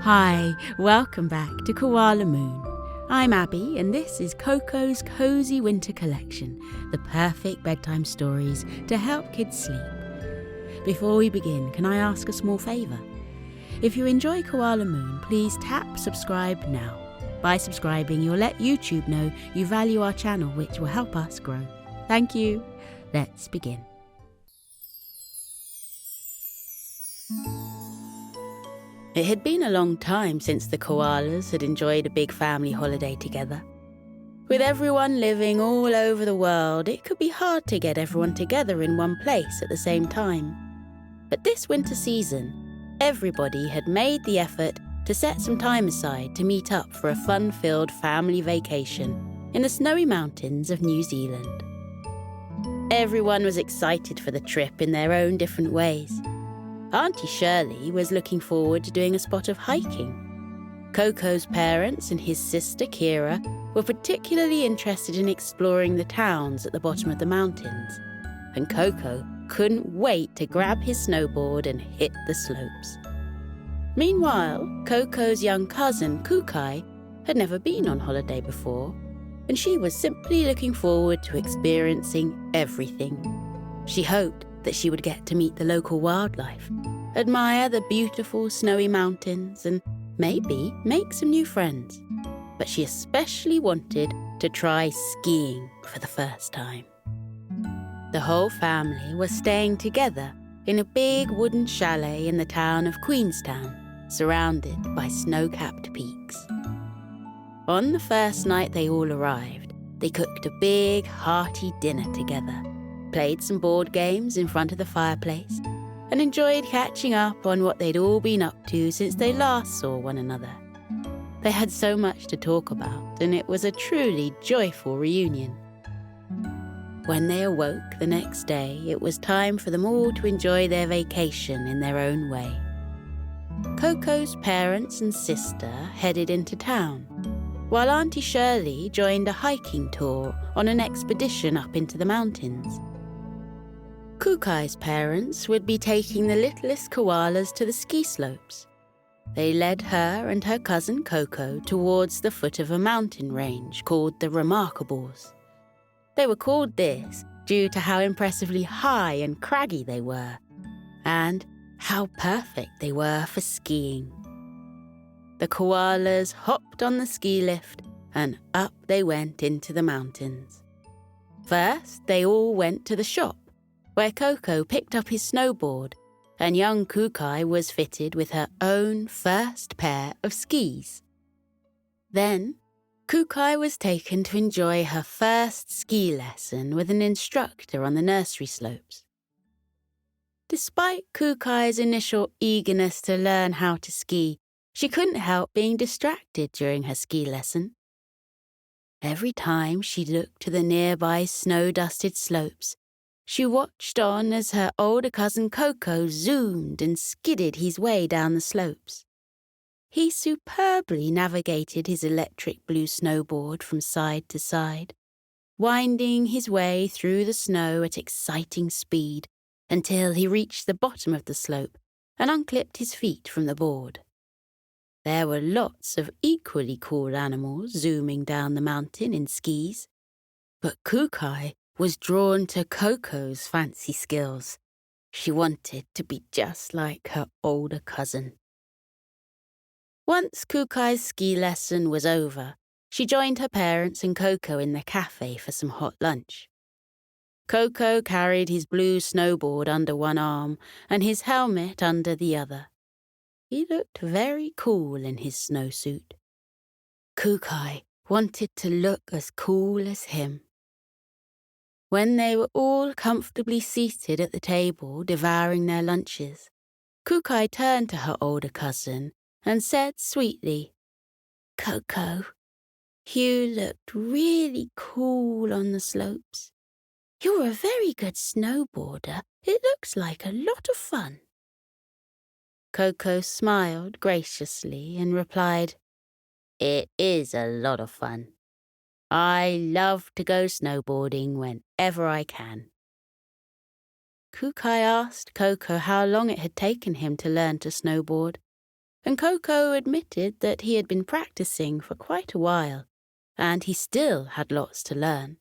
Hi, welcome back to Koala Moon. I'm Abby, and this is Coco's Cozy Winter Collection, the perfect bedtime stories to help kids sleep. Before we begin, can I ask a small favour? If you enjoy Koala Moon, please tap subscribe now. By subscribing, you'll let YouTube know you value our channel, which will help us grow. Thank you. Let's begin. It had been a long time since the koalas had enjoyed a big family holiday together. With everyone living all over the world, it could be hard to get everyone together in one place at the same time. But this winter season, everybody had made the effort to set some time aside to meet up for a fun-filled family vacation in the snowy mountains of New Zealand. Everyone was excited for the trip in their own different ways. Auntie Shirley was looking forward to doing a spot of hiking. Coco's parents and his sister Kira were particularly interested in exploring the towns at the bottom of the mountains, and Coco couldn't wait to grab his snowboard and hit the slopes. Meanwhile, Coco's young cousin Kookai had never been on holiday before, and she was simply looking forward to experiencing everything. She hoped that she would get to meet the local wildlife, admire the beautiful snowy mountains, and maybe make some new friends. But she especially wanted to try skiing for the first time. The whole family was staying together in a big wooden chalet in the town of Queenstown, surrounded by snow-capped peaks. On the first night they all arrived, they cooked a big, hearty dinner together, played some board games in front of the fireplace, and enjoyed catching up on what they'd all been up to since they last saw one another. They had so much to talk about, and it was a truly joyful reunion. When they awoke the next day, it was time for them all to enjoy their vacation in their own way. Coco's parents and sister headed into town, while Auntie Shirley joined a hiking tour on an expedition up into the mountains. Kookai's parents would be taking the littlest koalas to the ski slopes. They led her and her cousin Coco towards the foot of a mountain range called the Remarkables. They were called this due to how impressively high and craggy they were, and how perfect they were for skiing. The koalas hopped on the ski lift, and up they went into the mountains. First, they all went to the shop, where Coco picked up his snowboard, and young Kookai was fitted with her own first pair of skis. Then, Kookai was taken to enjoy her first ski lesson with an instructor on the nursery slopes. Despite Kookai's initial eagerness to learn how to ski, she couldn't help being distracted during her ski lesson. Every time she looked to the nearby snow-dusted slopes, she watched on as her older cousin Coco zoomed and skidded his way down the slopes. He superbly navigated his electric blue snowboard from side to side, winding his way through the snow at exciting speed until he reached the bottom of the slope and unclipped his feet from the board. There were lots of equally cool animals zooming down the mountain in skis, but Kookai was drawn to Coco's fancy skills. She wanted to be just like her older cousin. Once Kookai's ski lesson was over, she joined her parents and Coco in the cafe for some hot lunch. Coco carried his blue snowboard under one arm and his helmet under the other. He looked very cool in his snowsuit. Kookai wanted to look as cool as him. When they were all comfortably seated at the table devouring their lunches, Kookai turned to her older cousin and said sweetly, "Coco, you looked really cool on the slopes. You're a very good snowboarder. It looks like a lot of fun." Coco smiled graciously and replied, "It is a lot of fun. I love to go snowboarding whenever I can." Kookai asked Coco how long it had taken him to learn to snowboard, and Koko admitted that he had been practicing for quite a while, and he still had lots to learn.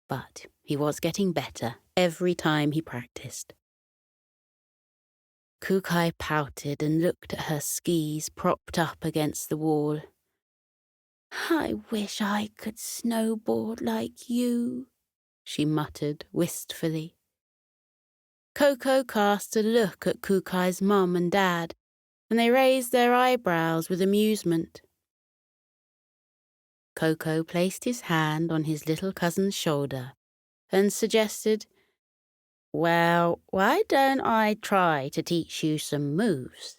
But he was getting better every time he practiced. Kookai pouted and looked at her skis propped up against the wall. "I wish I could snowboard like you," she muttered wistfully. Koko cast a look at Kookai's mum and dad, and they raised their eyebrows with amusement. Koko placed his hand on his little cousin's shoulder and suggested, "Well, why don't I try to teach you some moves?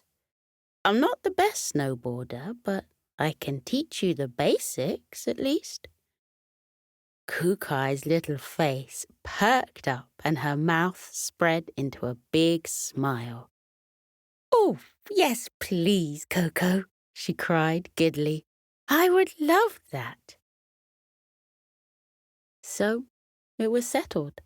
I'm not the best snowboarder, but I can teach you the basics at least." Kookai's little face perked up and her mouth spread into a big smile. "Oh, yes, please, Koko," she cried giddily. "I would love that." So it was settled.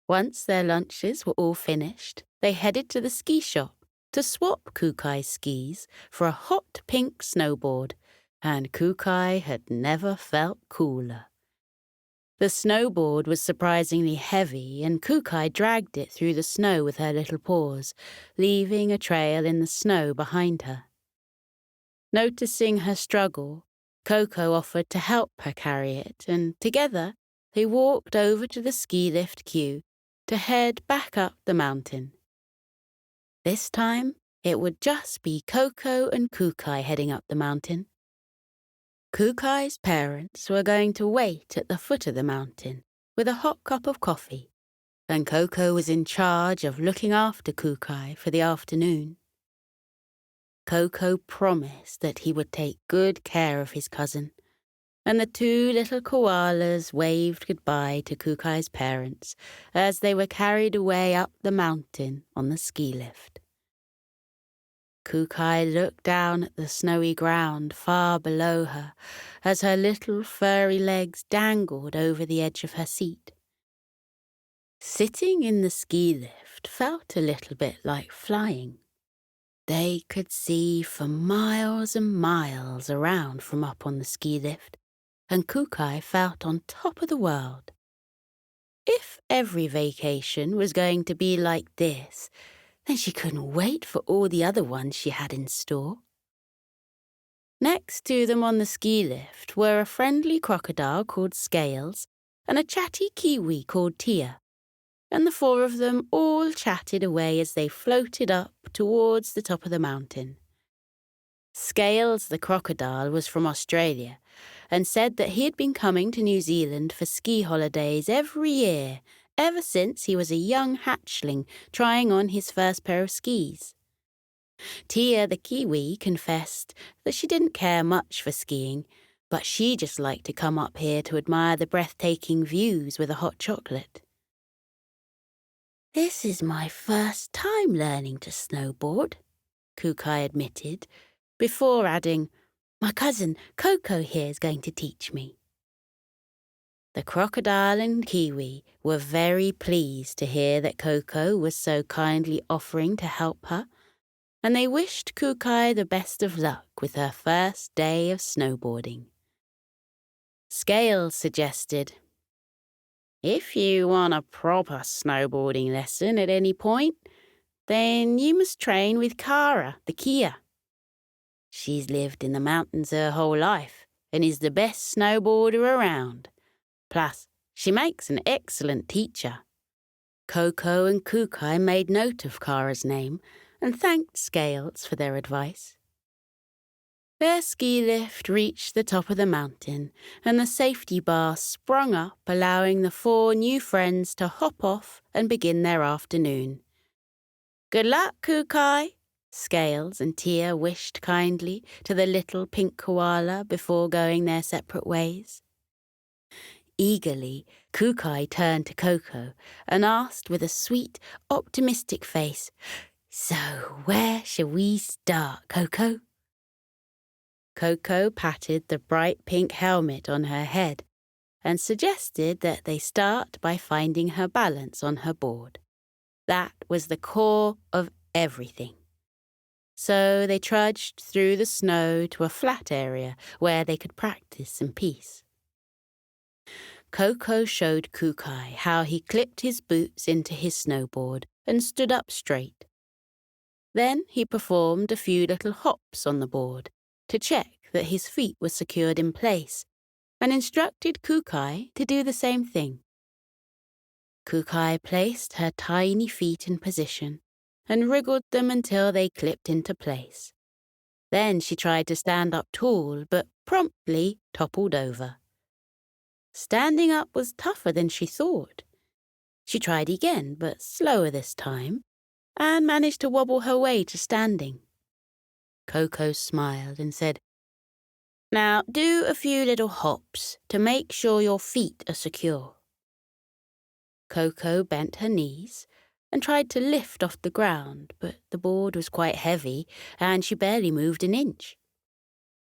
Once their lunches were all finished, they headed to the ski shop to swap Kookai's skis for a hot pink snowboard, and Kookai had never felt cooler. The snowboard was surprisingly heavy, and Kookai dragged it through the snow with her little paws, leaving a trail in the snow behind her. Noticing her struggle, Koko offered to help her carry it, and together they walked over to the ski lift queue to head back up the mountain. This time, it would just be Koko and Kookai heading up the mountain. Kookai's parents were going to wait at the foot of the mountain with a hot cup of coffee, and Koko was in charge of looking after Kookai for the afternoon. Koko promised that he would take good care of his cousin, and the two little koalas waved goodbye to Kookai's parents as they were carried away up the mountain on the ski lift. Kookai looked down at the snowy ground far below her as her little furry legs dangled over the edge of her seat. Sitting in the ski lift felt a little bit like flying. They could see for miles and miles around from up on the ski lift, and Kookai felt on top of the world. If every vacation was going to be like this, then she couldn't wait for all the other ones she had in store. Next to them on the ski lift were a friendly crocodile called Scales and a chatty kiwi called Tia, and the four of them all chatted away as they floated up towards the top of the mountain. Scales the crocodile was from Australia and said that he had been coming to New Zealand for ski holidays every year ever since he was a young hatchling trying on his first pair of skis. Tia the kiwi confessed that she didn't care much for skiing, but she just liked to come up here to admire the breathtaking views with a hot chocolate. "This is my first time learning to snowboard," Kookai admitted, before adding, "My cousin Koko here is going to teach me." The crocodile and kiwi were very pleased to hear that Koko was so kindly offering to help her, and they wished Kookai the best of luck with her first day of snowboarding. Scales suggested, "If you want a proper snowboarding lesson at any point, then you must train with Kara, the Kia. She's lived in the mountains her whole life and is the best snowboarder around. Plus, she makes an excellent teacher." Koko and Kookai made note of Kara's name and thanked Scales for their advice. Their ski lift reached the top of the mountain, and the safety bar sprung up, allowing the four new friends to hop off and begin their afternoon. "Good luck, Kookai," Scales and Tia wished kindly to the little pink koala before going their separate ways. Eagerly, Kookai turned to Koko and asked with a sweet, optimistic face, "So where shall we start, Koko?" Koko patted the bright pink helmet on her head and suggested that they start by finding her balance on her board. That was the core of everything. So they trudged through the snow to a flat area where they could practice in peace. Koko showed Kookai how he clipped his boots into his snowboard and stood up straight. Then he performed a few little hops on the board to check that his feet were secured in place and instructed Kookai to do the same thing. Kookai placed her tiny feet in position and wriggled them until they clipped into place. Then she tried to stand up tall, but promptly toppled over. Standing up was tougher than she thought. She tried again, but slower this time, and managed to wobble her way to standing. Koko smiled and said, "Now do a few little hops to make sure your feet are secure." Koko bent her knees and tried to lift off the ground, but the board was quite heavy and she barely moved an inch.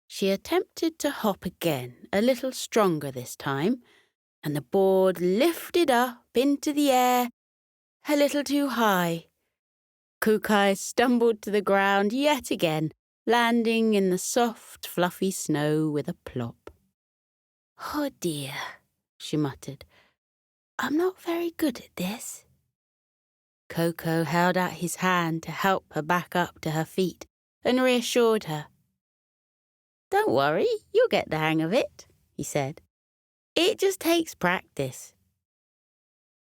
She attempted to hop again, a little stronger this time, and the board lifted up into the air a little too high. Kookai stumbled to the ground yet again, landing in the soft, fluffy snow with a plop. "Oh dear," she muttered. "I'm not very good at this." Koko held out his hand to help her back up to her feet and reassured her. "Don't worry, you'll get the hang of it," he said. "It just takes practice."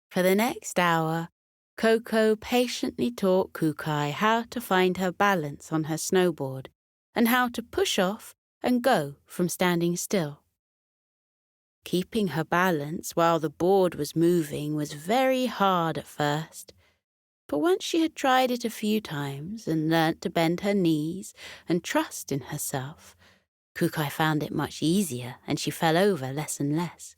For the next hour, Koko patiently taught Kookai how to find her balance on her snowboard and how to push off and go from standing still. Keeping her balance while the board was moving was very hard at first, but once she had tried it a few times and learnt to bend her knees and trust in herself, Kookai found it much easier and she fell over less and less.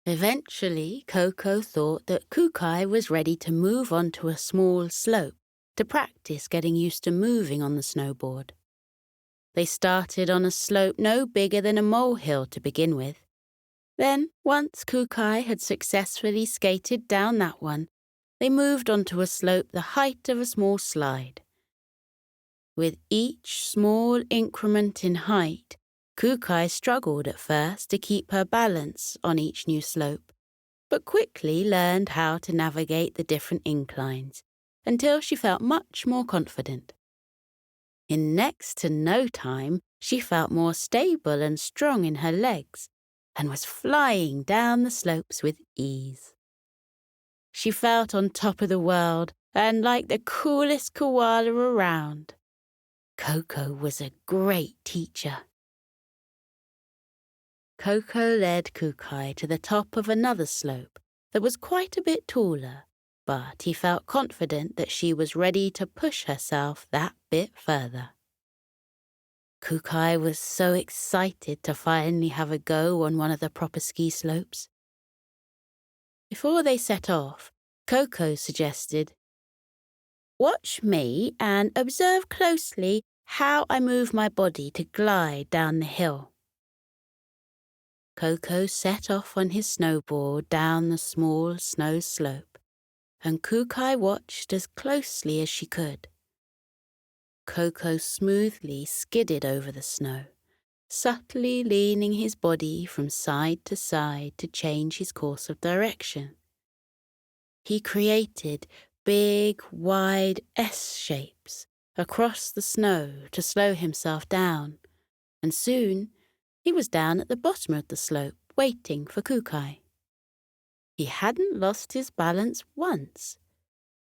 Eventually, Koko thought that Kookai was ready to move onto a small slope to practice getting used to moving on the snowboard. They started on a slope no bigger than a molehill to begin with. Then, once Kookai had successfully skated down that one, they moved onto a slope the height of a small slide. With each small increment in height, Kookai struggled at first to keep her balance on each new slope, but quickly learned how to navigate the different inclines until she felt much more confident. In next to no time, she felt more stable and strong in her legs and was flying down the slopes with ease. She felt on top of the world and like the coolest koala around. Koko was a great teacher. Koko led Kookai to the top of another slope that was quite a bit taller, but he felt confident that she was ready to push herself that bit further. Kookai was so excited to finally have a go on one of the proper ski slopes. Before they set off, Koko suggested, "Watch me and observe closely how I move my body to glide down the hill." Koko set off on his snowboard down the small snow slope, and Kookai watched as closely as she could. Koko smoothly skidded over the snow, subtly leaning his body from side to change his course of direction. He created big, wide S shapes across the snow to slow himself down, and soon he was down at the bottom of the slope, waiting for Kookai. He hadn't lost his balance once.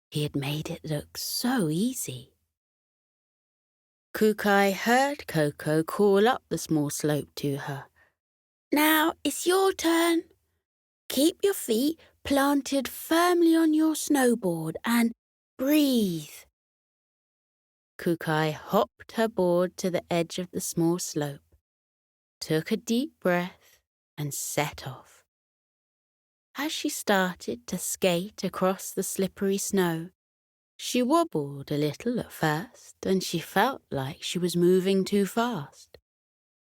He had made it look so easy. Kookai heard Koko call up the small slope to her. "Now it's your turn. Keep your feet planted firmly on your snowboard and breathe." Kookai hopped her board to the edge of the small slope, took a deep breath, and set off. As she started to skate across the slippery snow, she wobbled a little at first and she felt like she was moving too fast.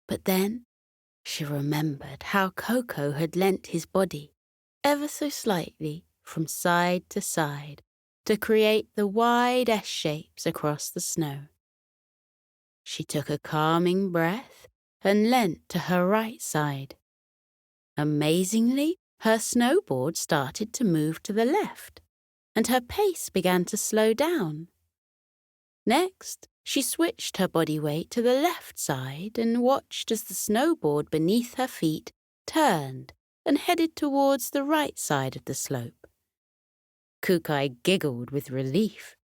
But then she remembered how Koko had leant his body, ever so slightly, from side to side to create the wide S shapes across the snow. She took a calming breath and leant to her right side. Amazingly, her snowboard started to move to the left, and her pace began to slow down. Next, she switched her body weight to the left side and watched as the snowboard beneath her feet turned and headed towards the right side of the slope. Kookai giggled with relief.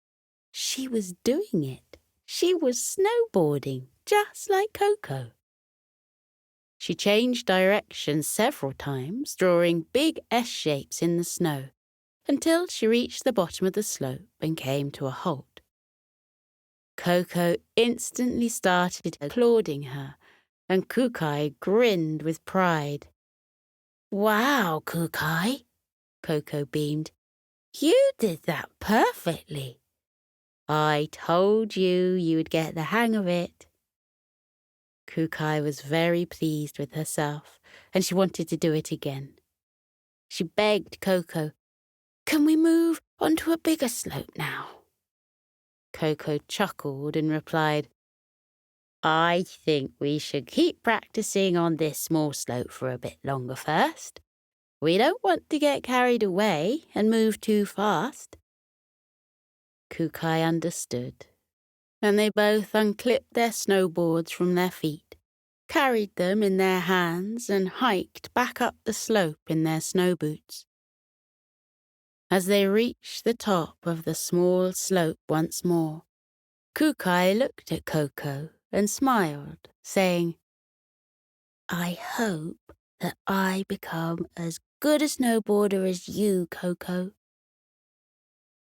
She was doing it. She was snowboarding, just like Koko. She changed direction several times, drawing big S shapes in the snow, until she reached the bottom of the slope and came to a halt. Koko instantly started applauding her, and Kookai grinned with pride. "Wow, Kookai," Koko beamed. "You did that perfectly. I told you would get the hang of it." Kookai was very pleased with herself, and she wanted to do it again. She begged Koko, "Can we move onto a bigger slope now?" Koko chuckled and replied, "I think we should keep practicing on this small slope for a bit longer first. We don't want to get carried away and move too fast." Kookai understood, and they both unclipped their snowboards from their feet, carried them in their hands, and hiked back up the slope in their snow boots. As they reached the top of the small slope once more, Kookai looked at Koko and smiled, saying, "I hope that I become as good a snowboarder as you, Koko."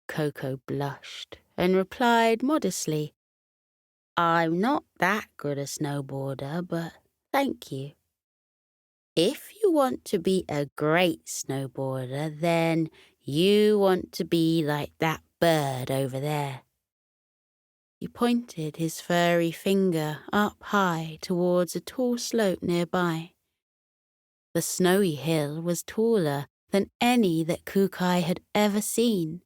Koko blushed and replied modestly, "I'm not that good a snowboarder, but thank you. If you want to be a great snowboarder, then you want to be like that bird over there." He pointed his furry finger up high towards a tall slope nearby. The snowy hill was taller than any that Kookai had ever seen,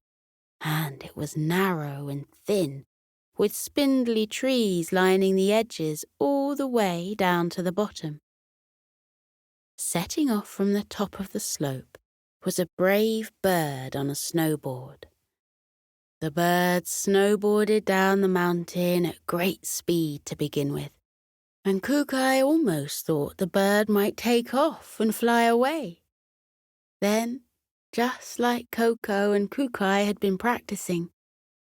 and it was narrow and thin, with spindly trees lining the edges all the way down to the bottom. Setting off from the top of the slope was a brave bird on a snowboard. The bird snowboarded down the mountain at great speed to begin with, and Kookai almost thought the bird might take off and fly away. Then, just like Koko and Kookai had been practicing,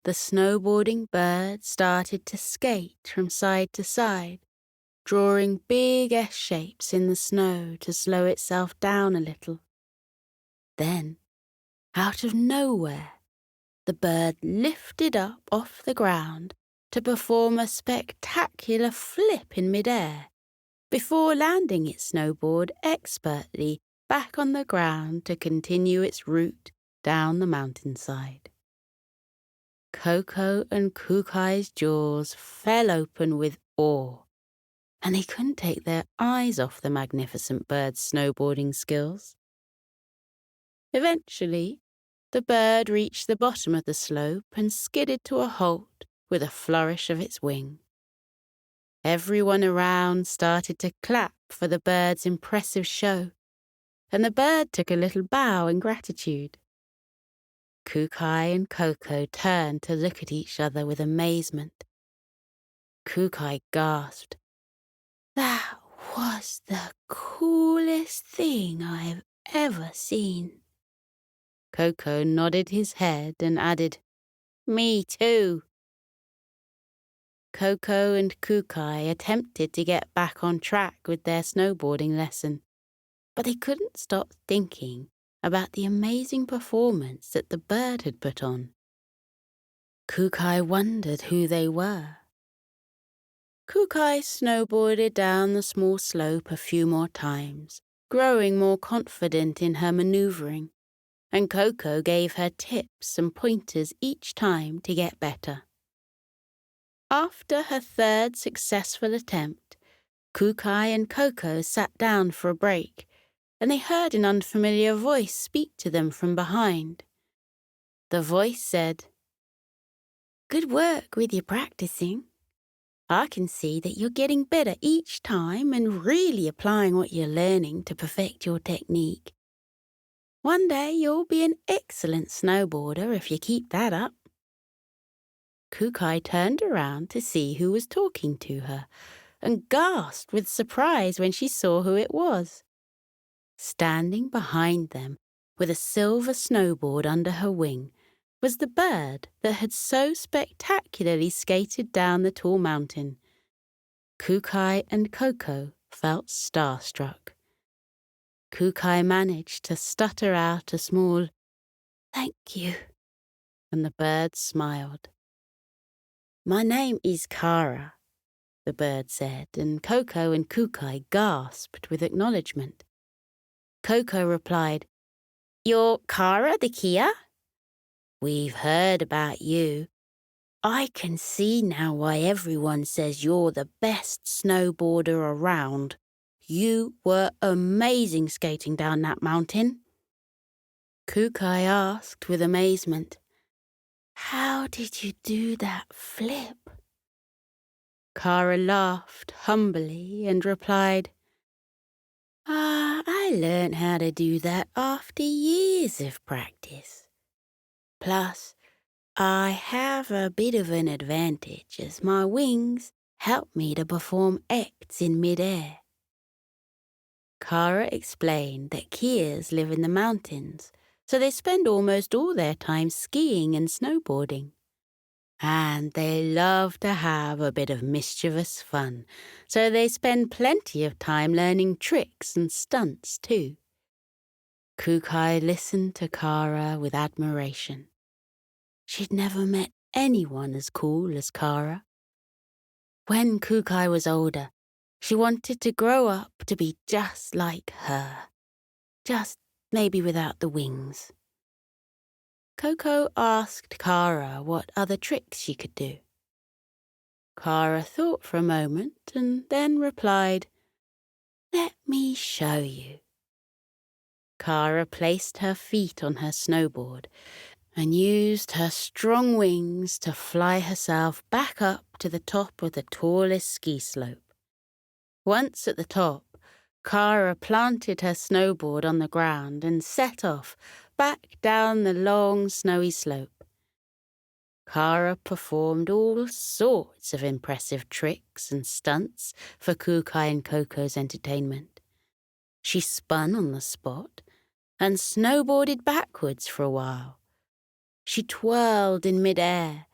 the snowboarding bird started to skate from side to side, drawing big S shapes in the snow to slow itself down a little. Then, out of nowhere, the bird lifted up off the ground to perform a spectacular flip in midair before landing its snowboard expertly back on the ground to continue its route down the mountainside. Koko and Kookai's jaws fell open with awe, and they couldn't take their eyes off the magnificent bird's snowboarding skills. Eventually, the bird reached the bottom of the slope and skidded to a halt with a flourish of its wing. Everyone around started to clap for the bird's impressive show, and the bird took a little bow in gratitude. Kookai and Koko turned to look at each other with amazement. Kookai gasped, "That was the coolest thing I've ever seen." Koko nodded his head and added, "Me too." Koko and Kookai attempted to get back on track with their snowboarding lesson, but they couldn't stop thinking about the amazing performance that the bird had put on. Kookai wondered who they were. Kookai snowboarded down the small slope a few more times, growing more confident in her maneuvering, and Koko gave her tips and pointers each time to get better. After her third successful attempt, Kookai and Koko sat down for a break, and they heard an unfamiliar voice speak to them from behind. The voice said, Good work with your practicing. I can see that you're getting better each time and really applying what you're learning to perfect your technique. One day you'll be an excellent snowboarder if you keep that up. Kookai turned around to see who was talking to her and gasped with surprise when she saw who it was. Standing behind them, with a silver snowboard under her wing, was the bird that had so spectacularly skated down the tall mountain. Kookai and Koko felt starstruck. Kookai managed to stutter out a small, "Thank you," and the bird smiled. "My name is Kara," the bird said, and Koko and Kookai gasped with acknowledgement. Koko replied, "You're Kara the Kia? We've heard about you. I can see now why everyone says you're the best snowboarder around. You were amazing skating down that mountain." Kookai asked with amazement, "How did you do that flip?" Kara laughed humbly and replied, I learned how to do that after years of practice. Plus, I have a bit of an advantage as my wings help me to perform acts in midair." Kara explained that Kias live in the mountains, so they spend almost all their time skiing and snowboarding. And they love to have a bit of mischievous fun, so they spend plenty of time learning tricks and stunts too. Kookai listened to Kara with admiration. She'd never met anyone as cool as Kara. When Kookai was older, she wanted to grow up to be just like her, just maybe without the wings. Koko asked Kara what other tricks she could do. Kara thought for a moment and then replied, "Let me show you." Kara placed her feet on her snowboard and used her strong wings to fly herself back up to the top of the tallest ski slope. Once at the top, Kara planted her snowboard on the ground and set off back down the long snowy slope. Kara performed all sorts of impressive tricks and stunts for Kookai and Koko's entertainment. She spun on the spot and snowboarded backwards for a while. She twirled in midair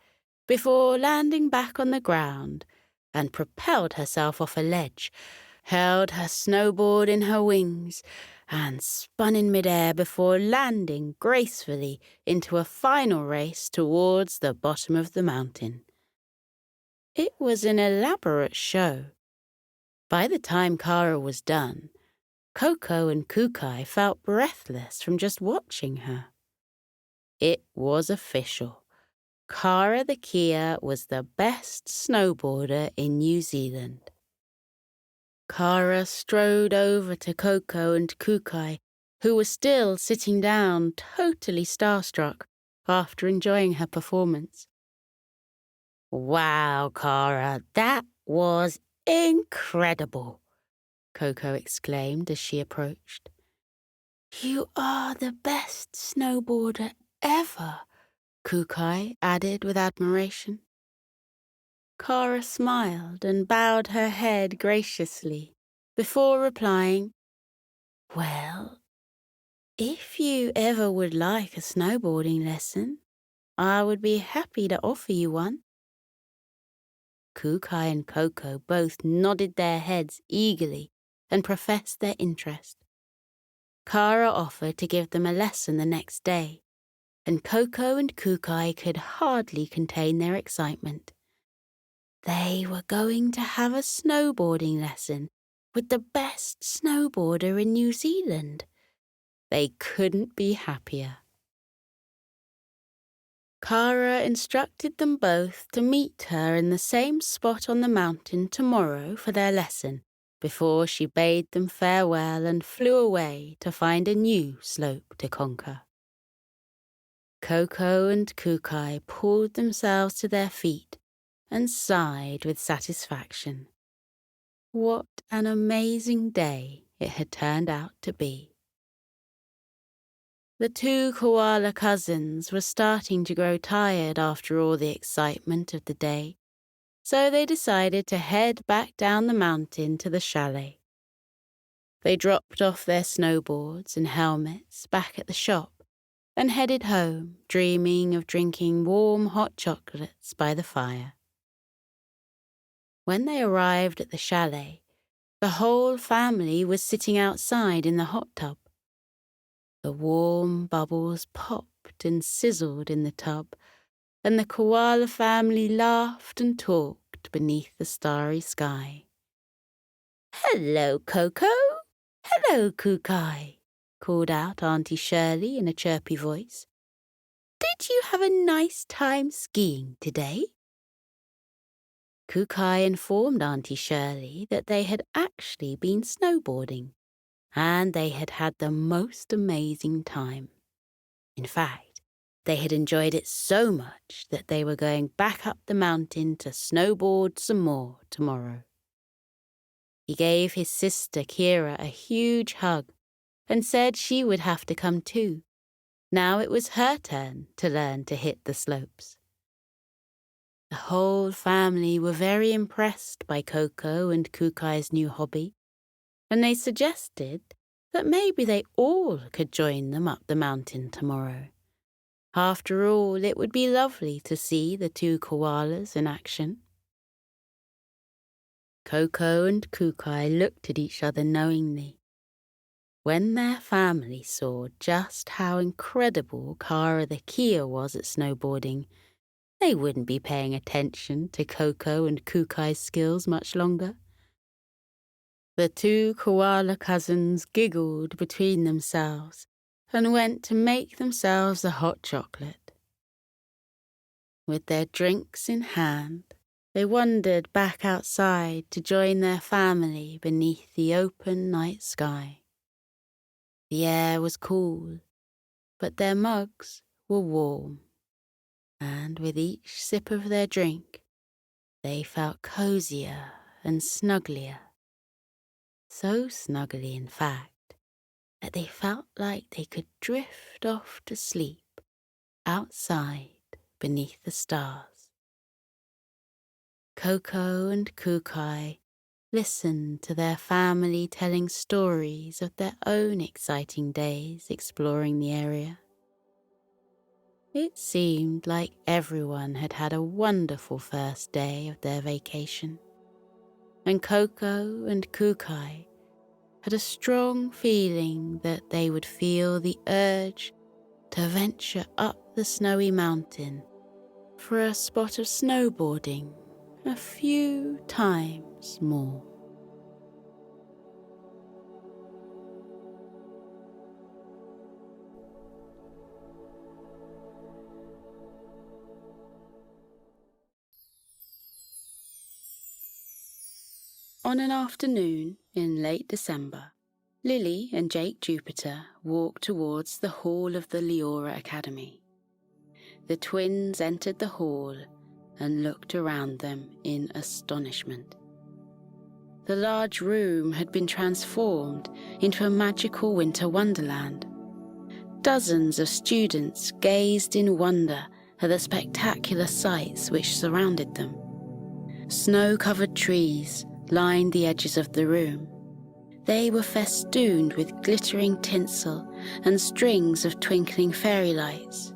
before landing back on the ground and propelled herself off a ledge, held her snowboard in her wings, and spun in midair before landing gracefully into a final race towards the bottom of the mountain. It was an elaborate show. By the time Kara was done, Koko and Kookai felt breathless from just watching her. It was official. Kara the Kia was the best snowboarder in New Zealand. Kara strode over to Koko and Kookai, who were still sitting down, totally starstruck, after enjoying her performance. "Wow, Kara, that was incredible," Koko exclaimed as she approached. "You are the best snowboarder ever," Kookai added with admiration. Kara smiled and bowed her head graciously before replying, "Well, if you ever would like a snowboarding lesson, I would be happy to offer you one." Kookai and Koko both nodded their heads eagerly and professed their interest. Kara offered to give them a lesson the next day, and Koko and Kookai could hardly contain their excitement. They were going to have a snowboarding lesson with the best snowboarder in New Zealand. They couldn't be happier. Kara instructed them both to meet her in the same spot on the mountain tomorrow for their lesson, before she bade them farewell and flew away to find a new slope to conquer. Koko and Kookai pulled themselves to their feet and sighed with satisfaction. What an amazing day it had turned out to be. The two koala cousins were starting to grow tired after all the excitement of the day, so they decided to head back down the mountain to the chalet. They dropped off their snowboards and helmets back at the shop and headed home, dreaming of drinking warm hot chocolates by the fire. When they arrived at the chalet, the whole family was sitting outside in the hot tub. The warm bubbles popped and sizzled in the tub, and the koala family laughed and talked beneath the starry sky. "Hello, Koko. Hello, Kookai," called out Auntie Shirley in a chirpy voice. "Did you have a nice time skiing today?" Kookai informed Auntie Shirley that they had actually been snowboarding, and they had had the most amazing time. In fact, they had enjoyed it so much that they were going back up the mountain to snowboard some more tomorrow. He gave his sister Kira a huge hug and said she would have to come too. Now it was her turn to learn to hit the slopes. The whole family were very impressed by Koko and Kookai's new hobby, and they suggested that maybe they all could join them up the mountain tomorrow. After all, it would be lovely to see the two koalas in action. Koko and Kookai looked at each other knowingly. When their family saw just how incredible Kara the Kia was at snowboarding, they wouldn't be paying attention to Koko and Kookai's skills much longer. The two koala cousins giggled between themselves and went to make themselves a hot chocolate. With their drinks in hand, they wandered back outside to join their family beneath the open night sky. The air was cool, but their mugs were warm, and with each sip of their drink, they felt cozier and snugglier. So snuggly, in fact, that they felt like they could drift off to sleep outside beneath the stars. Koko and Kookai listened to their family telling stories of their own exciting days exploring the area. It seemed like everyone had had a wonderful first day of their vacation, and Koko and Kookai had a strong feeling that they would feel the urge to venture up the snowy mountain for a spot of snowboarding a few times more. On an afternoon in late December, Lily and Jake Jupiter walked towards the hall of the Leora Academy. The twins entered the hall and looked around them in astonishment. The large room had been transformed into a magical winter wonderland. Dozens of students gazed in wonder at the spectacular sights which surrounded them. Snow-covered trees lined the edges of the room. They were festooned with glittering tinsel and strings of twinkling fairy lights.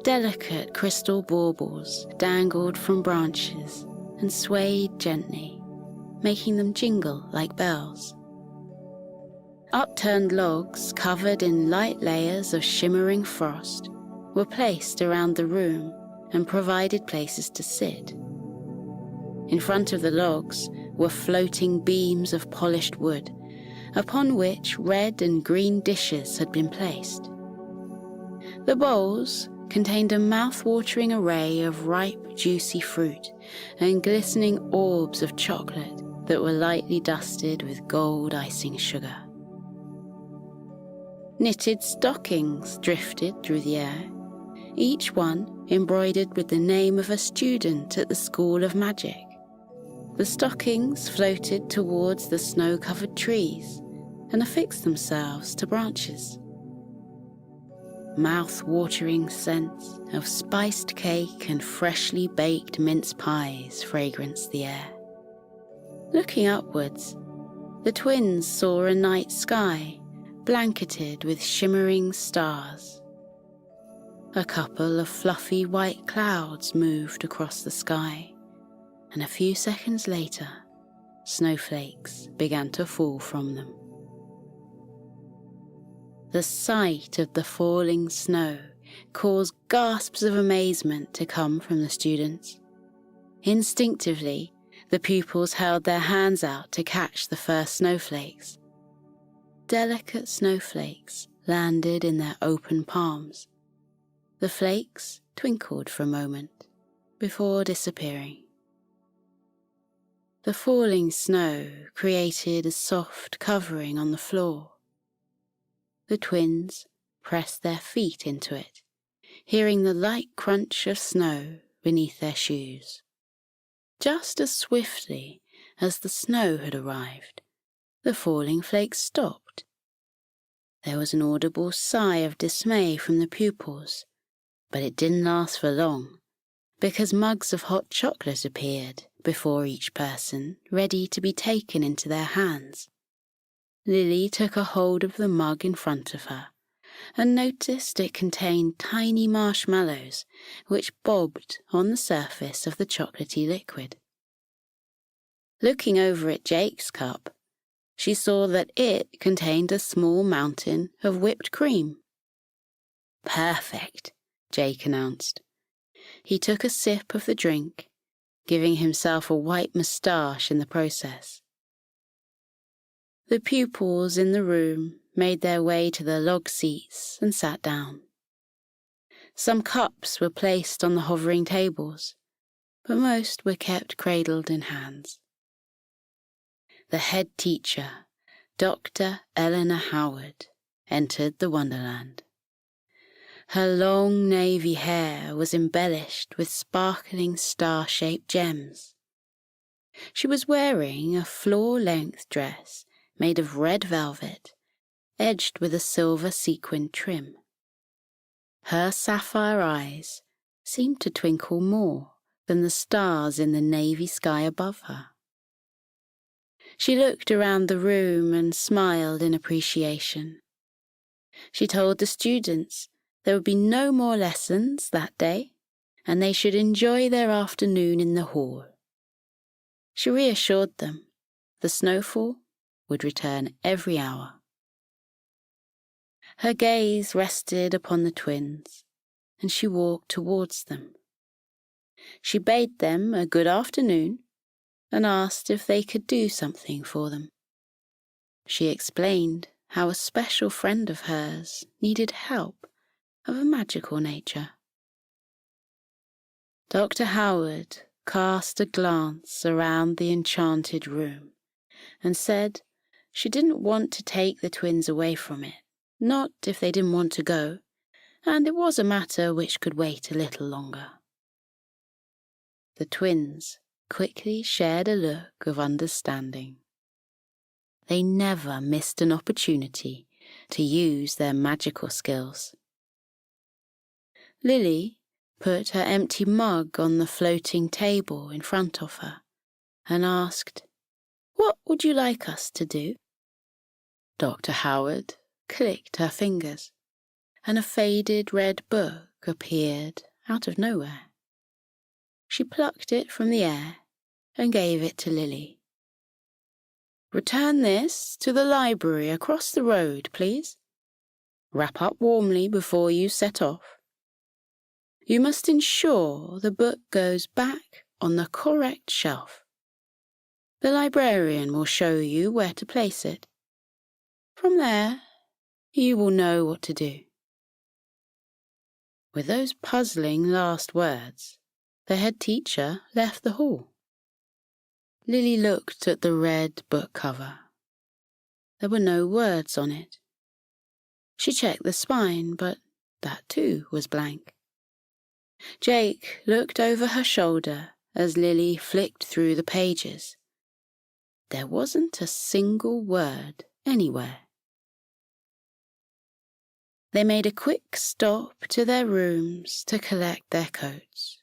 Delicate crystal baubles dangled from branches and swayed gently, making them jingle like bells. Upturned logs covered in light layers of shimmering frost were placed around the room and provided places to sit. In front of the logs were floating beams of polished wood, upon which red and green dishes had been placed. The bowls contained a mouth-watering array of ripe, juicy fruit and glistening orbs of chocolate that were lightly dusted with gold icing sugar. Knitted stockings drifted through the air, each one embroidered with the name of a student at the School of Magic. The stockings floated towards the snow-covered trees and affixed themselves to branches. Mouth-watering scents of spiced cake and freshly baked mince pies fragranced the air. Looking upwards, the twins saw a night sky blanketed with shimmering stars. A couple of fluffy white clouds moved across the sky, and a few seconds later, snowflakes began to fall from them. The sight of the falling snow caused gasps of amazement to come from the students. Instinctively, the pupils held their hands out to catch the first snowflakes. Delicate snowflakes landed in their open palms. The flakes twinkled for a moment before disappearing. The falling snow created a soft covering on the floor. The twins pressed their feet into it, hearing the light crunch of snow beneath their shoes. Just as swiftly as the snow had arrived, the falling flakes stopped. There was an audible sigh of dismay from the pupils, but it didn't last for long, because mugs of hot chocolate appeared before each person, ready to be taken into their hands. Lily took a hold of the mug in front of her and noticed it contained tiny marshmallows which bobbed on the surface of the chocolatey liquid. Looking over at Jake's cup, she saw that it contained a small mountain of whipped cream. "Perfect," Jake announced. He took a sip of the drink, giving himself a white moustache in the process. The pupils in the room made their way to the log seats and sat down. Some cups were placed on the hovering tables, but most were kept cradled in hands. The head teacher, Dr. Eleanor Howard, entered the Wonderland. Her long navy hair was embellished with sparkling star-shaped gems. She was wearing a floor-length dress made of red velvet, edged with a silver sequined trim. Her sapphire eyes seemed to twinkle more than the stars in the navy sky above her. She looked around the room and smiled in appreciation. She told the students there would be no more lessons that day, and they should enjoy their afternoon in the hall. She reassured them the snowfall would return every hour. Her gaze rested upon the twins, and she walked towards them. She bade them a good afternoon and asked if they could do something for them. She explained how a special friend of hers needed help of a magical nature. Dr. Howard cast a glance around the enchanted room and said she didn't want to take the twins away from it, not if they didn't want to go, and it was a matter which could wait a little longer. The twins quickly shared a look of understanding. They never missed an opportunity to use their magical skills. Lily put her empty mug on the floating table in front of her and asked, "What would you like us to do?" Dr. Howard clicked her fingers, and a faded red book appeared out of nowhere. She plucked it from the air and gave it to Lily. "Return this to the library across the road, please. Wrap up warmly before you set off. You must ensure the book goes back on the correct shelf. The librarian will show you where to place it. From there, you will know what to do." With those puzzling last words, the head teacher left the hall. Lily looked at the red book cover. There were no words on it. She checked the spine, but that too was blank. Jake looked over her shoulder as Lily flicked through the pages. There wasn't a single word anywhere. They made a quick stop to their rooms to collect their coats.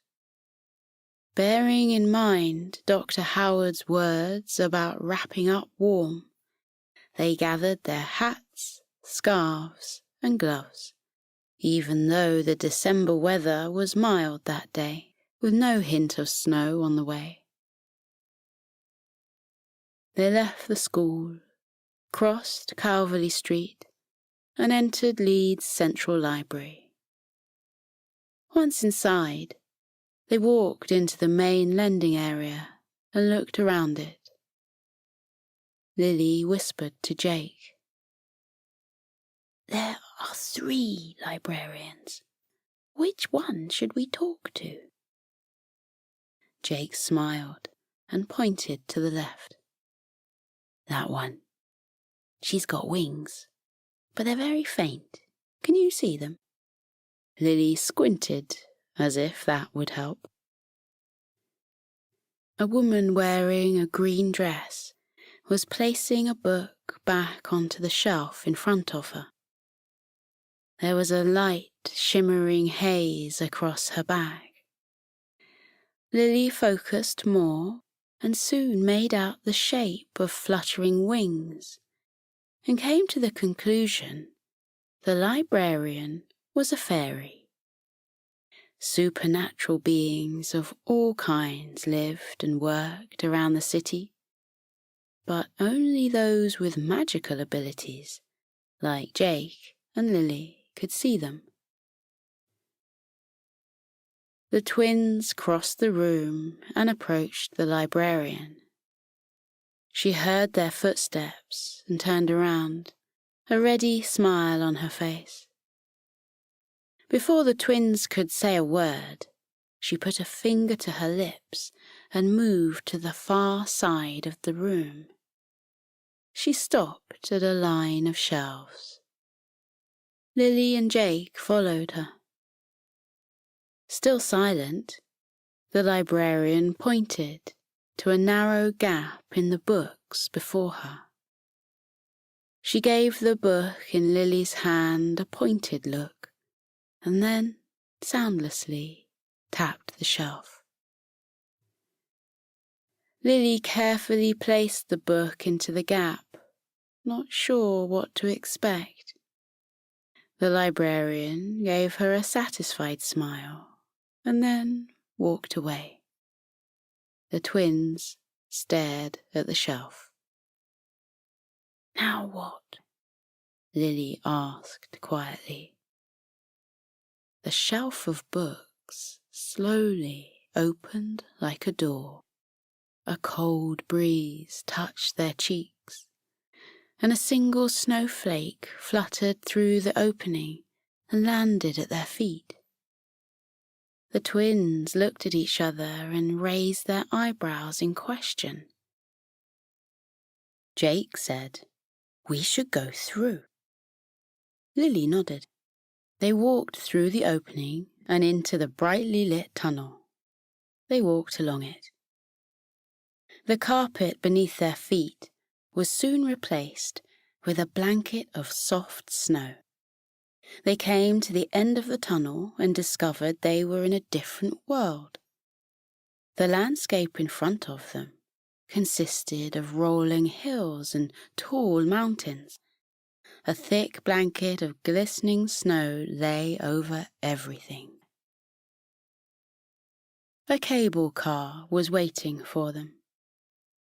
Bearing in mind Dr. Howard's words about wrapping up warm, they gathered their hats, scarves, and gloves, even though the December weather was mild that day, with no hint of snow on the way. They left the school, crossed Calverley Street, and entered Leeds Central Library. Once inside, they walked into the main lending area and looked around it. Lily whispered to Jake, "There are 3 librarians. Which one should we talk to?" Jake smiled and pointed to the left. "That one. She's got wings, but they're very faint. Can you see them?" Lily squinted, as if that would help. A woman wearing a green dress was placing a book back onto the shelf in front of her. There was a light, shimmering haze across her bag. Lily focused more and soon made out the shape of fluttering wings and came to the conclusion the librarian was a fairy. Supernatural beings of all kinds lived and worked around the city, but only those with magical abilities, like Jake and Lily, could see them. The twins crossed the room and approached the librarian. She heard their footsteps and turned around, a ready smile on her face. Before the twins could say a word, she put a finger to her lips and moved to the far side of the room. She stopped at a line of shelves. Lily and Jake followed her. Still silent, the librarian pointed to a narrow gap in the books before her. She gave the book in Lily's hand a pointed look, and then, soundlessly, tapped the shelf. Lily carefully placed the book into the gap, not sure what to expect. The librarian gave her a satisfied smile, and then walked away. The twins stared at the shelf. "Now what?" Lily asked quietly. The shelf of books slowly opened like a door. A cold breeze touched their cheeks, and a single snowflake fluttered through the opening and landed at their feet. The twins looked at each other and raised their eyebrows in question. Jake said, "We should go through." Lily nodded. They walked through the opening and into the brightly lit tunnel. They walked along it. The carpet beneath their feet was soon replaced with a blanket of soft snow. They came to the end of the tunnel and discovered they were in a different world. The landscape in front of them consisted of rolling hills and tall mountains. A thick blanket of glistening snow lay over everything. A cable car was waiting for them.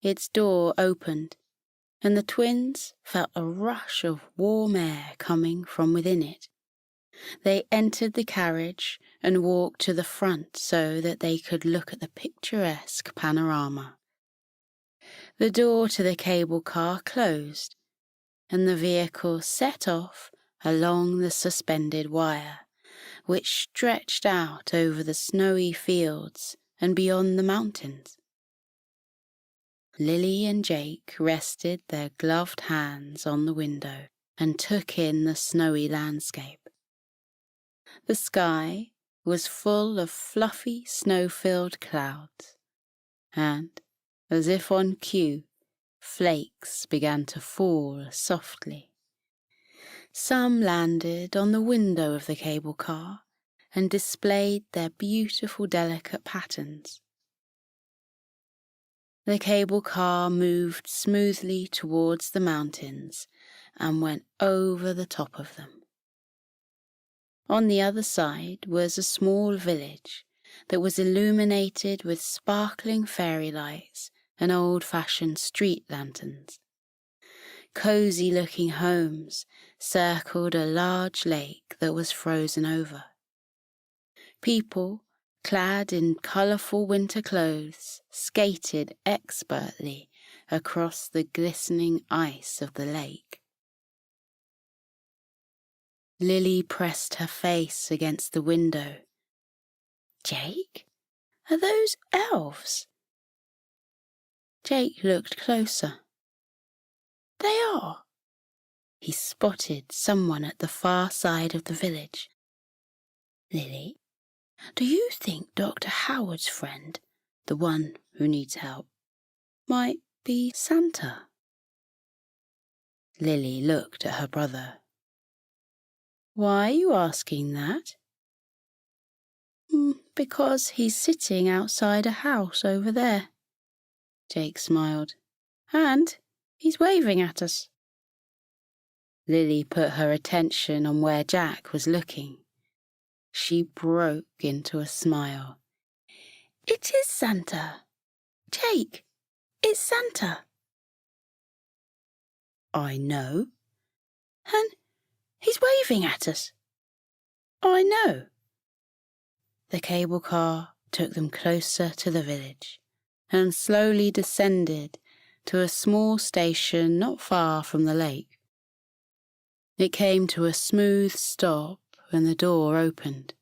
Its door opened, and the twins felt a rush of warm air coming from within it. They entered the carriage and walked to the front so that they could look at the picturesque panorama. The door to the cable car closed, and the vehicle set off along the suspended wire, which stretched out over the snowy fields and beyond the mountains. Lily and Jake rested their gloved hands on the window and took in the snowy landscape. The sky was full of fluffy, snow-filled clouds, and, as if on cue, flakes began to fall softly. Some landed on the window of the cable car and displayed their beautiful, delicate patterns. The cable car moved smoothly towards the mountains and went over the top of them. On the other side was a small village that was illuminated with sparkling fairy lights and old-fashioned street lanterns. Cozy-looking homes circled a large lake that was frozen over. People, clad in colourful winter clothes, skated expertly across the glistening ice of the lake. Lily pressed her face against the window. "Jake? Are those elves?" Jake looked closer. "They are." He spotted someone at the far side of the village. "Lily, do you think Dr. Howard's friend, the one who needs help, might be Santa?" Lily looked at her brother. "Why are you asking that?" "Because he's sitting outside a house over there." Jake smiled. "And he's waving at us." Lily put her attention on where Jack was looking. She broke into a smile. "It is Santa! Jake, it's Santa!" "I know." "And he's waving at us." "I know." The cable car took them closer to the village and slowly descended to a small station not far from the lake. It came to a smooth stop and the door opened.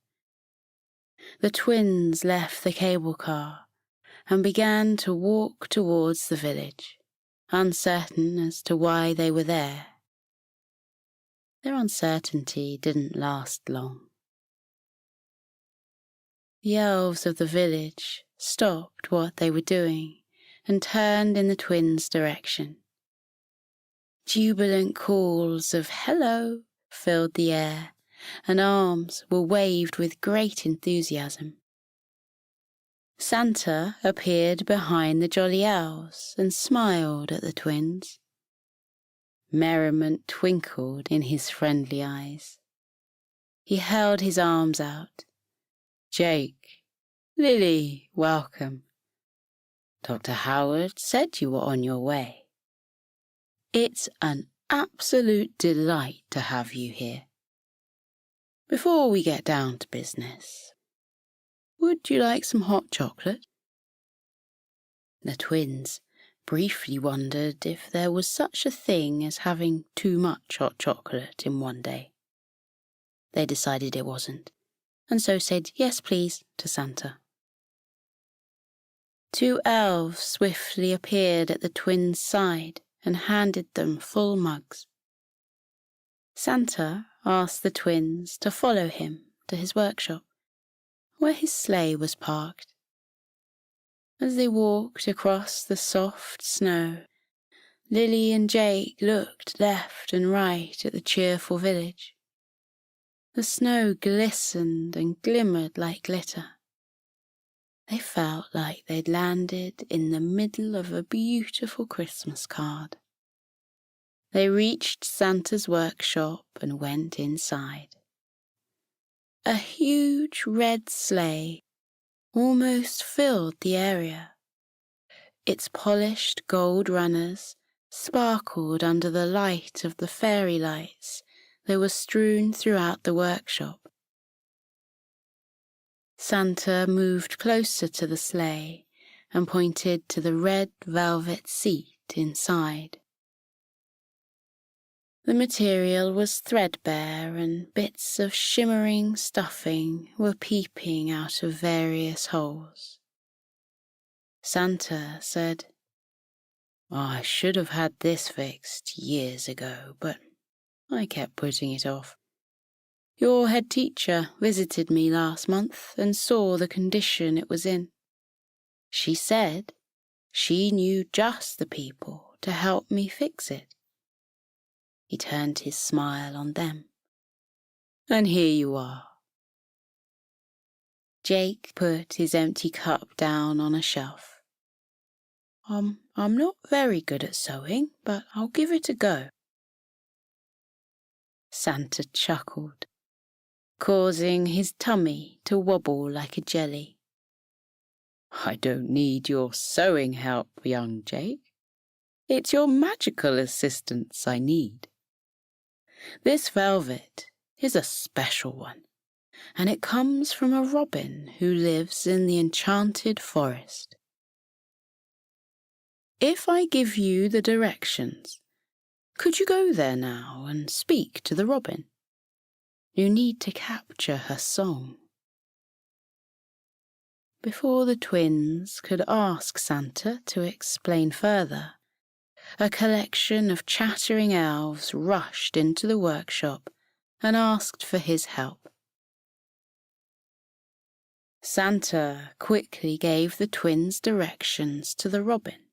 The twins left the cable car and began to walk towards the village, uncertain as to why they were there. Their uncertainty didn't last long. The elves of the village stopped what they were doing and turned in the twins' direction. Jubilant calls of "hello" filled the air, and arms were waved with great enthusiasm. Santa appeared behind the jolly elves and smiled at the twins. Merriment twinkled in his friendly eyes. He held his arms out. "Jake, Lily, welcome. Dr. Howard said you were on your way. It's an absolute delight to have you here. Before we get down to business, would you like some hot chocolate?" The twins briefly wondered if there was such a thing as having too much hot chocolate in one day. They decided it wasn't, and so said "yes, please" to Santa. Two elves swiftly appeared at the twins' side and handed them full mugs. Santa asked the twins to follow him to his workshop, where his sleigh was parked. As they walked across the soft snow, Lily and Jake looked left and right at the cheerful village. The snow glistened and glimmered like glitter. They felt like they'd landed in the middle of a beautiful Christmas card. They reached Santa's workshop and went inside. A huge red sleigh almost filled the area. Its polished gold runners sparkled under the light of the fairy lights that were strewn throughout the workshop. Santa moved closer to the sleigh and pointed to the red velvet seat inside. The material was threadbare and bits of shimmering stuffing were peeping out of various holes. Santa said, "I should have had this fixed years ago, but I kept putting it off. Your head teacher visited me last month and saw the condition it was in. She said she knew just the people to help me fix it." He turned his smile on them. "And here you are." Jake put his empty cup down on a shelf. I'm not very good at sewing, but I'll give it a go." Santa chuckled, causing his tummy to wobble like a jelly. "I don't need your sewing help, young Jake. It's your magical assistance I need. This velvet is a special one, and it comes from a robin who lives in the enchanted forest. If I give you the directions, could you go there now and speak to the robin? You need to capture her song." Before the twins could ask Santa to explain further, a collection of chattering elves rushed into the workshop and asked for his help. Santa quickly gave the twins directions to the robin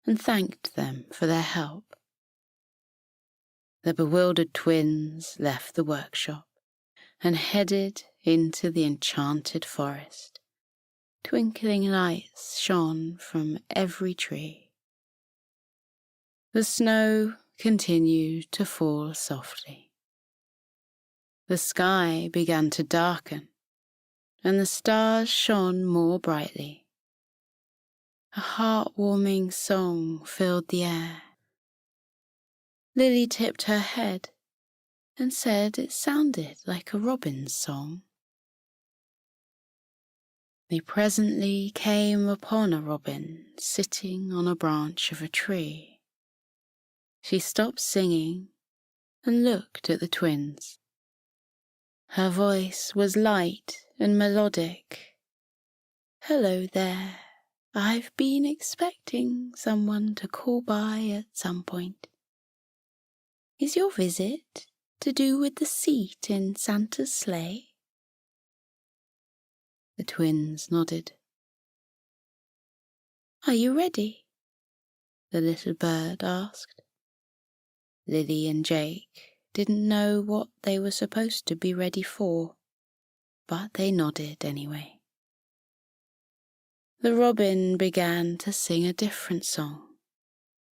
and thanked them for their help. The bewildered twins left the workshop and headed into the enchanted forest. Twinkling lights shone from every tree. The snow continued to fall softly. The sky began to darken, and the stars shone more brightly. A heartwarming song filled the air. Lily tipped her head and said it sounded like a robin's song. They presently came upon a robin sitting on a branch of a tree. She stopped singing and looked at the twins. Her voice was light and melodic. "Hello there. I've been expecting someone to call by at some point. Is your visit to do with the seat in Santa's sleigh?" The twins nodded. "Are you ready?" the little bird asked. Lily and Jake didn't know what they were supposed to be ready for, but they nodded anyway. The robin began to sing a different song.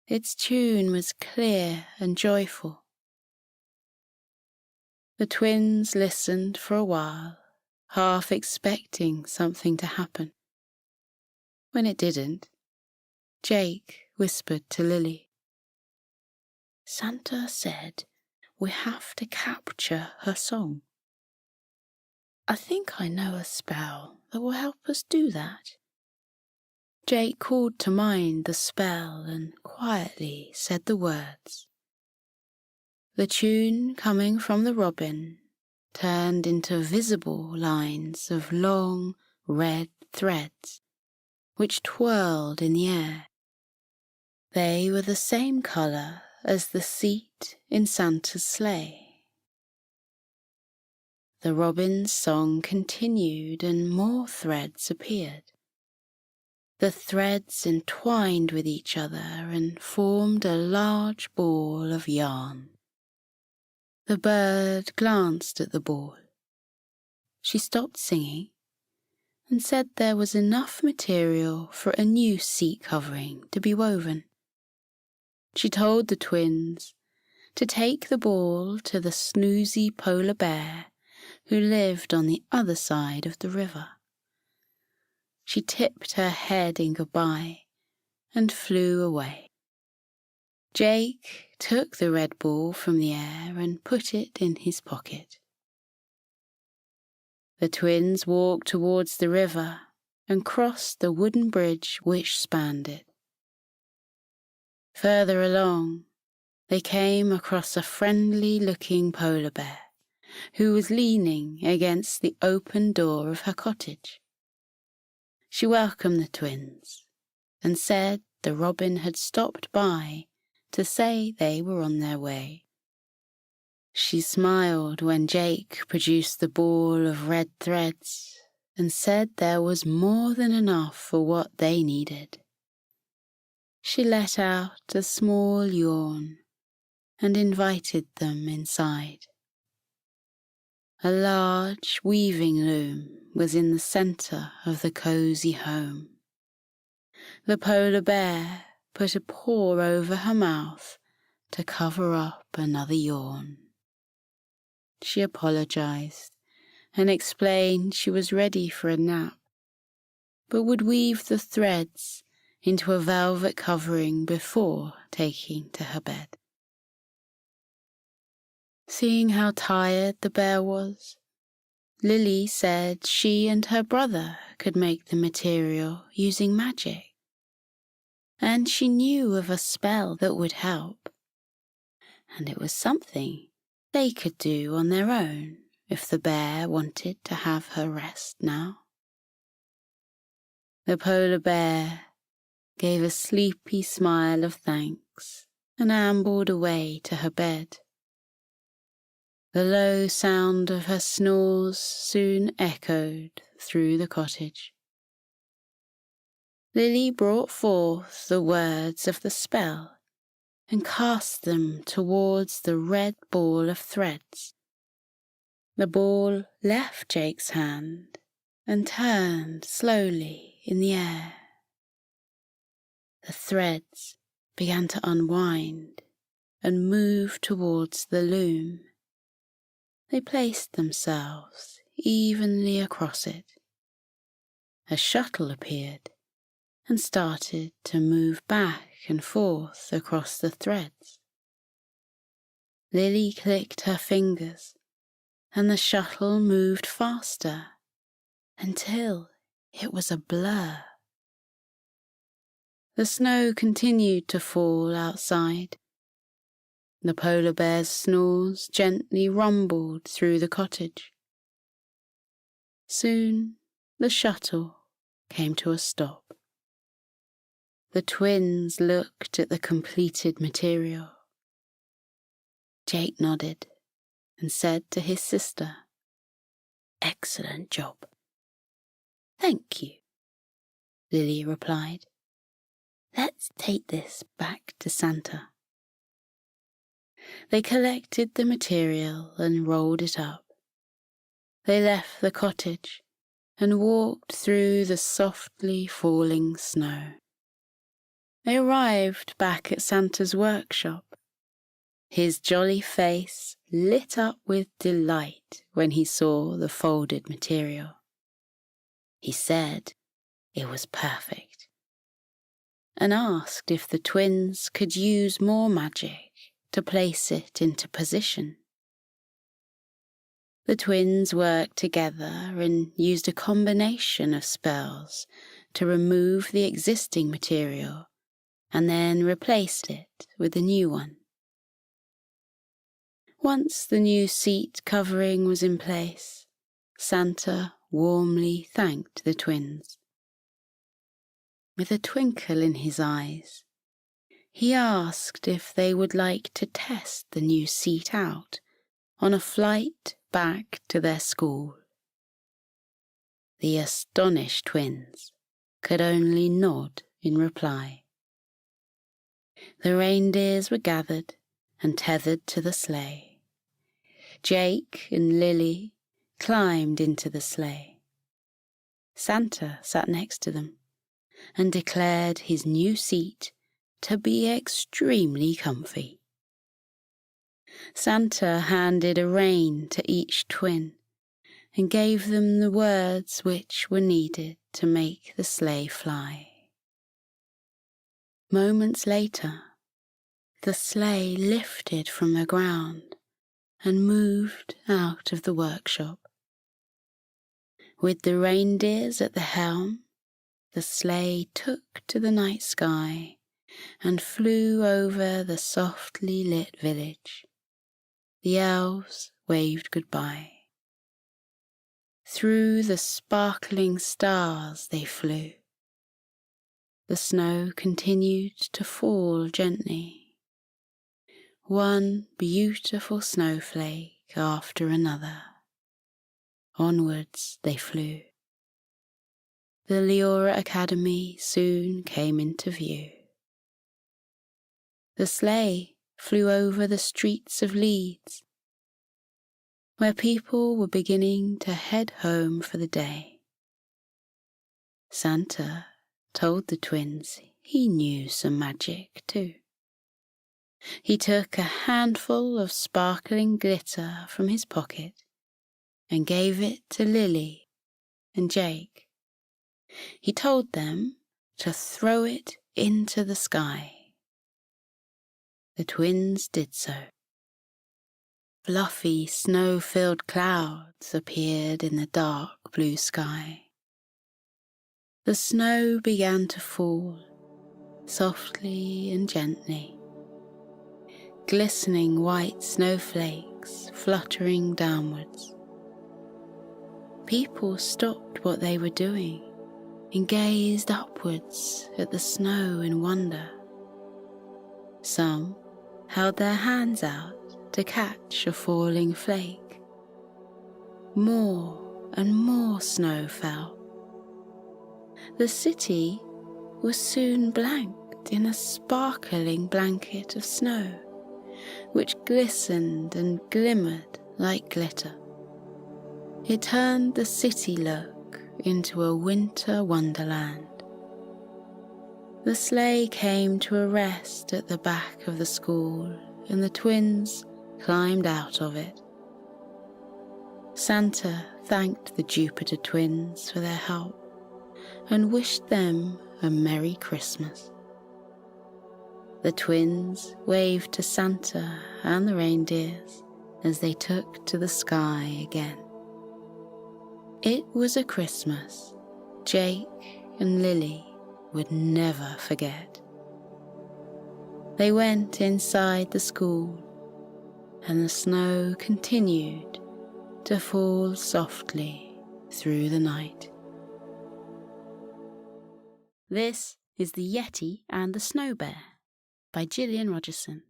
Its tune was clear and joyful. The twins listened for a while, half expecting something to happen. When it didn't, Jake whispered to Lily, "Santa said we have to capture her song. I think I know a spell that will help us do that." Jake called to mind the spell and quietly said the words. The tune coming from the robin turned into visible lines of long red threads, which twirled in the air. They were the same colour as the seat in Santa's sleigh. The robin's song continued and more threads appeared. The threads entwined with each other and formed a large ball of yarn. The bird glanced at the ball. She stopped singing and said there was enough material for a new seat covering to be woven. She told the twins to take the ball to the snoozy polar bear who lived on the other side of the river. She tipped her head in goodbye and flew away. Jake took the red ball from the air and put it in his pocket. The twins walked towards the river and crossed the wooden bridge which spanned it. Further along, they came across a friendly-looking polar bear who was leaning against the open door of her cottage. She welcomed the twins and said the robin had stopped by to say they were on their way. She smiled when Jake produced the ball of red threads and said there was more than enough for what they needed. She let out a small yawn and invited them inside. A large weaving loom was in the center of the cozy home. The polar bear put a paw over her mouth to cover up another yawn. She apologized and explained she was ready for a nap, but would weave the threads into a velvet covering before taking to her bed. Seeing how tired the bear was, Lily said she and her brother could make the material using magic, and she knew of a spell that would help, and it was something they could do on their own if the bear wanted to have her rest now. The polar bear gave a sleepy smile of thanks and ambled away to her bed. The low sound of her snores soon echoed through the cottage. Lily brought forth the words of the spell and cast them towards the red ball of threads. The ball left Jake's hand and turned slowly in the air. The threads began to unwind and move towards the loom. They placed themselves evenly across it. A shuttle appeared and started to move back and forth across the threads. Lily clicked her fingers, and the shuttle moved faster until it was a blur. The snow continued to fall outside. The polar bear's snores gently rumbled through the cottage. Soon the shuttle came to a stop. The twins looked at the completed material. Jake nodded and said to his sister, "Excellent job." "Thank you," Lily replied. "Let's take this back to Santa." They collected the material and rolled it up. They left the cottage and walked through the softly falling snow. They arrived back at Santa's workshop. His jolly face lit up with delight when he saw the folded material. He said it was perfect and asked if the twins could use more magic to place it into position. The twins worked together and used a combination of spells to remove the existing material and then replaced it with a new one. Once the new seat covering was in place, Santa warmly thanked the twins. With a twinkle in his eyes, he asked if they would like to test the new seat out on a flight back to their school. The astonished twins could only nod in reply. The reindeers were gathered and tethered to the sleigh. Jake and Lily climbed into the sleigh. Santa sat next to them and declared his new seat to be extremely comfy. Santa handed a rein to each twin and gave them the words which were needed to make the sleigh fly. Moments later, the sleigh lifted from the ground and moved out of the workshop. With the reindeers at the helm, the sleigh took to the night sky and flew over the softly lit village. The elves waved goodbye. Through the sparkling stars they flew. The snow continued to fall gently. one beautiful snowflake after another. Onwards they flew. The Leora Academy soon came into view. The sleigh flew over the streets of Leeds, where people were beginning to head home for the day. Santa told the twins he knew some magic too. He took a handful of sparkling glitter from his pocket and gave it to Lily and Jake. He told them to throw it into the sky. The twins did so. Fluffy, snow-filled clouds appeared in the dark blue sky. The snow began to fall, softly and gently. Glistening white snowflakes fluttering downwards. People stopped what they were doing and gazed upwards at the snow in wonder. Some held their hands out to catch a falling flake. More and more snow fell. The city was soon blanked in a sparkling blanket of snow, which glistened and glimmered like glitter. It turned the city look into a winter wonderland. The sleigh came to a rest at the back of the school, and the twins climbed out of it. Santa thanked the Jupiter twins for their help and wished them a Merry Christmas. The twins waved to Santa and the reindeers as they took to the sky again. It was a Christmas Jake and Lily would never forget. They went inside the school, and the snow continued to fall softly through the night. This is The Yeti and the Snow Bear by Gillian Rogerson.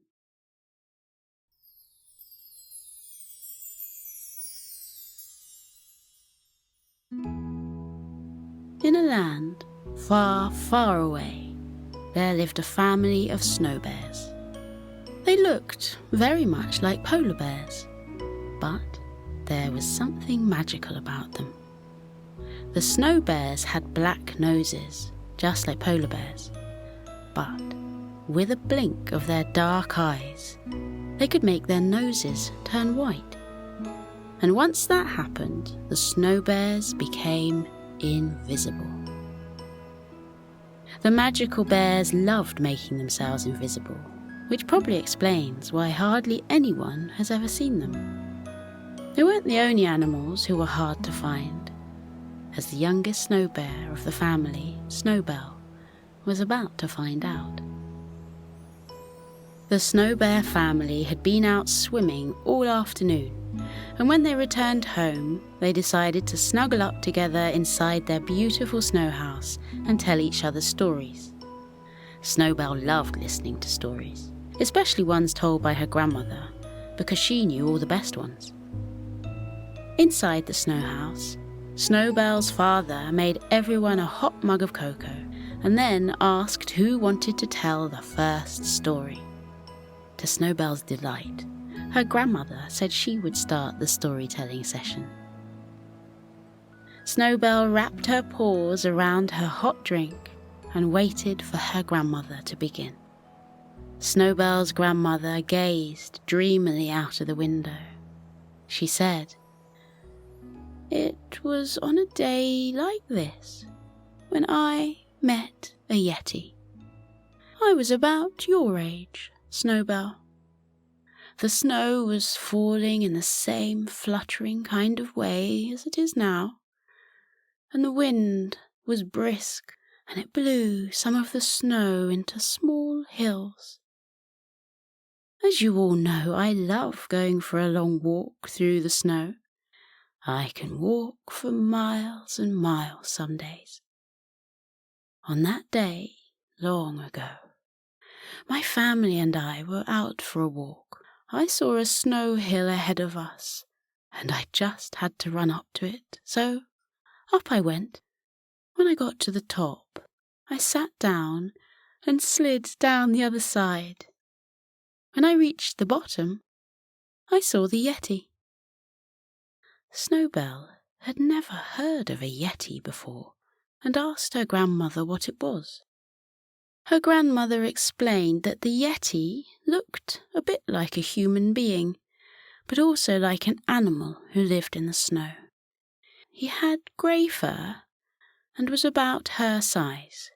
In a land far, far away, there lived a family of snow bears. They looked very much like polar bears, but there was something magical about them. The snow bears had black noses, just like polar bears, but with a blink of their dark eyes, they could make their noses turn white. And once that happened, the snow bears became invisible. The magical bears loved making themselves invisible, which probably explains why hardly anyone has ever seen them. They weren't the only animals who were hard to find, as the youngest snow bear of the family, Snowbell, was about to find out. The Snow Bear family had been out swimming all afternoon, and when they returned home, they decided to snuggle up together inside their beautiful snow house and tell each other stories. Snowbell loved listening to stories, especially ones told by her grandmother, because she knew all the best ones. Inside the snow house, Snowbell's father made everyone a hot mug of cocoa and then asked who wanted to tell the first story. To Snowbell's delight, her grandmother said she would start the storytelling session. Snowbell wrapped her paws around her hot drink and waited for her grandmother to begin. Snowbell's grandmother gazed dreamily out of the window. She said, "It was on a day like this when I met a Yeti. I was about your age, Snowbell. The snow was falling in the same fluttering kind of way as it is now, and the wind was brisk, and it blew some of the snow into small hills. As you all know, I love going for a long walk through the snow. I can walk for miles and miles some days. On that day, long ago, My family and I were out for a walk. I saw a snow hill ahead of us, and I just had to run up to it, so up I went. When I got to the top, I sat down and slid down the other side. When I reached the bottom, I saw the Yeti. Snowbell had never heard of a Yeti before and asked her grandmother what it was. Her grandmother explained that the Yeti looked a bit like a human being, but also like an animal who lived in the snow. He had grey fur and was about her size.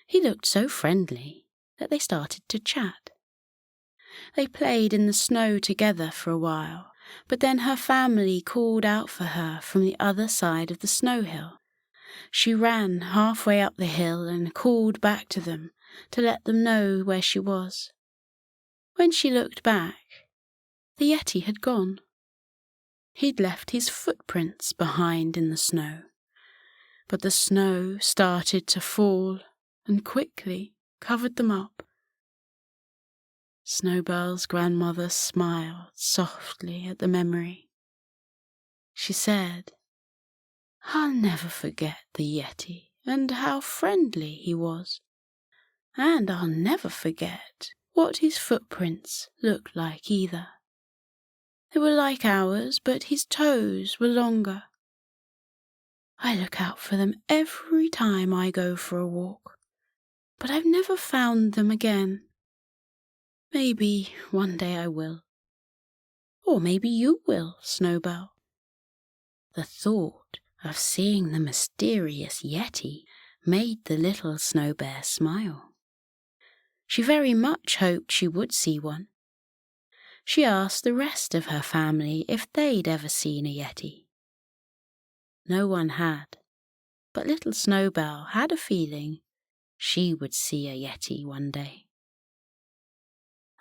He looked so friendly that they started to chat. They played in the snow together for a while, but then her family called out for her from the other side of the snow hill. She ran halfway up the hill and called back to them to let them know where she was. When she looked back, the Yeti had gone. He'd left his footprints behind in the snow, but the snow started to fall and quickly covered them up. Snowbell's grandmother smiled softly at the memory. She said, "I'll never forget the Yeti and how friendly he was. And I'll never forget what his footprints looked like either. They were like ours, but his toes were longer. I look out for them every time I go for a walk, but I've never found them again. Maybe one day I will. Or maybe you will, Snowbell." The thought of seeing the mysterious Yeti made the little Snow Bear smile. She very much hoped she would see one. She asked the rest of her family if they'd ever seen a Yeti. No one had, but little Snowbell had a feeling she would see a Yeti one day.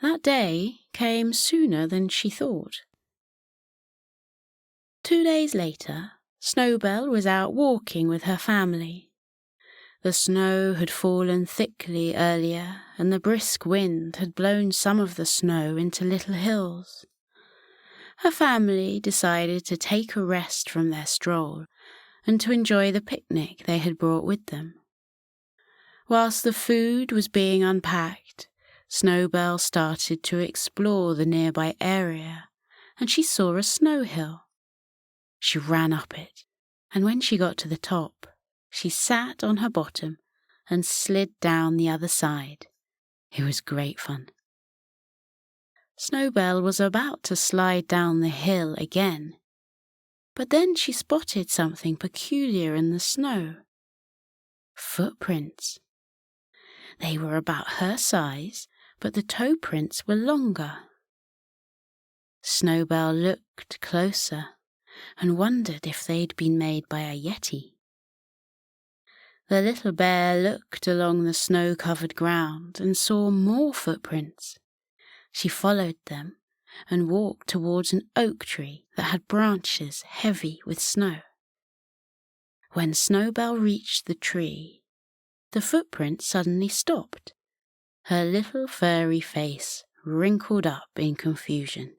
That day came sooner than she thought. 2 days later, Snowbell was out walking with her family. The snow had fallen thickly earlier, and the brisk wind had blown some of the snow into little hills. Her family decided to take a rest from their stroll and to enjoy the picnic they had brought with them. Whilst the food was being unpacked, Snowbell started to explore the nearby area, and she saw a snow hill. She ran up it, and when she got to the top, she sat on her bottom and slid down the other side. It was great fun. Snowbell was about to slide down the hill again, but then she spotted something peculiar in the snow. Footprints. They were about her size, but the toe prints were longer. Snowbell looked closer and wondered if they'd been made by a Yeti. The little bear looked along the snow-covered ground and saw more footprints. She followed them and walked towards an oak tree that had branches heavy with snow. When Snowbell reached the tree, the footprints suddenly stopped. Her little furry face wrinkled up in confusion.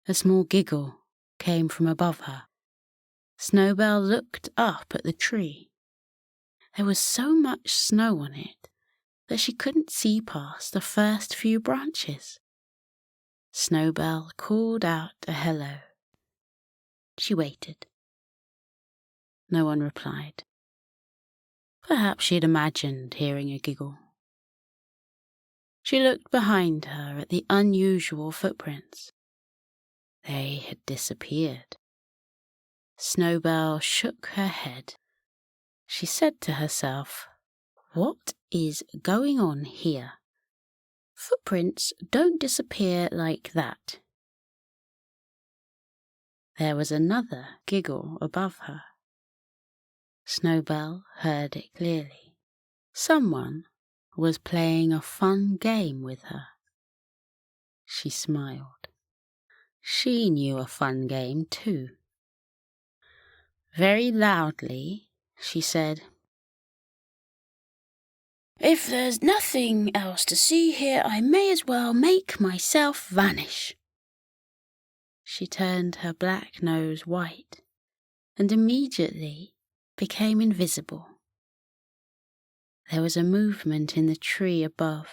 A small giggle came from above her. Snowbell looked up at the tree. There was so much snow on it that she couldn't see past the first few branches. Snowbell called out a hello. She waited. No one replied. Perhaps she had imagined hearing a giggle. She looked behind her at the unusual footprints. They had disappeared. Snowbell shook her head. She said to herself, "What is going on here? Footprints don't disappear like that." There was another giggle above her. Snowbell heard it clearly. Someone was playing a fun game with her. She smiled. She knew a fun game too. Very loudly, she said, If there's nothing else to see here, I may as well make myself vanish. She turned her black nose white and immediately became invisible. There was a movement in the tree above,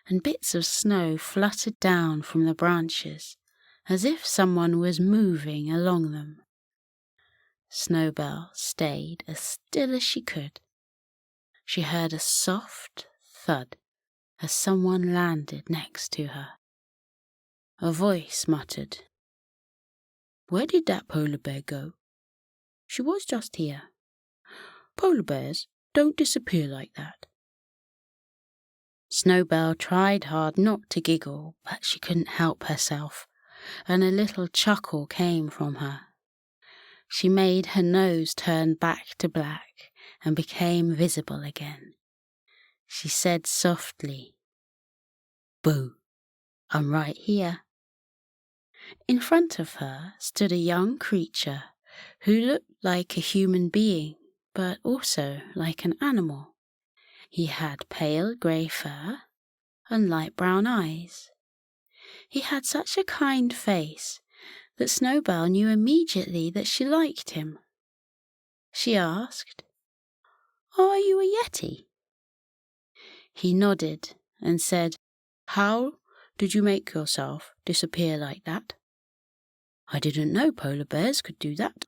and bits of snow fluttered down from the branches, as if someone was moving along them. Snowbell stayed as still as she could. She heard a soft thud as someone landed next to her. A voice muttered, "Where did that polar bear go? She was just here. Polar bears don't disappear like that." Snowbell tried hard not to giggle, but she couldn't help herself, and a little chuckle came from her. She made her nose turn back to black and became visible again. She said softly, "Boo, I'm right here." In front of her stood a young creature who looked like a human being, but also like an animal. He had pale grey fur and light brown eyes. He had such a kind face that Snowbell knew immediately that she liked him. She asked, "Are you a Yeti?" He nodded and said, "How did you make yourself disappear like that? I didn't know polar bears could do that."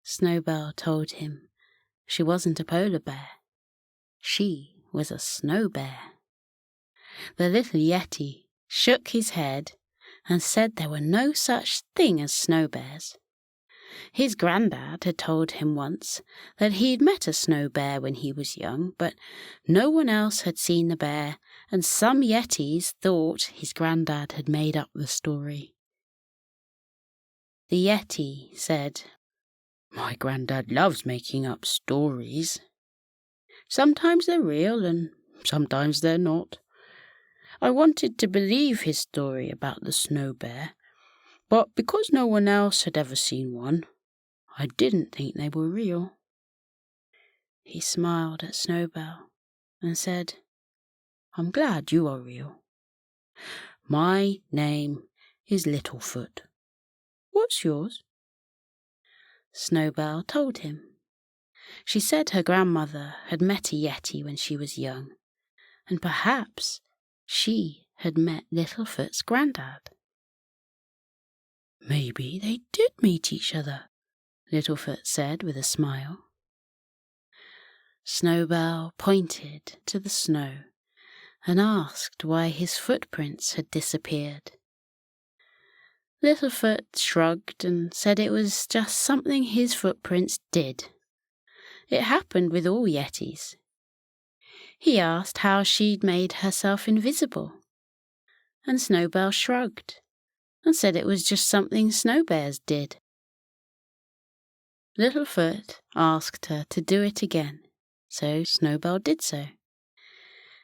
Snowbell told him she wasn't a polar bear. She was a snow bear. The little Yeti shook his head and said there were no such thing as snow bears. His granddad had told him once that he'd met a snow bear when he was young, but no one else had seen the bear, and some Yetis thought his granddad had made up the story. The Yeti said, "My granddad loves making up stories. Sometimes they're real and sometimes they're not. I wanted to believe his story about the snow bear, but because no one else had ever seen one, I didn't think they were real." He smiled at Snowbell and said, "I'm glad you are real. My name is Littlefoot. What's yours?" Snowbell told him. She said her grandmother had met a Yeti when she was young, and perhaps she had met Littlefoot's granddad. "Maybe they did meet each other," Littlefoot said with a smile. Snowbell pointed to the snow and asked why his footprints had disappeared. Littlefoot shrugged and said it was just something his footprints did. It happened with all Yetis. He asked how she'd made herself invisible, and Snowbell shrugged and said it was just something snow bears did. Littlefoot asked her to do it again, so Snowbell did so.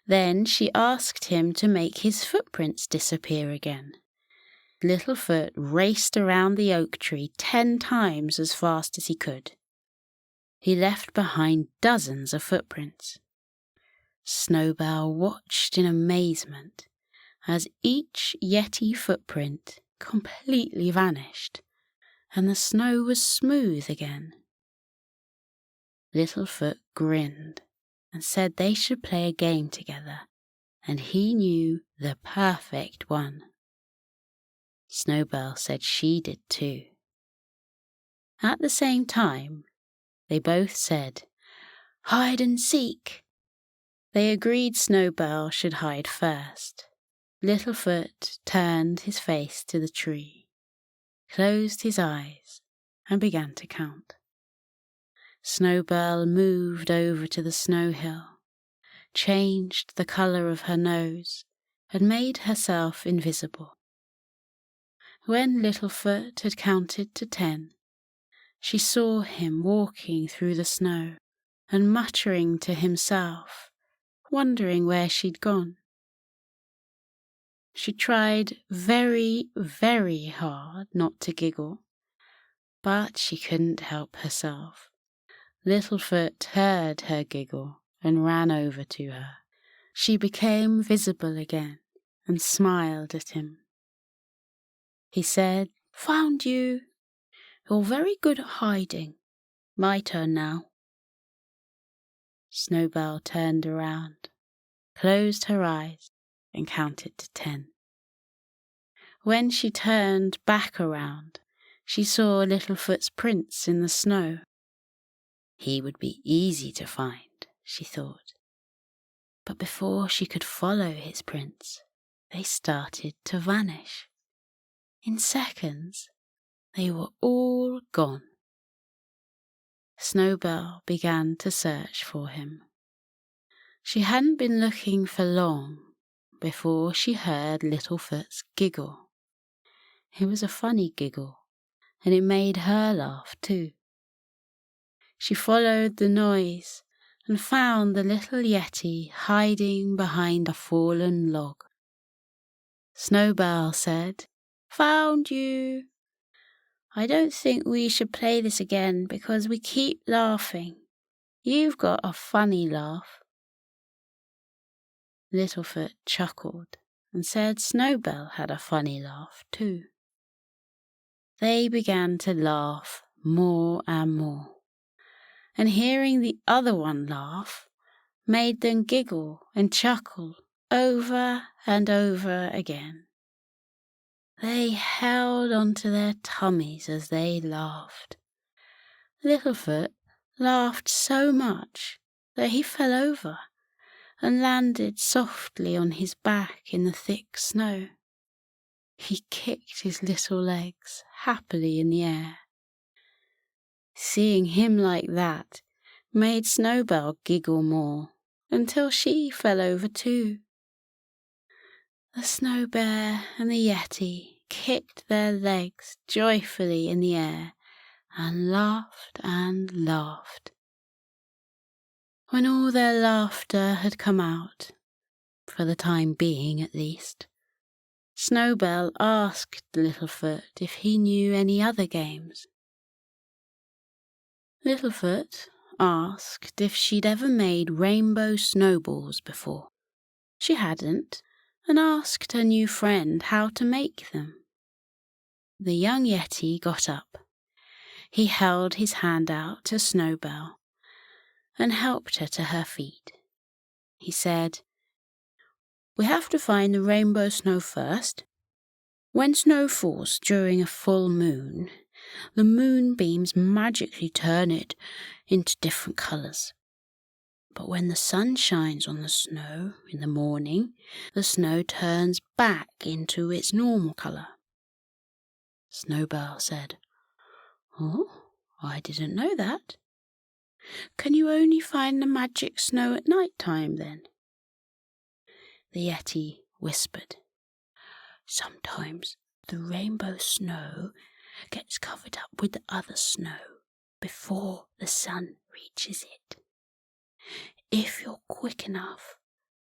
Then she asked him to make his footprints disappear again. Littlefoot raced around the oak tree 10 times as fast as he could. He left behind dozens of footprints. Snowbell watched in amazement as each Yeti footprint completely vanished and the snow was smooth again. Littlefoot grinned and said they should play a game together, and he knew the perfect one. Snowbell said she did too. At the same time, they both said, "Hide and seek." They agreed Snowbell should hide first. Littlefoot turned his face to the tree, closed his eyes, and began to count. Snowbell moved over to the snow hill, changed the colour of her nose, and made herself invisible. When Littlefoot had counted to 10, she saw him walking through the snow and muttering to himself, wondering where she'd gone. She tried very, very hard not to giggle, but she couldn't help herself. Littlefoot heard her giggle and ran over to her. She became visible again and smiled at him. He said, "Found you. You're very good at hiding. My turn now." Snowbell turned around, closed her eyes, and counted to 10. When she turned back around, she saw Littlefoot's prints in the snow. He would be easy to find, she thought. But before she could follow his prints, they started to vanish. In seconds, they were all gone. Snowbell began to search for him. She hadn't been looking for long before she heard Littlefoot's giggle. It was a funny giggle, and it made her laugh too. She followed the noise and found the little Yeti hiding behind a fallen log. Snowbell said, "Found you. I don't think we should play this again because we keep laughing. You've got a funny laugh." Littlefoot chuckled and said Snowbell had a funny laugh too. They began to laugh more and more, and hearing the other one laugh made them giggle and chuckle over and over again. They held onto their tummies as they laughed. Littlefoot laughed so much that he fell over and landed softly on his back in the thick snow. He kicked his little legs happily in the air. Seeing him like that made Snowbell giggle more until she fell over too. The Snow Bear and the Yeti kicked their legs joyfully in the air and laughed and laughed. When all their laughter had come out, for the time being at least, Snowbell asked Littlefoot if he knew any other games. Littlefoot asked if she'd ever made rainbow snowballs before. She hadn't, and asked her new friend how to make them. The young Yeti got up. He held his hand out to Snowbell and helped her to her feet. He said, "We have to find the rainbow snow first. When snow falls during a full moon, the moonbeams magically turn it into different colours. But when the sun shines on the snow in the morning, the snow turns back into its normal colour." Snowbell said, "Oh, I didn't know that. Can you only find the magic snow at night time then?" The Yeti whispered, "Sometimes the rainbow snow gets covered up with the other snow before the sun reaches it. If you're quick enough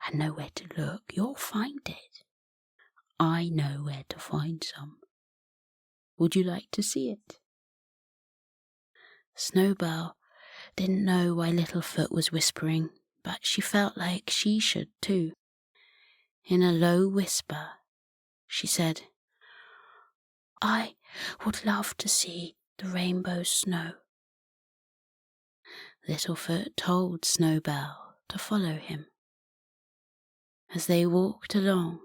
and know where to look, you'll find it. I know where to find some. Would you like to see it?" Snowbell didn't know why Littlefoot was whispering, but she felt like she should too. In a low whisper, she said, "I would love to see the rainbow snow." Littlefoot told Snowbell to follow him. As they walked along,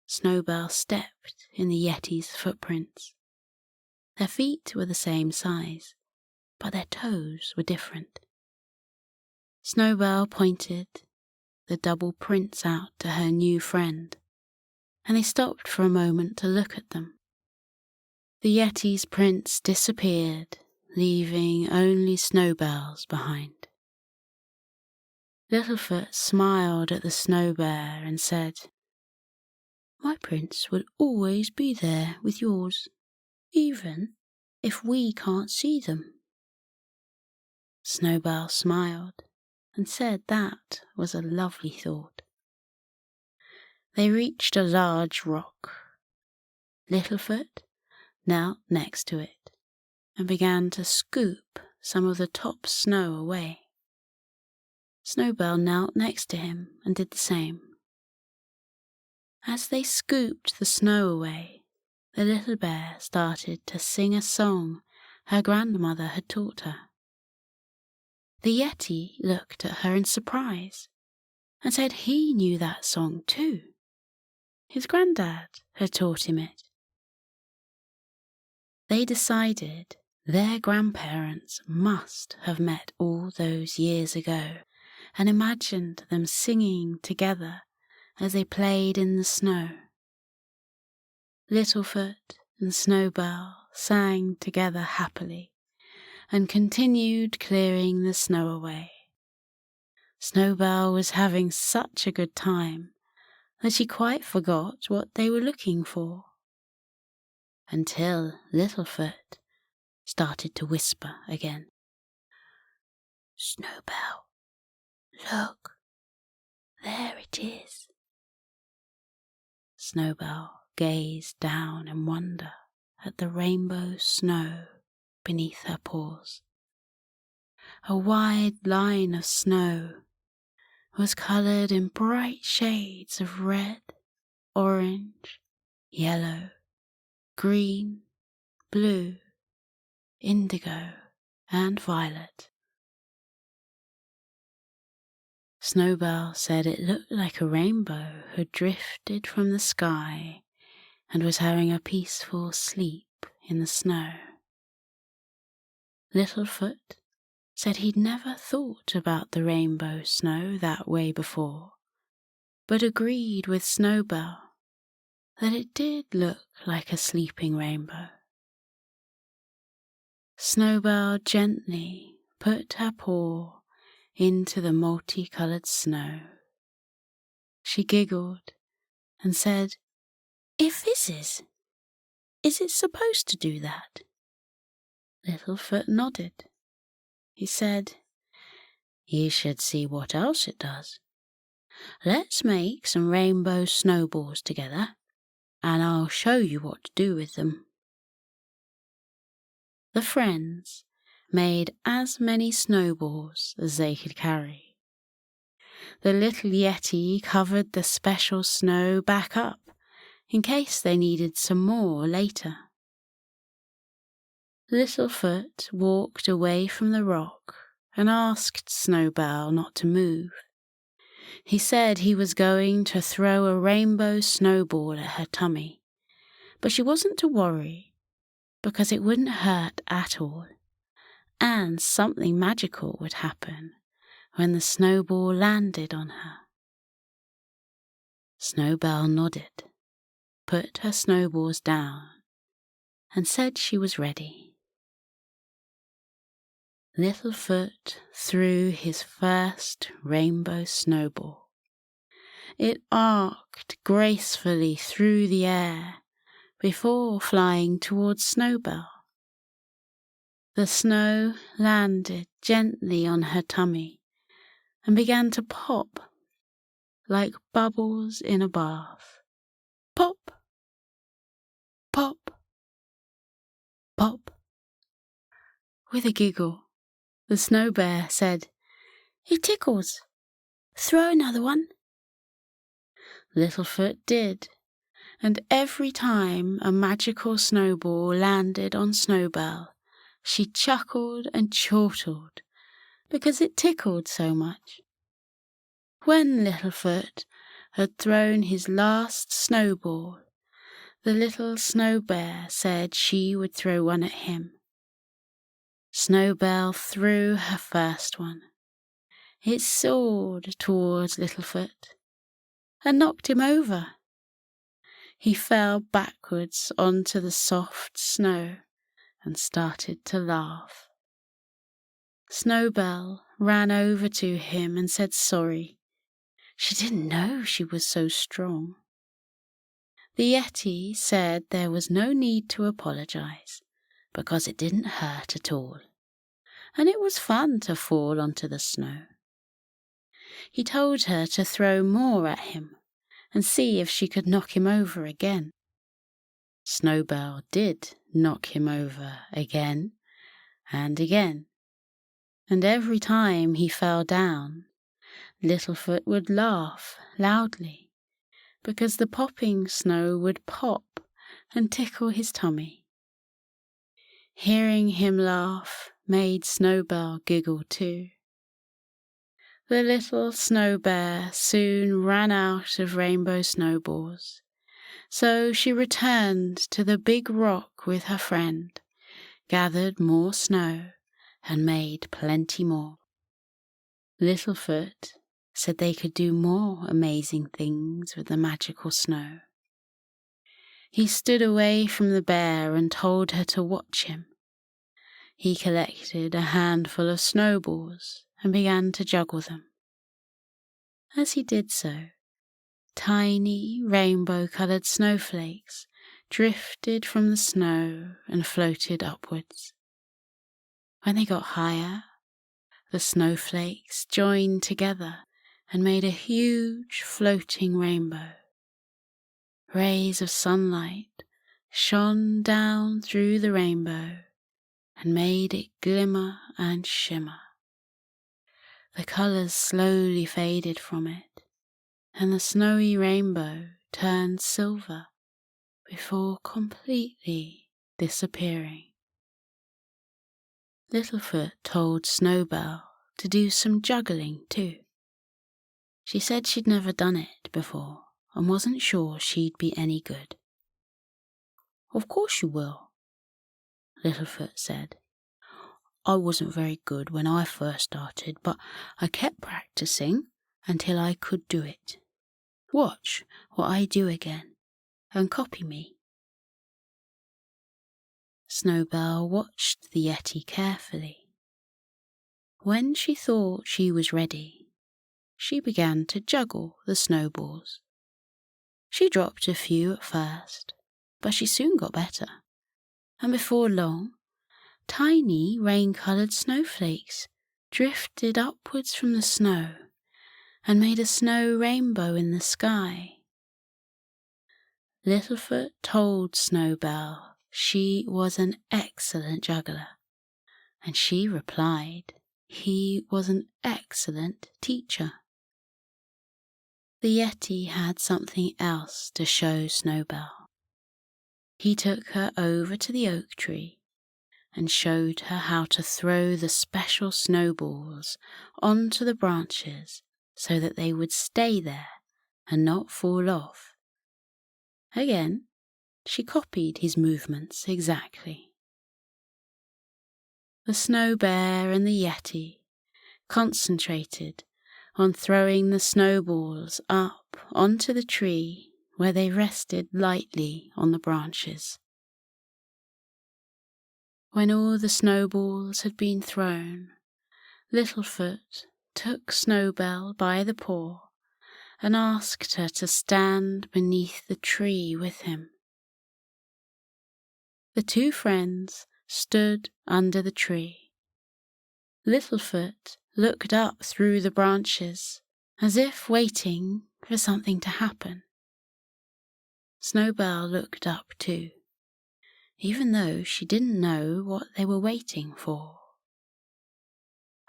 Snowbell stepped in the Yeti's footprints. Their feet were the same size, but their toes were different. Snowbell pointed the double prints out to her new friend, and they stopped for a moment to look at them. The Yeti's prints disappeared, leaving only Snowbell's behind. Littlefoot smiled at the Snow Bear and said, "My prints will always be there with yours, even if we can't see them." Snowbell smiled and said that was a lovely thought. They reached a large rock. Littlefoot knelt next to it and began to scoop some of the top snow away. Snowbell knelt next to him and did the same. As they scooped the snow away, the little bear started to sing a song her grandmother had taught her. The Yeti looked at her in surprise and said he knew that song too. His granddad had taught him it. They decided their grandparents must have met all those years ago and imagined them singing together as they played in the snow. Littlefoot and Snowbell sang together happily and continued clearing the snow away. Snowbell was having such a good time that she quite forgot what they were looking for, until Littlefoot started to whisper again. "Snowbell, look, there it is." Snowbell gazed down in wonder at the rainbow snow beneath her paws. A wide line of snow was coloured in bright shades of red, orange, yellow, green, blue, indigo, and violet. Snowbell said it looked like a rainbow had drifted from the sky and was having a peaceful sleep in the snow. Littlefoot said he'd never thought about the rainbow snow that way before, but agreed with Snowbell that it did look like a sleeping rainbow. Snowbell gently put her paw into the multicoloured snow. She giggled and said, "It fizzes. Is it supposed to do that?" Littlefoot nodded. He said, "You should see what else it does. Let's make some rainbow snowballs together, and I'll show you what to do with them." The friends made as many snowballs as they could carry. The little Yeti covered the special snow back up in case they needed some more later. Littlefoot walked away from the rock and asked Snowbell not to move. He said he was going to throw a rainbow snowball at her tummy, but she wasn't to worry because it wouldn't hurt at all, and something magical would happen when the snowball landed on her. Snowbell nodded, put her snowballs down, and said she was ready. Littlefoot threw his first rainbow snowball. It arced gracefully through the air before flying towards Snowbell. The snow landed gently on her tummy and began to pop like bubbles in a bath. Pop, pop, pop. With a giggle, the Snow Bear said, "It tickles. Throw another one." Littlefoot did, and every time a magical snowball landed on Snowbell, she chuckled and chortled because it tickled so much. When Littlefoot had thrown his last snowball, the little Snow Bear said she would throw one at him. Snowbell threw her first one. It soared towards Littlefoot and knocked him over. He fell backwards onto the soft snow and started to laugh. Snowbell ran over to him and said sorry. She didn't know she was so strong. The Yeti said there was no need to apologize because it didn't hurt at all, and it was fun to fall onto the snow. He told her to throw more at him and see if she could knock him over again. Snowbell did knock him over again and again, and every time he fell down, Littlefoot would laugh loudly, because the popping snow would pop and tickle his tummy. Hearing him laugh made Snowbell giggle too. The little snow bear soon ran out of rainbow snowballs, so she returned to the big rock with her friend, gathered more snow, and made plenty more. Littlefoot said they could do more amazing things with the magical snow. He stood away from the bear and told her to watch him. He collected a handful of snowballs and began to juggle them. As he did so, tiny rainbow-coloured snowflakes drifted from the snow and floated upwards. When they got higher, the snowflakes joined together and made a huge floating rainbow. Rays of sunlight shone down through the rainbow and made it glimmer and shimmer. The colours slowly faded from it, and the snowy rainbow turned silver before completely disappearing. Littlefoot told Snowbell to do some juggling too. She said she'd never done it before and wasn't sure she'd be any good. "Of course you will," Littlefoot said. "I wasn't very good when I first started, but I kept practicing until I could do it. Watch what I do again and copy me." Snowbell watched the Yeti carefully. When she thought she was ready, she began to juggle the snowballs. She dropped a few at first, but she soon got better, and before long, tiny rain-coloured snowflakes drifted upwards from the snow and made a snow rainbow in the sky. Littlefoot told Snowbell she was an excellent juggler, and she replied he was an excellent teacher. The Yeti had something else to show Snowbell. He took her over to the oak tree and showed her how to throw the special snowballs onto the branches so that they would stay there and not fall off. Again, she copied his movements exactly. The Snow Bear and the Yeti concentrated on throwing the snowballs up onto the tree where they rested lightly on the branches. When all the snowballs had been thrown, Littlefoot took Snowbell by the paw and asked her to stand beneath the tree with him. The two friends stood under the tree. Littlefoot looked up through the branches as if waiting for something to happen. Snowbell looked up too, even though she didn't know what they were waiting for.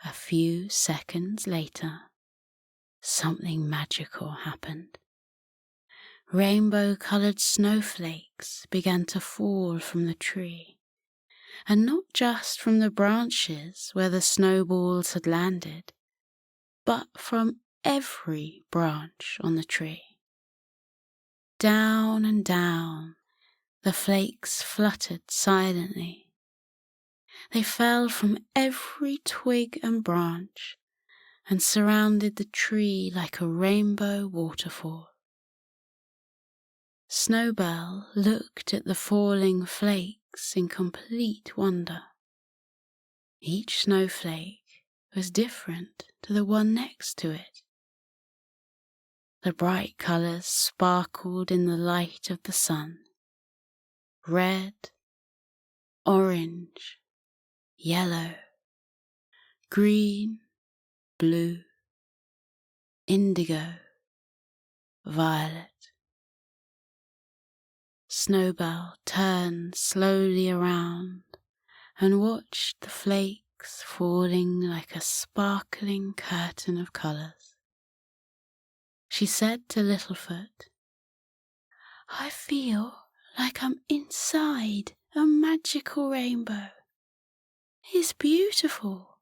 A few seconds later, something magical happened. Rainbow-coloured snowflakes began to fall from the tree, and not just from the branches where the snowballs had landed, but from every branch on the tree. Down and down, the flakes fluttered silently. They fell from every twig and branch and surrounded the tree like a rainbow waterfall. Snowbell looked at the falling flakes in complete wonder. Each snowflake was different to the one next to it. The bright colours sparkled in the light of the sun. Red, orange, yellow, green, blue, indigo, violet. Snowbell turned slowly around and watched the flakes falling like a sparkling curtain of colours. she said to Littlefoot, "I feel like I'm inside a magical rainbow. It's beautiful.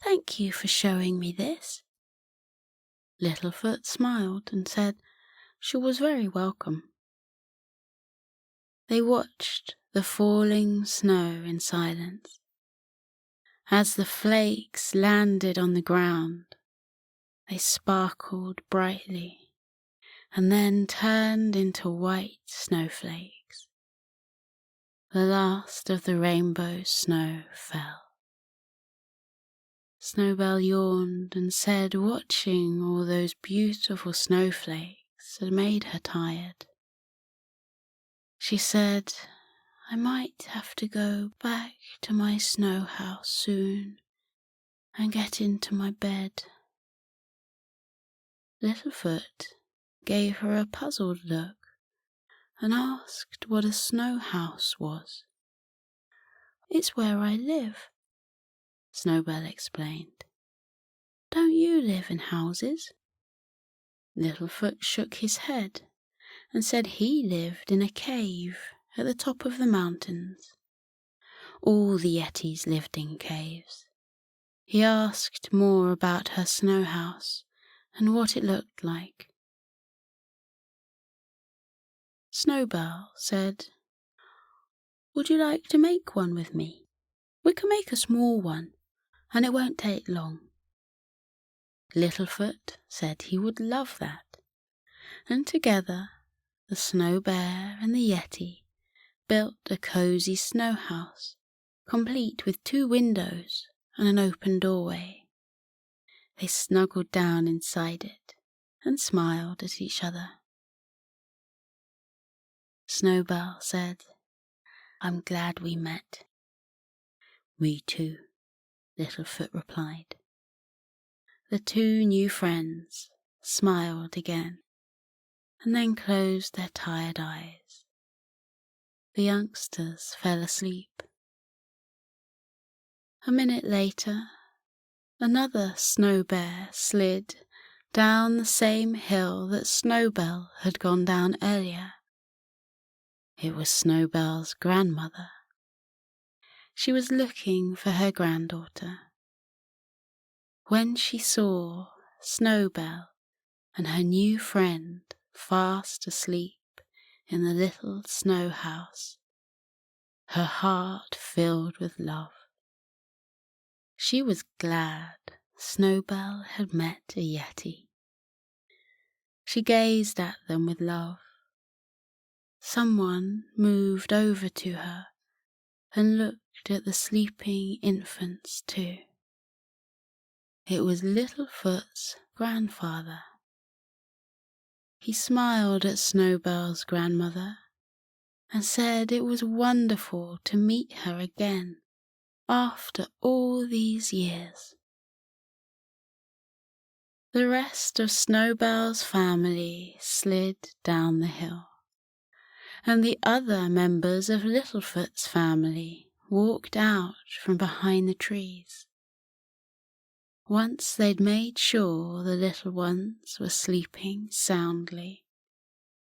Thank you for showing me this." Littlefoot smiled and said she was very welcome. They watched the falling snow in silence. As the flakes landed on the ground, they sparkled brightly and then turned into white snowflakes. The last of the rainbow snow fell. Snowbell yawned and said watching all those beautiful snowflakes had made her tired. She said, "I might have to go back to my snow house soon and get into my bed." Littlefoot gave her a puzzled look and asked what a snow house was. "It's where I live," Snowbell explained. "Don't you live in houses?" Littlefoot shook his head and said he lived in a cave at the top of the mountains. All the Yetis lived in caves. He asked more about her snow house and what it looked like. Snowbell said, "Would you like to make one with me? We can make a small one, and it won't take long." Littlefoot said he would love that, and together the Snow Bear and the Yeti built a cozy snow house, complete with 2 windows and an open doorway. They snuggled down inside it and smiled at each other. Snowbell said, "I'm glad we met." "Me too," Littlefoot replied. The 2 new friends smiled again and then closed their tired eyes. The youngsters fell asleep. A minute later, another Snow Bear slid down the same hill that Snowbell had gone down earlier. It was Snowbell's grandmother. She was looking for her granddaughter. When she saw Snowbell and her new friend fast asleep in the little snow house, her heart filled with love. She was glad Snowbell had met a Yeti. She gazed at them with love. Someone moved over to her and looked at the sleeping infants too. It was Littlefoot's grandfather. He smiled at Snowbell's grandmother and said it was wonderful to meet her again after all these years. The rest of Snowbell's family slid down the hill, and the other members of Littlefoot's family walked out from behind the trees. Once they'd made sure the little ones were sleeping soundly,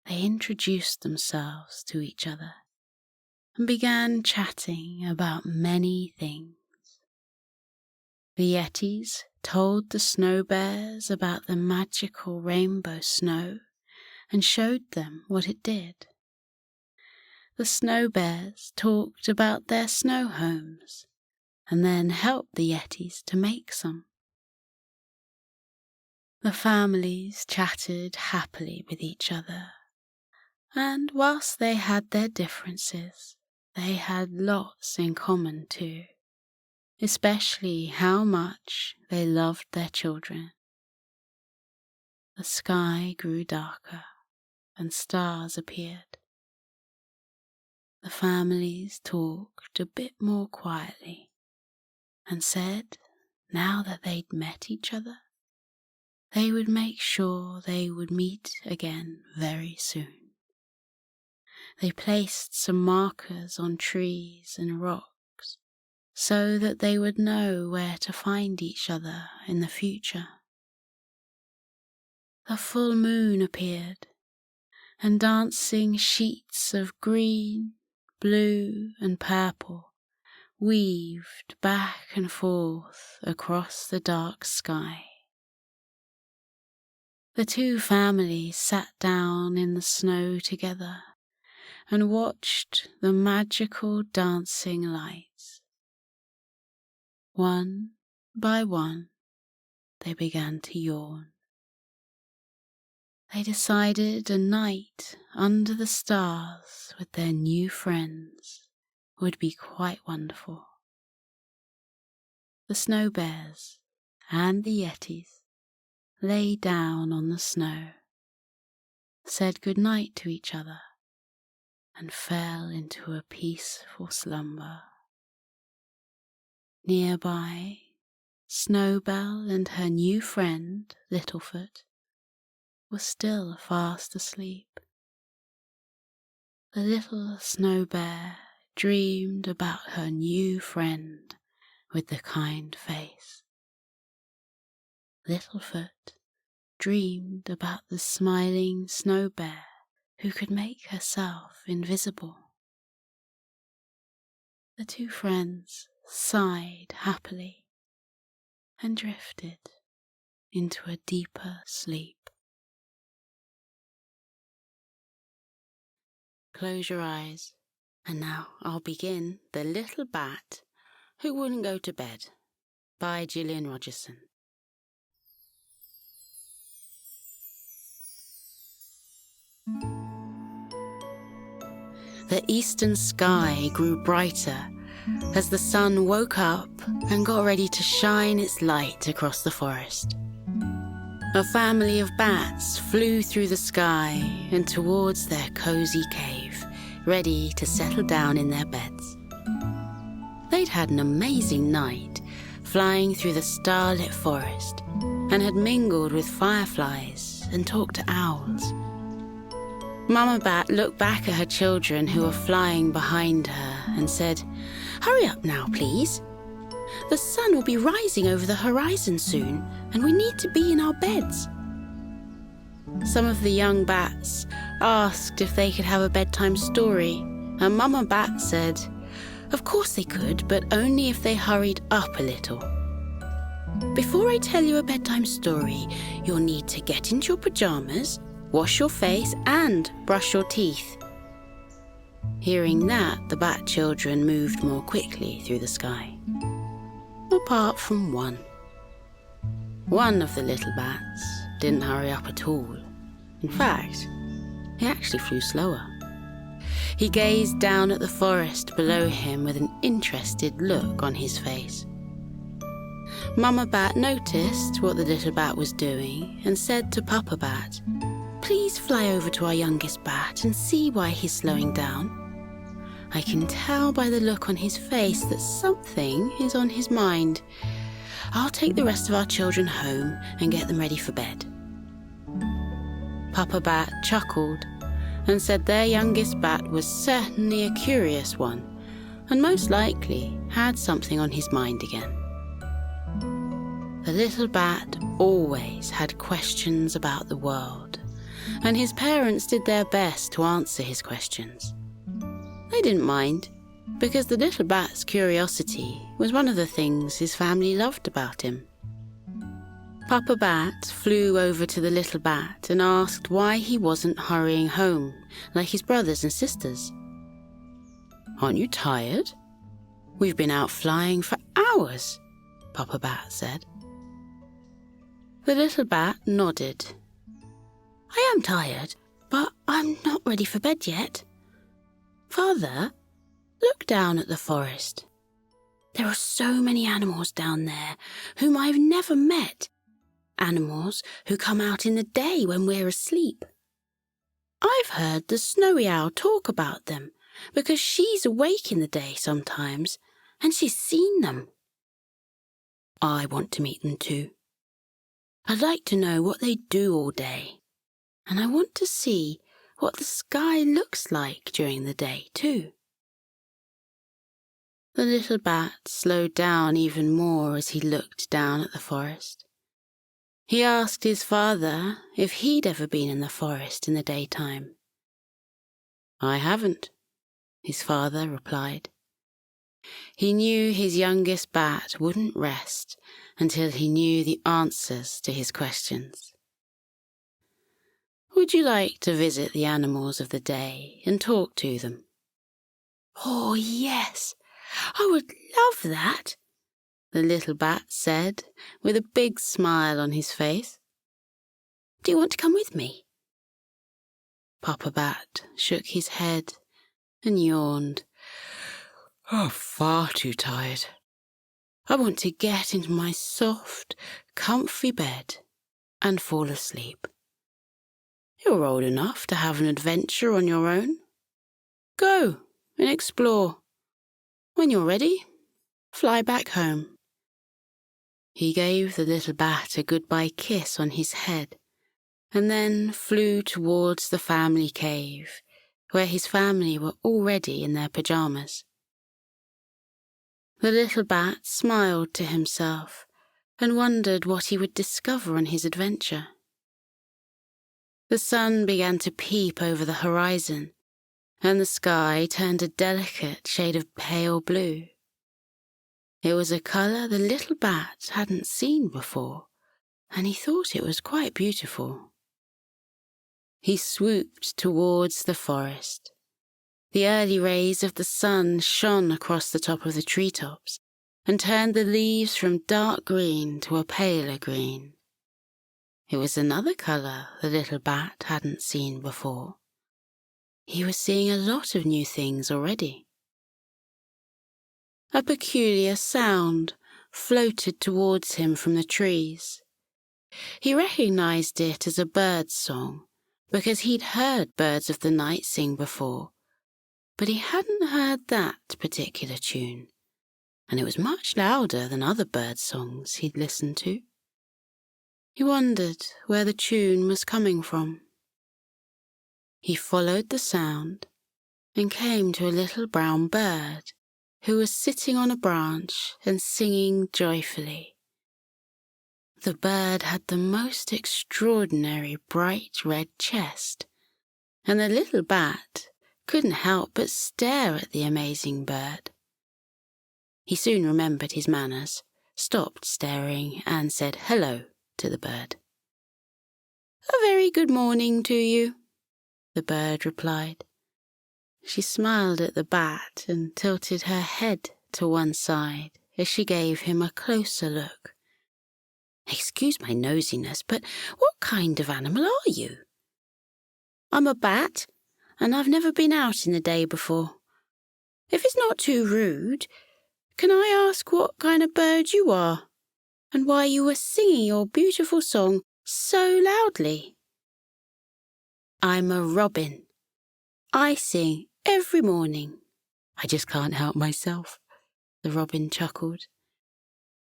they introduced themselves to each other and began chatting about many things. The Yetis told the Snow Bears about the magical rainbow snow and showed them what it did. The Snow Bears talked about their snow homes and then helped the Yetis to make some. The families chatted happily with each other, and whilst they had their differences, they had lots in common too, especially how much they loved their children. The sky grew darker and stars appeared. The families talked a bit more quietly and said, now that they'd met each other, they would make sure they would meet again very soon. They placed some markers on trees and rocks so that they would know where to find each other in the future. the full moon appeared, and dancing sheets of green, blue, and purple weaved back and forth across the dark sky. The two families sat down in the snow together and watched the magical dancing lights. One by one, they began to yawn. They decided a night under the stars with their new friends would be quite wonderful. The snow bears and the Yetis lay down on the snow, said good night to each other, and fell into a peaceful slumber. Nearby, Snowbell and her new friend, Littlefoot, were still fast asleep. The little snow bear dreamed about her new friend with the kind face. Littlefoot dreamed about the smiling snow bear who could make herself invisible. The two friends sighed happily and drifted into a deeper sleep. Close your eyes, and now I'll begin The Little Bat Who Wouldn't Go to Bed by Gillian Rogerson. The eastern sky grew brighter as the sun woke up and got ready to shine its light across the forest. A family of bats flew through the sky and towards their cozy cave, ready to settle down in their beds. They'd had an amazing night, flying through the starlit forest, and had mingled with fireflies and talked to owls. Mama Bat looked back at her children who were flying behind her and said, "Hurry up now, please. The sun will be rising over the horizon soon, and we need to be in our beds." Some of the young bats asked if they could have a bedtime story, and Mama Bat said, of course they could, but only if they hurried up a little. "Before I tell you a bedtime story, you'll need to get into your pajamas, wash your face, and brush your teeth." Hearing that, the bat children moved more quickly through the sky. Apart from one. One of the little bats didn't hurry up at all. In fact, he actually flew slower. He gazed down at the forest below him with an interested look on his face. Mama Bat noticed what the little bat was doing and said to Papa Bat, "Please fly over to our youngest bat and see why he's slowing down. I can tell by the look on his face that something is on his mind. I'll take the rest of our children home and get them ready for bed." Papa Bat chuckled and said their youngest bat was certainly a curious one, and most likely had something on his mind again. The little bat always had questions about the world, and his parents did their best to answer his questions. They didn't mind, because the little bat's curiosity was one of the things his family loved about him. Papa Bat flew over to the little bat and asked why he wasn't hurrying home like his brothers and sisters. "Aren't you tired? We've been out flying for hours," Papa Bat said. The little bat nodded. "I am tired, but I'm not ready for bed yet. Father, look down at the forest. There are so many animals down there whom I've never met. Animals who come out in the day when we're asleep. I've heard the snowy owl talk about them because she's awake in the day sometimes and she's seen them. I want to meet them too. I'd like to know what they do all day, and I want to see what the sky looks like during the day too." The little bat slowed down even more as he looked down at the forest. He asked his father if he'd ever been in the forest in the daytime. "I haven't," his father replied. He knew his youngest bat wouldn't rest until he knew the answers to his questions. "Would you like to visit the animals of the day and talk to them?" "Oh, yes, I would love that," the little bat said with a big smile on his face. "Do you want to come with me?" Papa Bat shook his head and yawned. "I'm far too tired. I want to get into my soft, comfy bed and fall asleep." "You're old enough to have an adventure on your own. Go and explore. When you're ready, fly back home." He gave the little bat a goodbye kiss on his head and then flew towards the family cave, where his family were already in their pajamas. The little bat smiled to himself and wondered what he would discover on his adventure. The sun began to peep over the horizon, and the sky turned a delicate shade of pale blue. It was a colour the little bat hadn't seen before, and he thought it was quite beautiful. He swooped towards the forest. The early rays of the sun shone across the top of the treetops and turned the leaves from dark green to a paler green. It was another colour the little bat hadn't seen before. He was seeing a lot of new things already. A peculiar sound floated towards him from the trees. He recognized it as a bird's song, because he'd heard birds of the night sing before, but he hadn't heard that particular tune, and it was much louder than other bird songs he'd listened to. He wondered where the tune was coming from. He followed the sound and came to a little brown bird who was sitting on a branch and singing joyfully. The bird had the most extraordinary bright red chest, and the little bat couldn't help but stare at the amazing bird. He soon remembered his manners, stopped staring, and said hello to the bird. "A very good morning to you," the bird replied. She smiled at the bat and tilted her head to one side as she gave him a closer look. "Excuse my nosiness, but what kind of animal are you?" "I'm a bat, and I've never been out in the day before. If it's not too rude, can I ask what kind of bird you are, and why you were singing your beautiful song so loudly?" "I'm a robin. I sing every morning. I just can't help myself," the robin chuckled.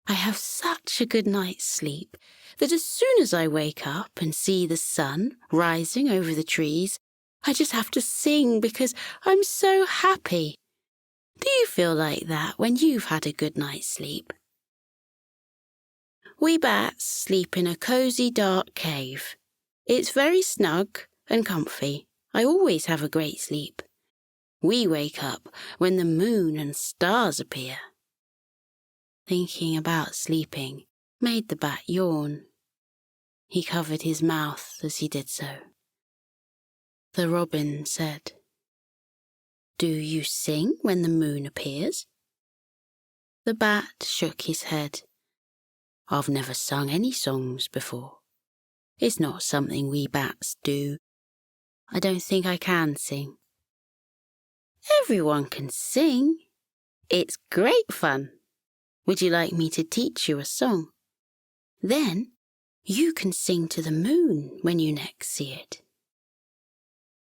"I have such a good night's sleep that as soon as I wake up and see the sun rising over the trees, I just have to sing because I'm so happy. Do you feel like that when you've had a good night's sleep?" "We bats sleep in a cozy dark cave. It's very snug and comfy. I always have a great sleep. We wake up when the moon and stars appear." Thinking about sleeping made the bat yawn. He covered his mouth as he did so. The robin said, "Do you sing when the moon appears?" The bat shook his head. "I've never sung any songs before. It's not something we bats do. I don't think I can sing." "Everyone can sing. It's great fun. Would you like me to teach you a song? Then you can sing to the moon when you next see it."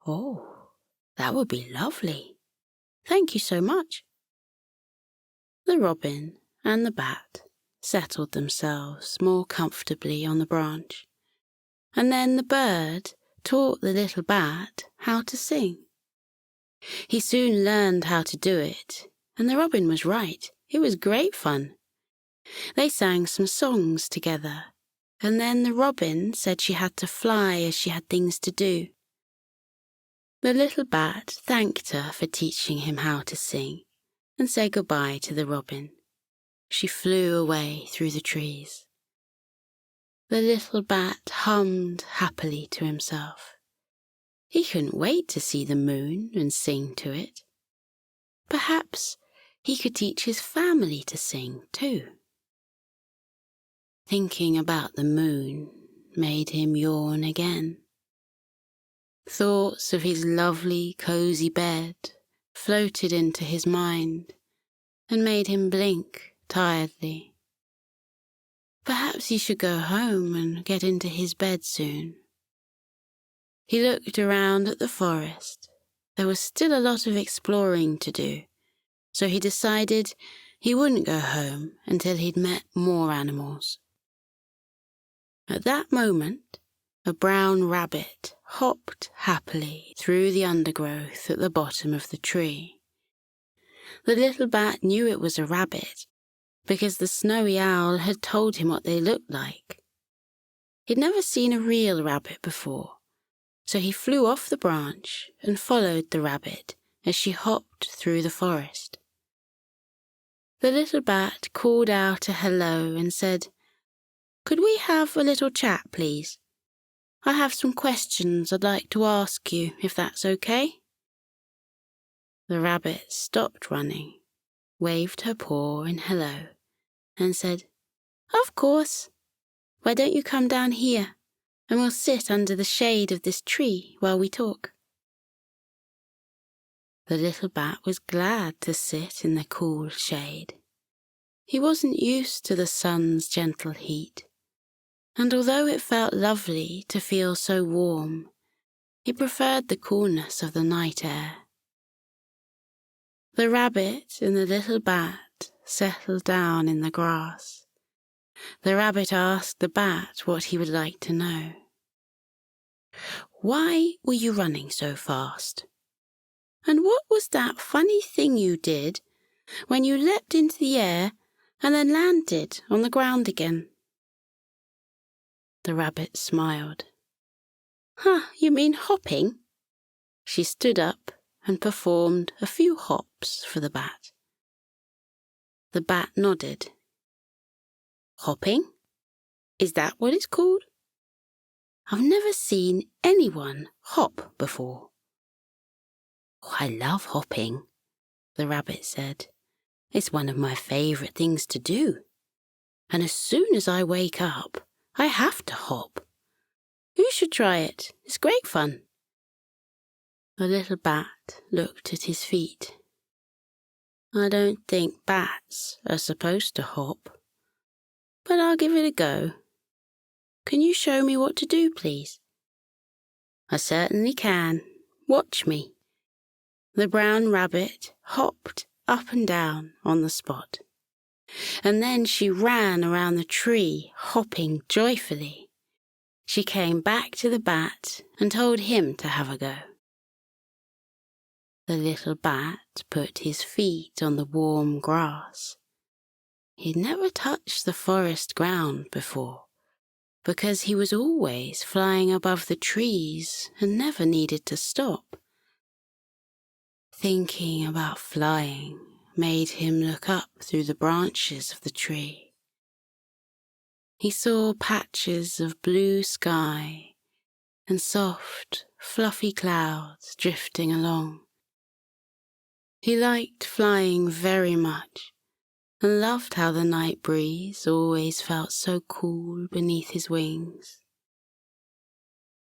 "Oh, that would be lovely. Thank you so much." The robin and the bat settled themselves more comfortably on the branch, and then the bird taught the little bat how to sing. He soon learned how to do it, and the robin was right. It was great fun. They sang some songs together, and then the robin said she had to fly as she had things to do. The little bat thanked her for teaching him how to sing and said goodbye to the robin. She flew away through the trees. The little bat hummed happily to himself. He couldn't wait to see the moon and sing to it. Perhaps he could teach his family to sing too. Thinking about the moon made him yawn again. Thoughts of his lovely, cozy bed floated into his mind and made him blink tiredly. Perhaps he should go home and get into his bed soon. He looked around at the forest. There was still a lot of exploring to do, so he decided he wouldn't go home until he'd met more animals. At that moment, a brown rabbit hopped happily through the undergrowth at the bottom of the tree. The little bat knew it was a rabbit because the snowy owl had told him what they looked like. He'd never seen a real rabbit before, so he flew off the branch and followed the rabbit as she hopped through the forest. The little bat called out a hello and said, "Could we have a little chat, please? I have some questions I'd like to ask you, if that's okay." The rabbit stopped running, waved her paw in hello, and said, "Of course. Why don't you come down here, and we'll sit under the shade of this tree while we talk?" The little bat was glad to sit in the cool shade. He wasn't used to the sun's gentle heat, and although it felt lovely to feel so warm, he preferred the coolness of the night air. The rabbit and the little bat settled down in the grass. The rabbit asked the bat what he would like to know. "Why were you running so fast? And what was that funny thing you did when you leapt into the air and then landed on the ground again?" The rabbit smiled. You mean hopping?" She stood up and performed a few hops for the bat. The bat nodded. "Hopping? Is that what it's called? I've never seen anyone hop before." "Oh, I love hopping," the rabbit said. "It's one of my favourite things to do. And as soon as I wake up, I have to hop. You should try it. It's great fun." The little bat looked at his feet. "I don't think bats are supposed to hop, but I'll give it a go. Can you show me what to do, please?" "I certainly can. Watch me." The brown rabbit hopped up and down on the spot, and then she ran around the tree, hopping joyfully. She came back to the bat and told him to have a go. The little bat put his feet on the warm grass. He'd never touched the forest ground before, because he was always flying above the trees and never needed to stop. Thinking about flying made him look up through the branches of the tree. He saw patches of blue sky and soft, fluffy clouds drifting along. He liked flying very much and loved how the night breeze always felt so cool beneath his wings.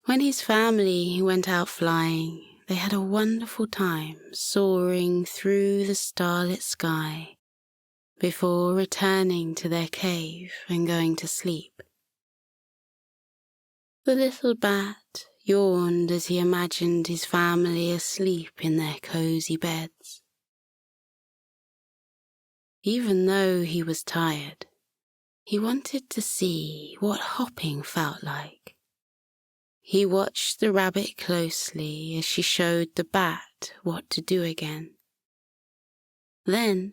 When his family went out flying, they had a wonderful time soaring through the starlit sky before returning to their cave and going to sleep. The little bat yawned as he imagined his family asleep in their cozy beds. Even though he was tired, he wanted to see what hopping felt like. He watched the rabbit closely as she showed the bat what to do again. Then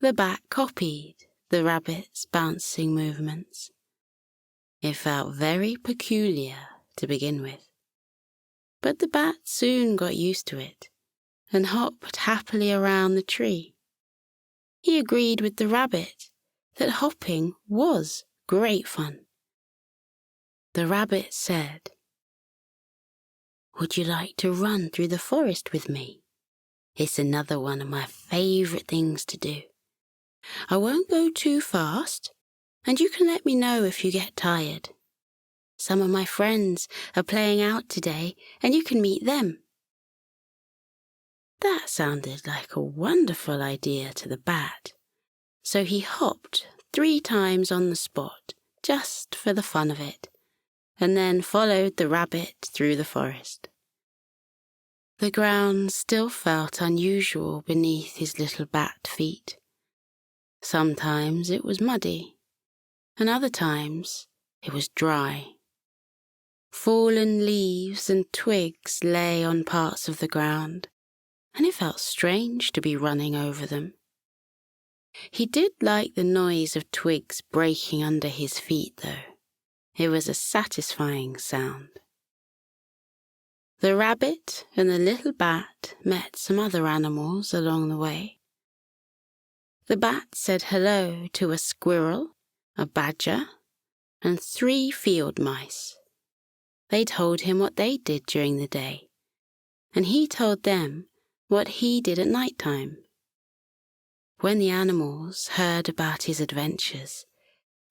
the bat copied the rabbit's bouncing movements. It felt very peculiar to begin with. But the bat soon got used to it and hopped happily around the tree. He agreed with the rabbit that hopping was great fun. The rabbit said, "Would you like to run through the forest with me? It's another one of my favourite things to do. I won't go too fast, and you can let me know if you get tired. Some of my friends are playing out today, and you can meet them." That sounded like a wonderful idea to the bat, so he hopped 3 times on the spot, just for the fun of it, and then followed the rabbit through the forest. The ground still felt unusual beneath his little bat feet. Sometimes it was muddy, and other times it was dry. Fallen leaves and twigs lay on parts of the ground, and it felt strange to be running over them. He did like the noise of twigs breaking under his feet, though. It was a satisfying sound. The rabbit and the little bat met some other animals along the way. The bat said hello to a squirrel, a badger, and 3 field mice. They told him what they did during the day, and he told them what he did at night time. When the animals heard about his adventures,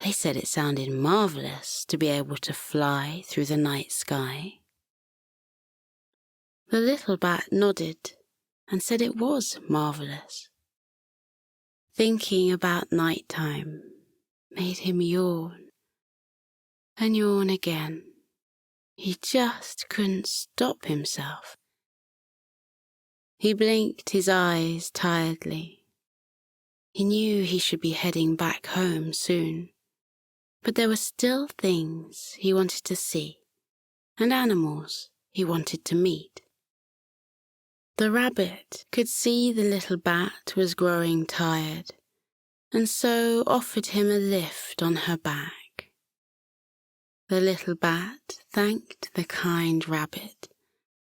they said it sounded marvellous to be able to fly through the night sky. The little bat nodded and said it was marvellous. Thinking about night time made him yawn and yawn again. He just couldn't stop himself. He blinked his eyes tiredly. He knew he should be heading back home soon, but there were still things he wanted to see and animals he wanted to meet. The rabbit could see the little bat was growing tired, and so offered him a lift on her back. The little bat thanked the kind rabbit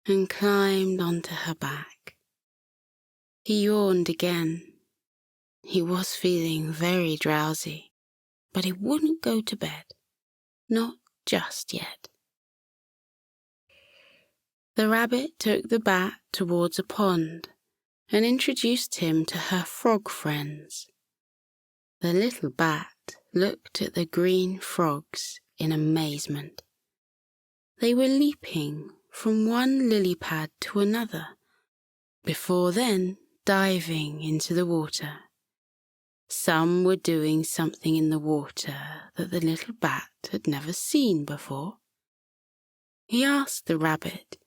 and climbed onto her back. He yawned again. He was feeling very drowsy, but he wouldn't go to bed, not just yet. The rabbit took the bat towards a pond and introduced him to her frog friends. The little bat looked at the green frogs in amazement. They were leaping from one lily pad to another, before then diving into the water. Some were doing something in the water that the little bat had never seen before. He asked the rabbit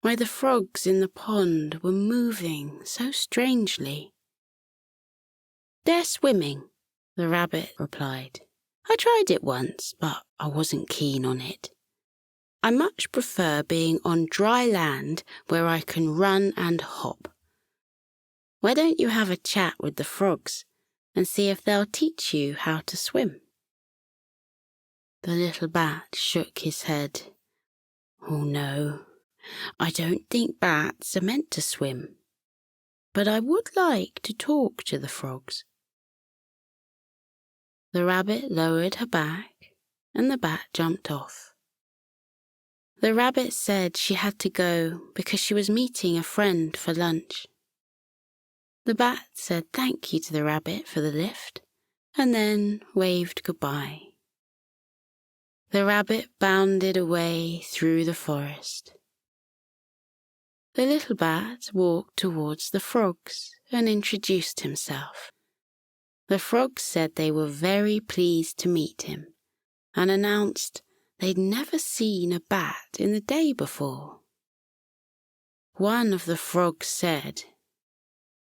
why the frogs in the pond were moving so strangely. "They're swimming," the rabbit replied. "I tried it once, but I wasn't keen on it. I much prefer being on dry land where I can run and hop. Why don't you have a chat with the frogs and see if they'll teach you how to swim?" The little bat shook his head. "Oh no, I don't think bats are meant to swim, but I would like to talk to the frogs." The rabbit lowered her back and the bat jumped off. The rabbit said she had to go because she was meeting a friend for lunch. The bat said thank you to the rabbit for the lift and then waved goodbye. The rabbit bounded away through the forest. The little bat walked towards the frogs and introduced himself. The frogs said they were very pleased to meet him and announced they'd never seen a bat in the day before. One of the frogs said,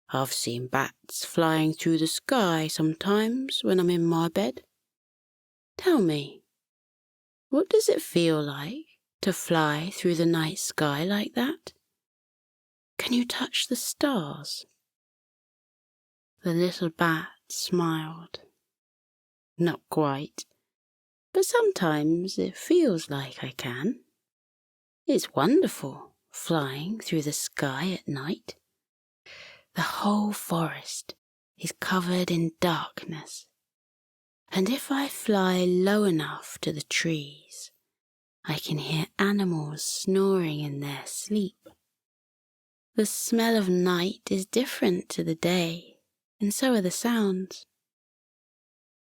"I've seen bats flying through the sky sometimes when I'm in my bed. Tell me, what does it feel like to fly through the night sky like that? Can you touch the stars?" The little bat smiled. "Not quite. but sometimes it feels like I can. It's wonderful flying through the sky at night. The whole forest is covered in darkness, and if I fly low enough to the trees, I can hear animals snoring in their sleep. The smell of night is different to the day, and so are the sounds.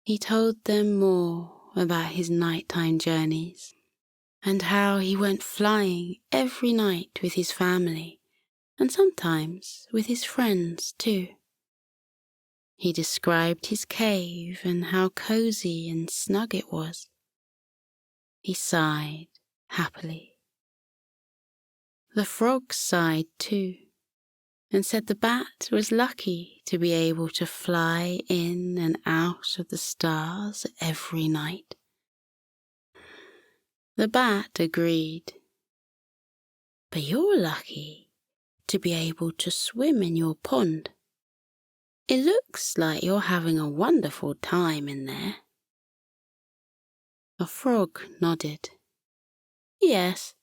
He told them more about his nighttime journeys and how he went flying every night with his family and sometimes with his friends too. He described his cave and how cozy and snug it was. He sighed happily. The frogs sighed too, and said the bat was lucky to be able to fly in and out of the stars every night. The bat agreed. But you're lucky to be able to swim in your pond. It looks like you're having a wonderful time in there. A frog nodded. Yes,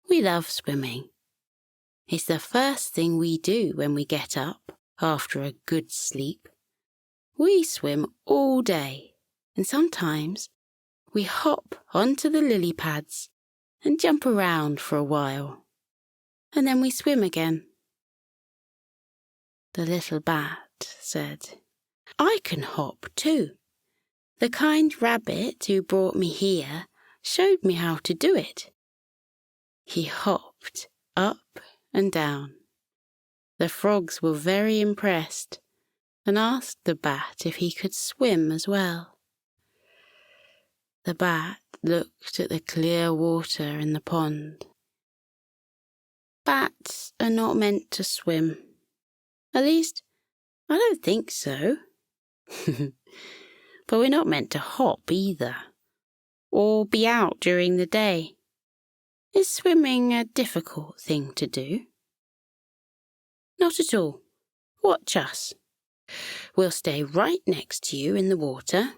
we love swimming. It's the first thing we do when we get up after a good sleep. We swim all day, and sometimes we hop onto the lily pads and jump around for a while, and then we swim again. The little bat said, I can hop too. The kind rabbit who brought me here showed me how to do it. He hopped up and down. The frogs were very impressed and asked the bat if he could swim as well. The bat looked at the clear water in the pond. Bats are not meant to swim. At least, I don't think so. But we're not meant to hop either, or be out during the day. Is swimming a difficult thing to do? Not at all. Watch us. We'll stay right next to you in the water,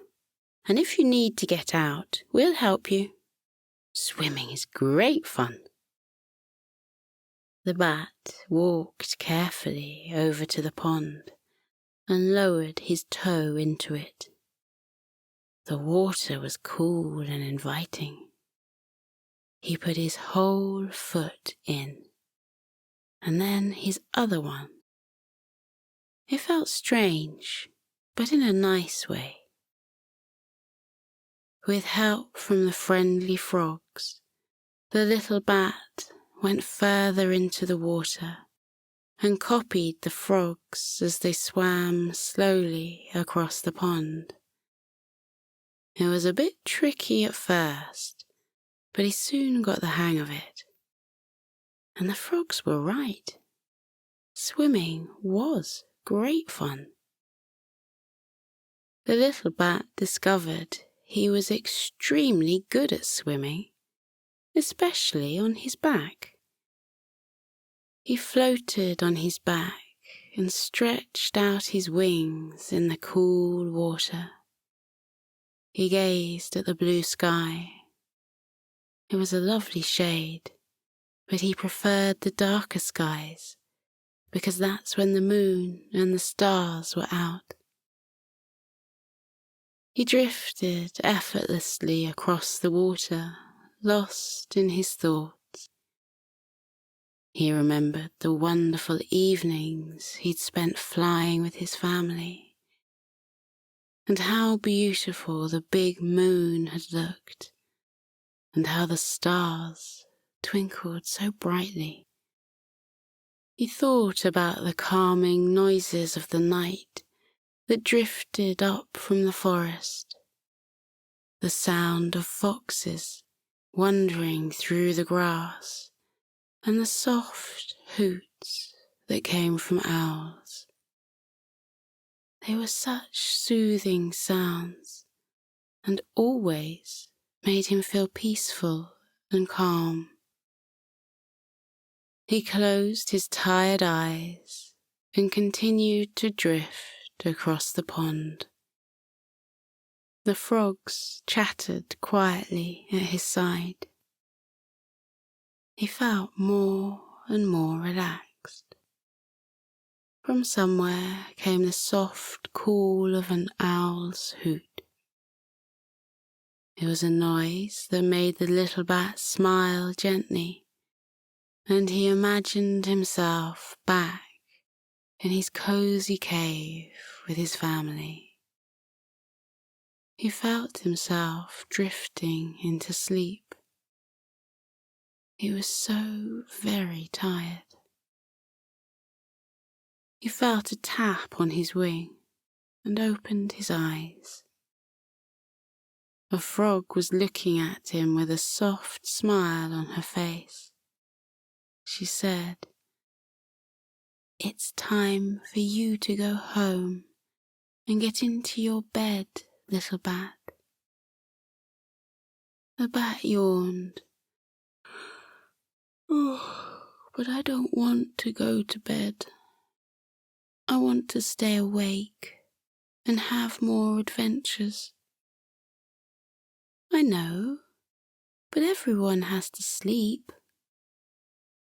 and if you need to get out, we'll help you. Swimming is great fun. The bat walked carefully over to the pond and lowered his toe into it. The water was cool and inviting. He put his whole foot in, and then his other one. It felt strange, but in a nice way. With help from the friendly frogs, the little bat went further into the water and copied the frogs as they swam slowly across the pond. It was a bit tricky at first, but he soon got the hang of it. And the frogs were right. Swimming was great fun. The little bat discovered he was extremely good at swimming, especially on his back. He floated on his back and stretched out his wings in the cool water. He gazed at the blue sky. It was a lovely shade, but he preferred the darker skies because that's when the moon and the stars were out. He drifted effortlessly across the water, lost in his thoughts. He remembered the wonderful evenings he'd spent flying with his family, and how beautiful the big moon had looked, and how the stars twinkled so brightly. He thought about the calming noises of the night that drifted up from the forest, the sound of foxes wandering through the grass, and the soft hoots that came from owls. They were such soothing sounds, and always made him feel peaceful and calm. He closed his tired eyes and continued to drift across the pond. The frogs chattered quietly at his side. He felt more and more relaxed. From somewhere came the soft call of an owl's hoot. It was a noise that made the little bat smile gently, and he imagined himself back in his cozy cave with his family. He felt himself drifting into sleep. He was so very tired. He felt a tap on his wing and opened his eyes. A frog was looking at him with a soft smile on her face. She said, "It's time for you to go home and get into your bed, little bat." The bat yawned. "Oh, but I don't want to go to bed. I want to stay awake and have more adventures." "I know, but everyone has to sleep.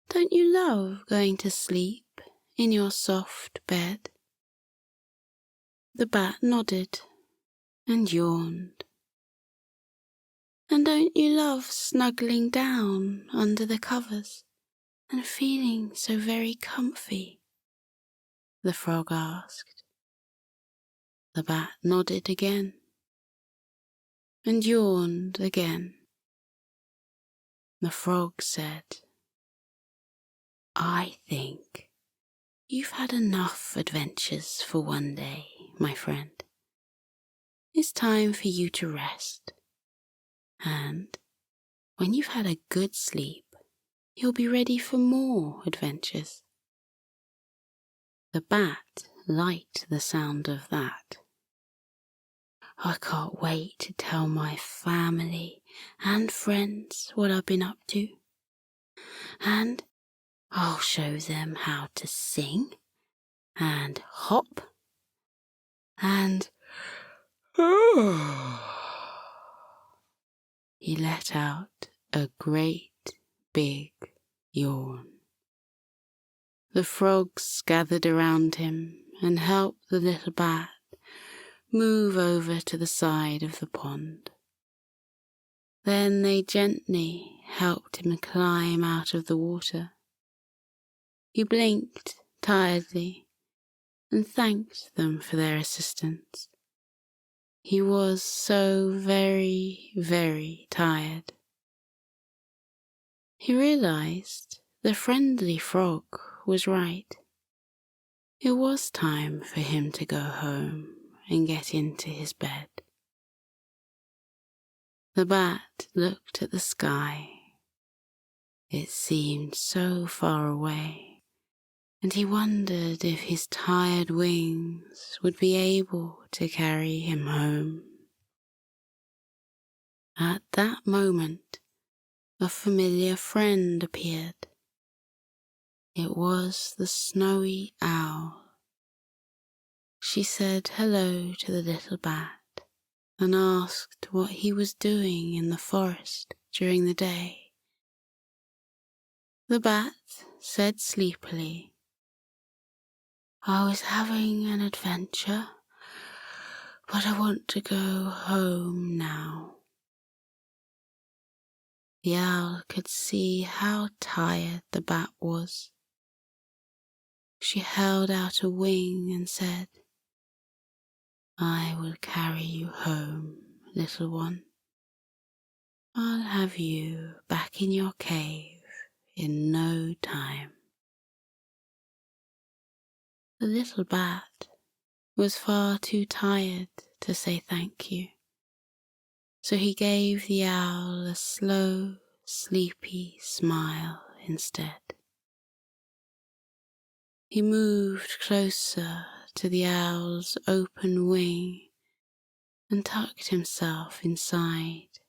Don't you love going to sleep in your soft bed?" The bat nodded and yawned. "And don't you love snuggling down under the covers and feeling so very comfy?" the frog asked. The bat nodded again and yawned again. The frog said, "I think you've had enough adventures for one day, my friend. It's time for you to rest. And when you've had a good sleep, you'll be ready for more adventures." The bat liked the sound of that. "I can't wait to tell my family and friends what I've been up to. And I'll show them how to sing and hop and..." He let out a great big yawn. The frogs gathered around him and helped the little bat move over to the side of the pond. Then they gently helped him climb out of the water. He blinked tiredly and thanked them for their assistance. He was so very, very tired. He realized the friendly frog was right. It was time for him to go home and get into his bed. The bat looked at the sky. It seemed so far away, and he wondered if his tired wings would be able to carry him home. At that moment, a familiar friend appeared. It was the snowy owl. She said hello to the little bat and asked what he was doing in the forest during the day. The bat said sleepily, "I was having an adventure, but I want to go home now." The owl could see how tired the bat was. She held out a wing and said, "I will carry you home, little one. I'll have you back in your cave in no time." The little bat was far too tired to say thank you, so he gave the owl a slow, sleepy smile instead. He moved closer to the owl's open wing and tucked himself inside.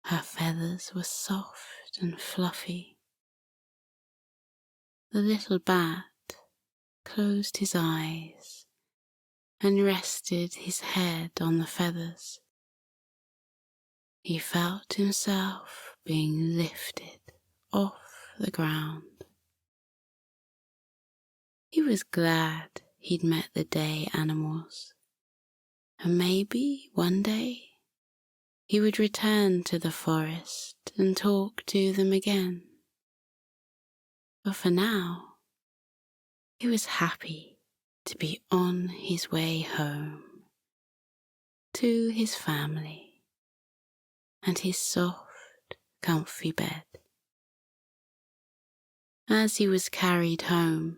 Her feathers were soft and fluffy. The little bat closed his eyes and rested his head on the feathers. He felt himself being lifted off the ground. He was glad he'd met the day animals, and maybe one day he would return to the forest and talk to them again. But for now, he was happy to be on his way home to his family and his soft, comfy bed. As he was carried home,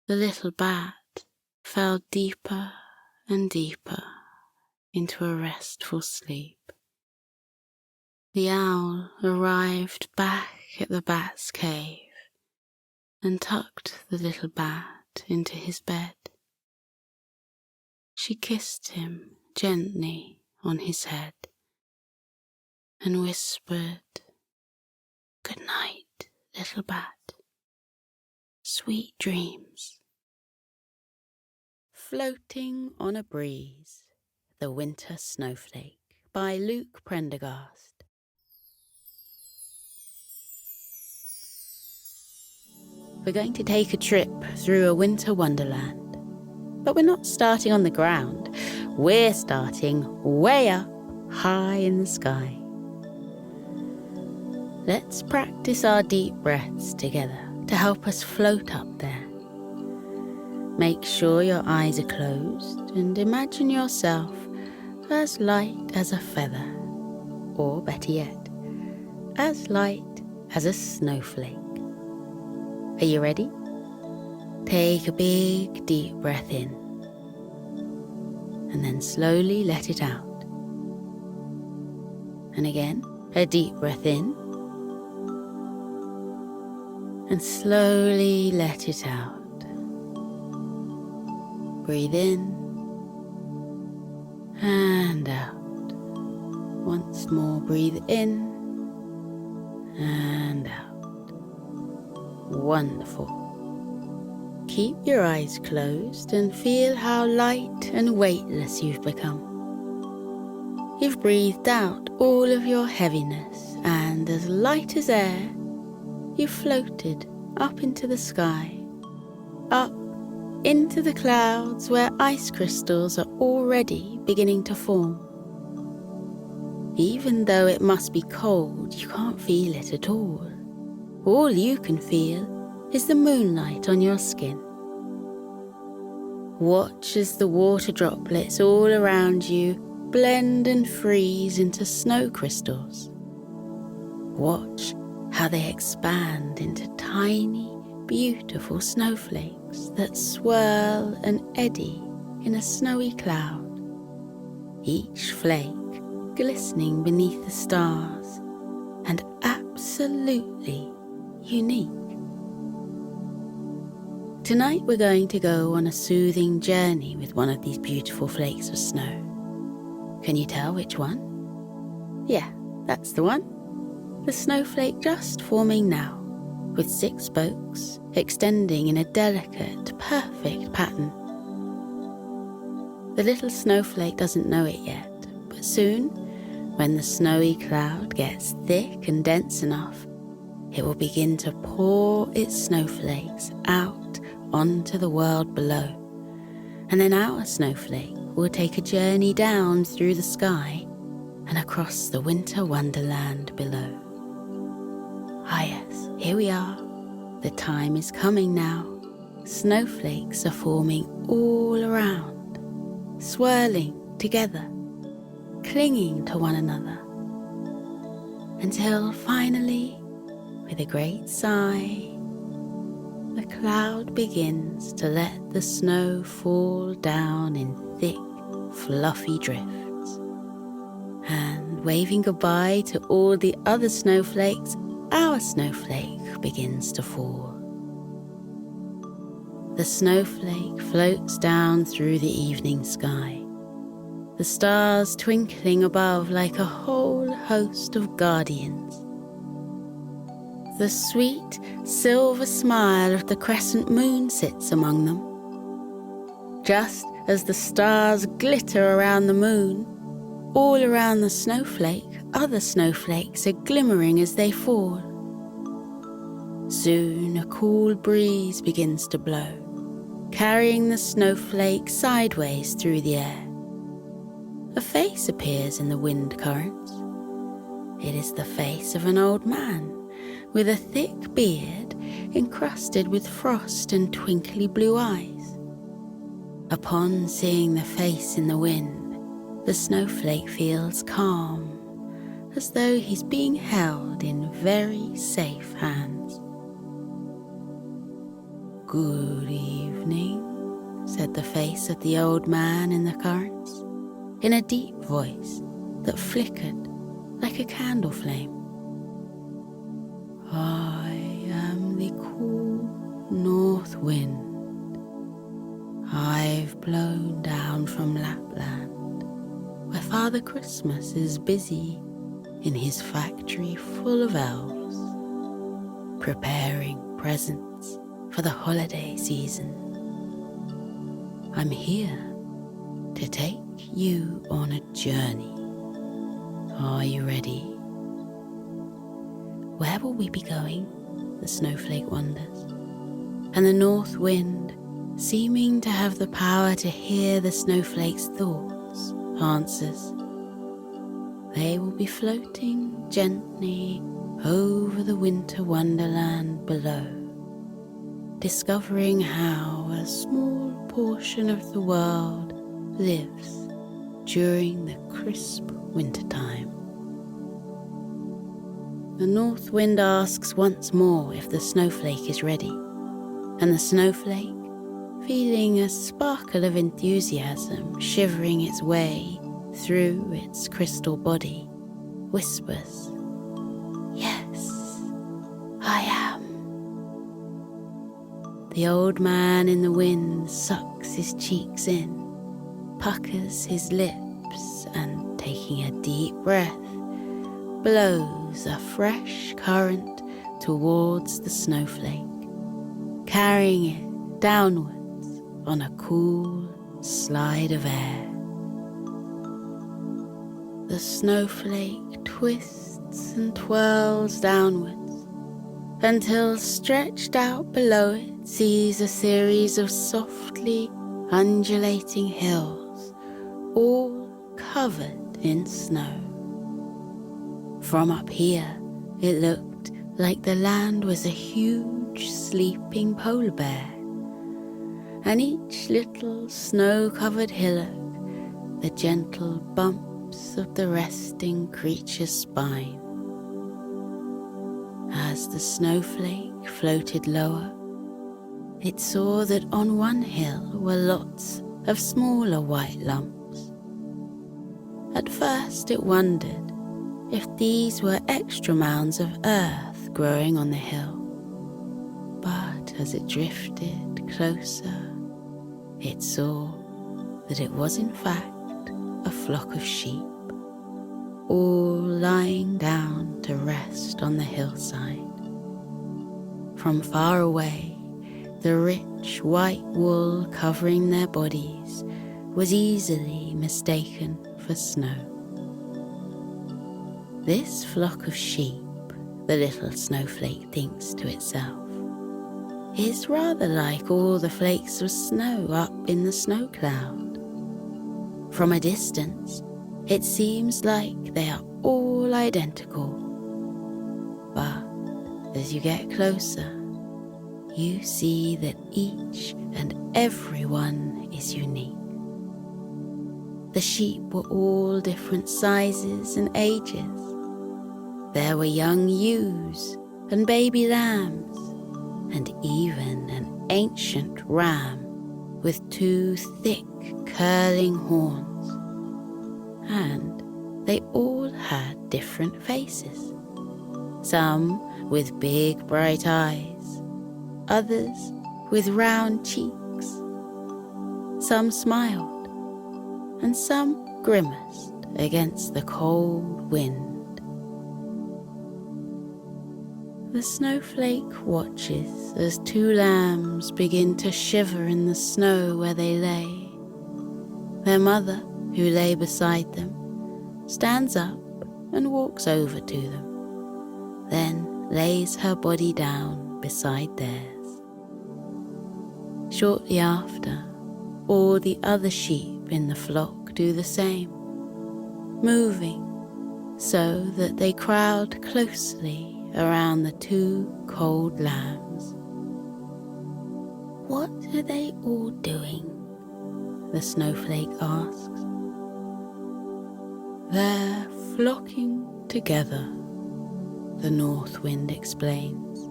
the little bat fell deeper and deeper into a restful sleep. The owl arrived back at the bat's cave and tucked the little bat into his bed. She kissed him gently on his head and whispered, "Good night, little bat. Sweet dreams." Floating on a Breeze, The Winter Snowflake by Luke Prendergast. We're going to take a trip through a winter wonderland. But we're not starting on the ground. We're starting way up, high in the sky. Let's practice our deep breaths together to help us float up there. Make sure your eyes are closed and imagine yourself as light as a feather, or better yet, as light as a snowflake. Are you ready? Take a big deep breath in and then slowly let it out. And again, a deep breath in and slowly let it out. Breathe in and out. Once more, breathe in and out. Wonderful. Keep your eyes closed and feel how light and weightless you've become. You've breathed out all of your heaviness, and as light as air, you've floated up into the sky, up into the clouds where ice crystals are already beginning to form. Even though it must be cold, you can't feel it at all. All you can feel is the moonlight on your skin. Watch as the water droplets all around you blend and freeze into snow crystals. Watch how they expand into tiny, beautiful snowflakes that swirl and eddy in a snowy cloud, each flake glistening beneath the stars and absolutely unique. Tonight we're going to go on a soothing journey with one of these beautiful flakes of snow. Can you tell which one? Yeah, that's the one. The snowflake just forming now, with 6 spokes extending in a delicate, perfect pattern. The little snowflake doesn't know it yet, but soon, when the snowy cloud gets thick and dense enough, it will begin to pour its snowflakes out onto the world below. And then our snowflake will take a journey down through the sky and across the winter wonderland below. Ah yes, here we are. The time is coming now. Snowflakes are forming all around, swirling together, clinging to one another, until finally, with a great sigh, the cloud begins to let the snow fall down in thick, fluffy drifts. And waving goodbye to all the other snowflakes, our snowflake begins to fall. The snowflake floats down through the evening sky, the stars twinkling above like a whole host of guardians. The sweet, silver smile of the crescent moon sits among them, just as the stars glitter around the moon. All around the snowflake, other snowflakes are glimmering as they fall. Soon a cool breeze begins to blow, carrying the snowflake sideways through the air. A face appears in the wind currents. It is the face of an old man with a thick beard encrusted with frost and twinkly blue eyes. Upon seeing the face in the wind, the snowflake feels calm, as though he's being held in very safe hands. "Good evening," said the face of the old man in the currents, in a deep voice that flickered like a candle flame. "I am the cool north wind. I've blown down from Lapland, where Father Christmas is busy in his factory full of elves, preparing presents for the holiday season. I'm here to take you on a journey. Are you ready?" Where will we be going? The snowflake wonders. And the north wind, seeming to have the power to hear the snowflake's thoughts, answers. They will be floating gently over the winter wonderland below, discovering how a small portion of the world lives during the crisp wintertime. The north wind asks once more if the snowflake is ready, and the snowflake, feeling a sparkle of enthusiasm shivering its way through its crystal body, whispers, "Yes, I am." The old man in the wind sucks his cheeks in, puckers his lips, and taking a deep breath, blows a fresh current towards the snowflake, carrying it downwards on a cool slide of air. The snowflake twists and twirls downwards until stretched out below it sees a series of softly undulating hills, all covered in snow. From up here, it looked like the land was a huge sleeping polar bear, and each little snow-covered hillock, the gentle bumps of the resting creature's spine. As the snowflake floated lower, it saw that on one hill were lots of smaller white lumps. At first it wondered if these were extra mounds of earth growing on the hill, but as it drifted closer, it saw that it was in fact a flock of sheep, all lying down to rest on the hillside. From far away, the rich white wool covering their bodies was easily mistaken for snow. This flock of sheep, the little snowflake thinks to itself, is rather like all the flakes of snow up in the snow cloud. From a distance, it seems like they are all identical. But as you get closer, you see that each and every one is unique. The sheep were all different sizes and ages. There were young ewes and baby lambs, and even an ancient ram with 2 thick curling horns. And they all had different faces, some with big bright eyes, others with round cheeks. Some smiled, and some grimaced against the cold wind. The snowflake watches as 2 lambs begin to shiver in the snow where they lay, Their mother, who lay beside them, stands up and walks over to them, then lays her body down beside theirs. Shortly after, all the other sheep in the flock do the same, moving so that they crowd closely around the two cold lambs. "What are they all doing?" the snowflake asks. "They're flocking together," the north wind explains,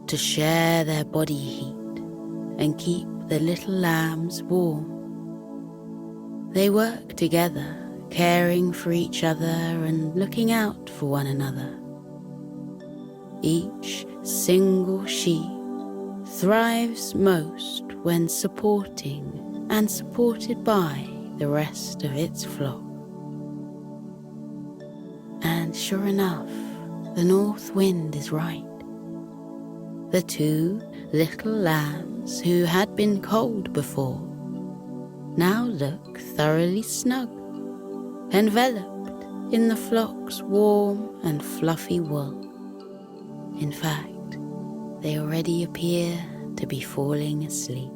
"to share their body heat and keep the little lambs warm. They work together, caring for each other and looking out for one another. Each single sheep thrives most when supporting and supported by the rest of its flock." And sure enough, the north wind is right. The two little lambs who had been cold before now look thoroughly snug, enveloped in the flock's warm and fluffy wool. In fact, they already appear to be falling asleep.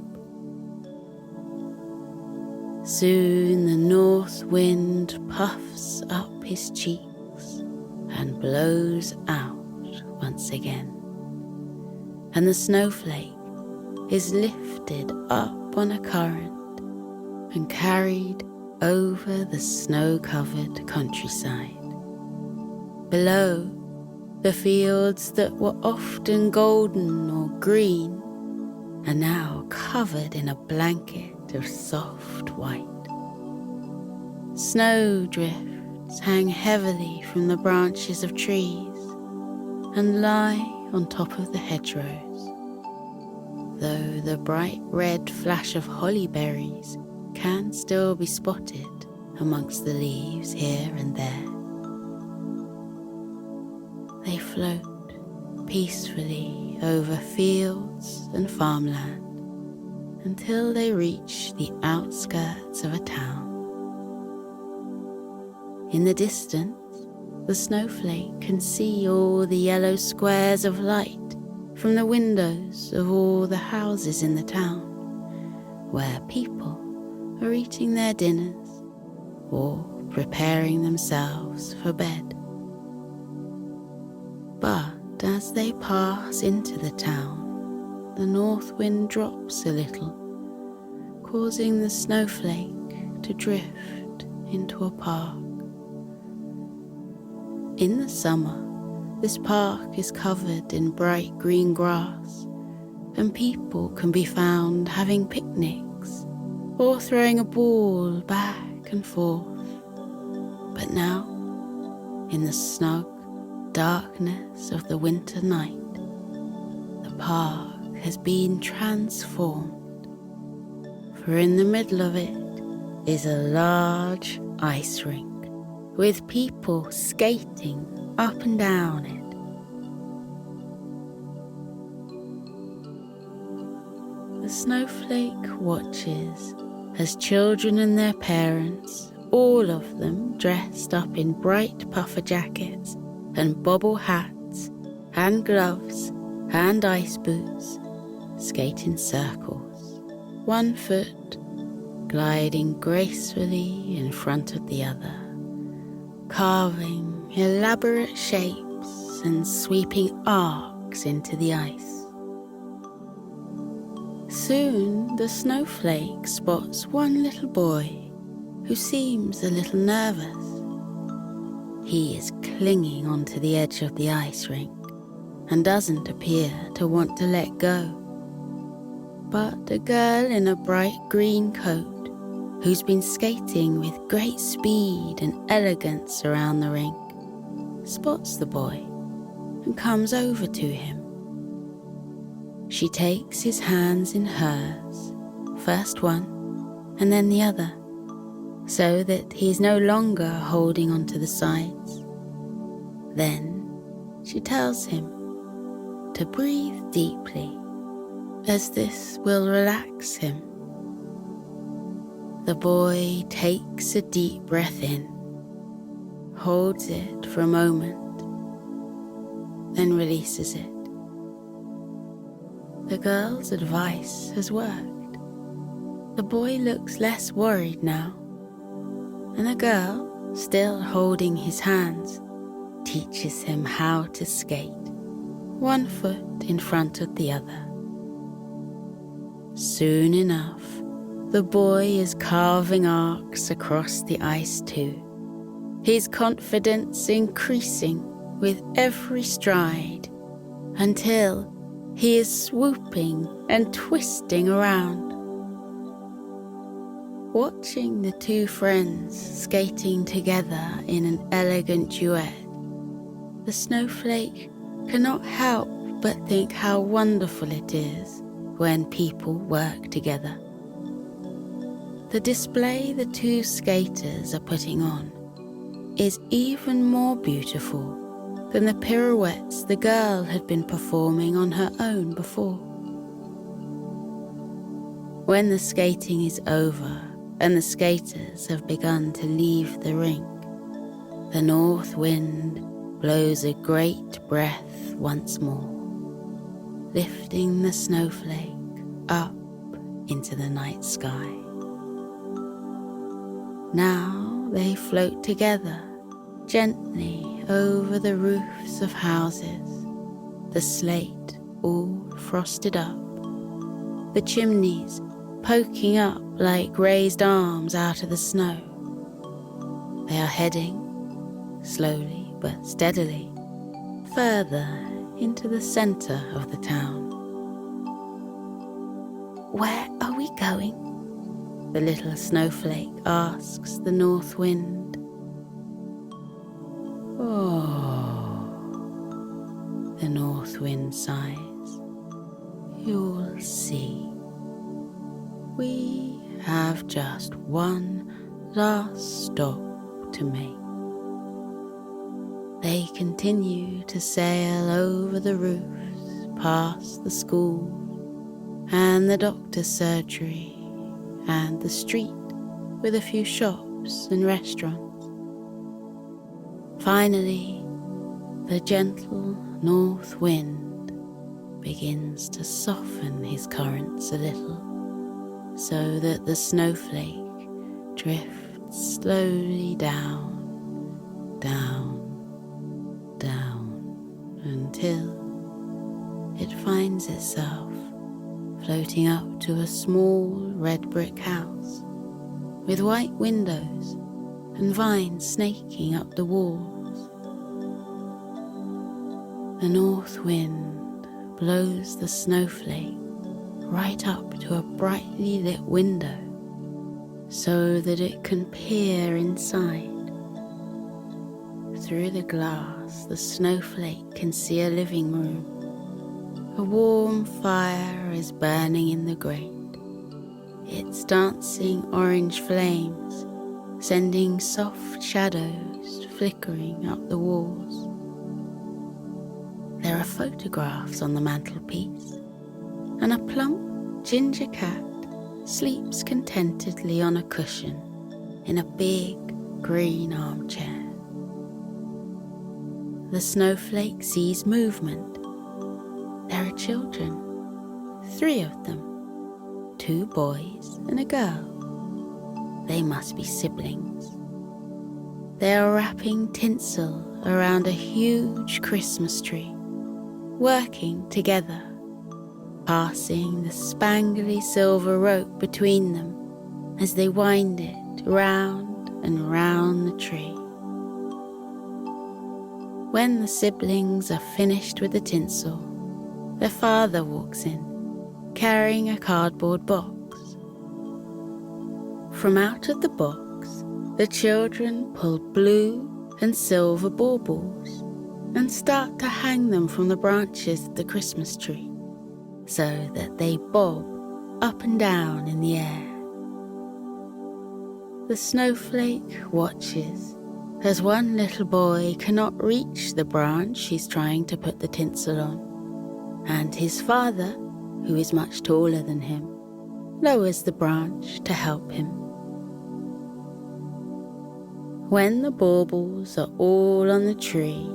Soon the north wind puffs up his cheeks and blows out once again, and the snowflake is lifted up on a current and carried over the snow-covered countryside. Below, the fields that were often golden or green are now covered in a blanket of soft white. Snowdrifts hang heavily from the branches of trees and lie on top of the hedgerows, though the bright red flash of holly berries can still be spotted amongst the leaves here and there. They float peacefully over fields and farmland until they reach the outskirts of a town. In the distance, the snowflake can see all the yellow squares of light from the windows of all the houses in the town, where people are eating their dinners or preparing themselves for bed. But as they pass into the town, the north wind drops a little, causing the snowflake to drift into a park. In the summer, this park is covered in bright green grass, and people can be found having picnics or throwing a ball back and forth. But now, in the snug darkness of the winter night, the park has been transformed, for in the middle of it is a large ice rink with people skating up and down it. The snowflake watches as children and their parents, all of them dressed up in bright puffer jackets and bobble hats, hand gloves and ice boots, skate in circles, one foot gliding gracefully in front of the other, carving elaborate shapes and sweeping arcs into the ice. Soon the snowflake spots one little boy who seems a little nervous. He is clinging onto the edge of the ice rink and doesn't appear to want to let go. But a girl in a bright green coat, who's been skating with great speed and elegance around the rink, spots the boy and comes over to him. She takes his hands in hers, first one and then the other, so that he's no longer holding onto the sides. Then she tells him to breathe deeply, as this will relax him. The boy takes a deep breath in, holds it for a moment, then releases it. The girl's advice has worked. The boy looks less worried now, and the girl, still holding his hands, teaches him how to skate, one foot in front of the other. Soon enough, the boy is carving arcs across the ice too, his confidence increasing with every stride until he is swooping and twisting around. Watching the two friends skating together in an elegant duet, the Snowflake cannot help but think how wonderful it is when people work together. The display the two skaters are putting on is even more beautiful than the pirouettes the girl had been performing on her own before. When the skating is over and the skaters have begun to leave the rink, the north wind blows a great breath once more, lifting the snowflake up into the night sky. Now they float together gently over the roofs of houses, the slate all frosted up, the chimneys poking up like raised arms out of the snow. They are heading, slowly but steadily, further into the center of the town. "Where are we going?" the little snowflake asks the north wind. "Oh," the north wind sighs, "you'll see. We have just one last stop to make." They continue to sail over the roofs, past the school and the doctor's surgery and the street with a few shops and restaurants. Finally, the gentle north wind begins to soften his currents a little, so that the snowflake drifts slowly down, down, down, until it finds itself floating up to a small red brick house with white windows and vines snaking up the walls. The north wind blows the snowflake right up to a brightly lit window so that it can peer inside. Through the glass, the snowflake can see a living room. A warm fire is burning in the grate, its dancing orange flames sending soft shadows flickering up the walls. There are photographs on the mantelpiece, and a plump ginger cat sleeps contentedly on a cushion in a big green armchair. The snowflake sees movement. There are children, 3 of them, 2 boys and a girl. They must be siblings. They are wrapping tinsel around a huge Christmas tree, working together, passing the spangly silver rope between them as they wind it round and round the tree. When the siblings are finished with the tinsel, their father walks in, carrying a cardboard box. From out of the box, the children pull blue and silver baubles and start to hang them from the branches of the Christmas tree so that they bob up and down in the air. The snowflake watches as one little boy cannot reach the branch he's trying to put the tinsel on, and his father, who is much taller than him, lowers the branch to help him. When the baubles are all on the tree,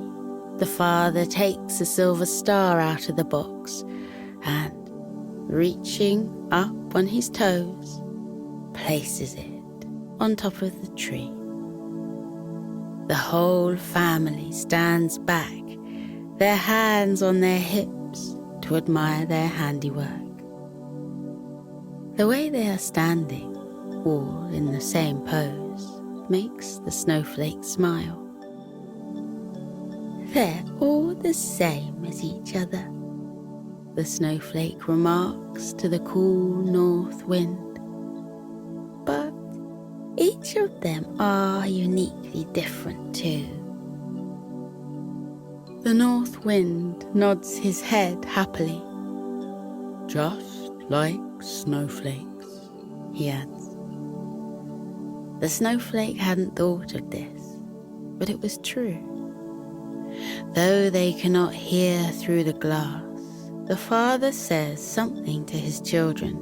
the father takes a silver star out of the box and, reaching up on his toes, places it on top of the tree. The whole family stands back, their hands on their hips, to admire their handiwork. The way they are standing, all in the same pose, makes the snowflake smile. They're all the same as each other, the snowflake remarks to the cool north wind. But each of them are uniquely different too. The north wind nods his head happily. Just like snowflakes, he adds. The snowflake hadn't thought of this, but it was true. Though they cannot hear through the glass, the father says something to his children,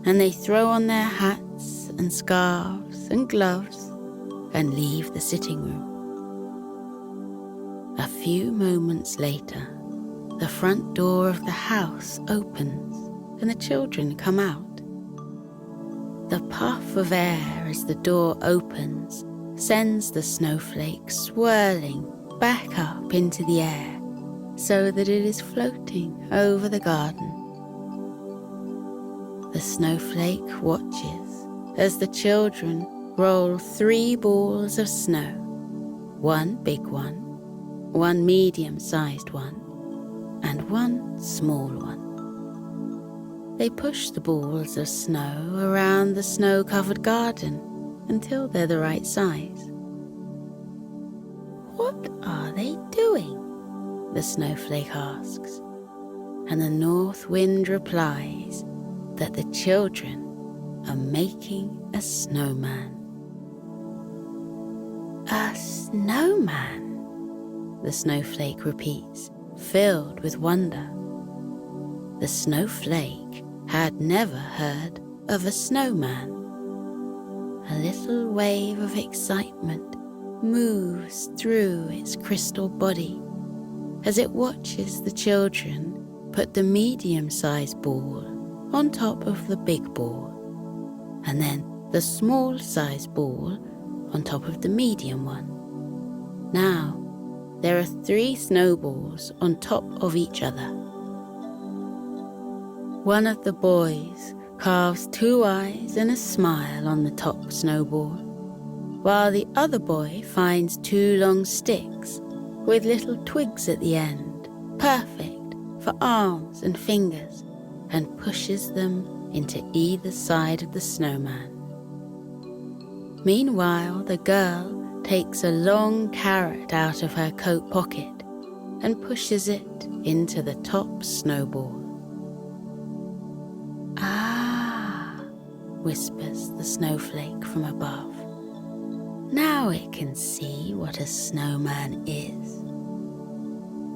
and they throw on their hats and scarves and gloves and leave the sitting room. A few moments later, the front door of the house opens and the children come out. The puff of air as the door opens sends the snowflake swirling back up into the air so that it is floating over the garden. The snowflake watches as the children roll 3 balls of snow, 1 big one, 1 medium-sized one, and 1 small one. They push the balls of snow around the snow-covered garden until they're the right size. What are they doing? The snowflake asks, and the north wind replies that the children are making a snowman. A snowman, the snowflake repeats, filled with wonder. The snowflake had never heard of a snowman. A little wave of excitement moves through its crystal body as it watches the children put the medium-sized ball on top of the big ball, and then the small-sized ball on top of the medium one. Now, there are 3 snowballs on top of each other. One of the boys carves 2 eyes and a smile on the top snowball, while the other boy finds 2 long sticks with little twigs at the end, perfect for arms and fingers, and pushes them into either side of the snowman. Meanwhile, the girl takes a long carrot out of her coat pocket and pushes it into the top snowball. Ah, whispers the snowflake from above. Now it can see what a snowman is.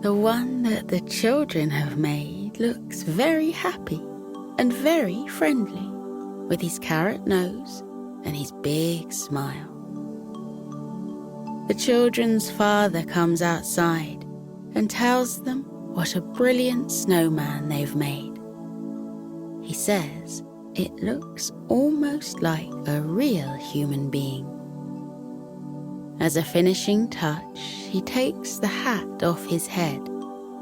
The one that the children have made looks very happy and very friendly, with his carrot nose and his big smile. The children's father comes outside and tells them what a brilliant snowman they've made. He says it looks almost like a real human being. As a finishing touch, he takes the hat off his head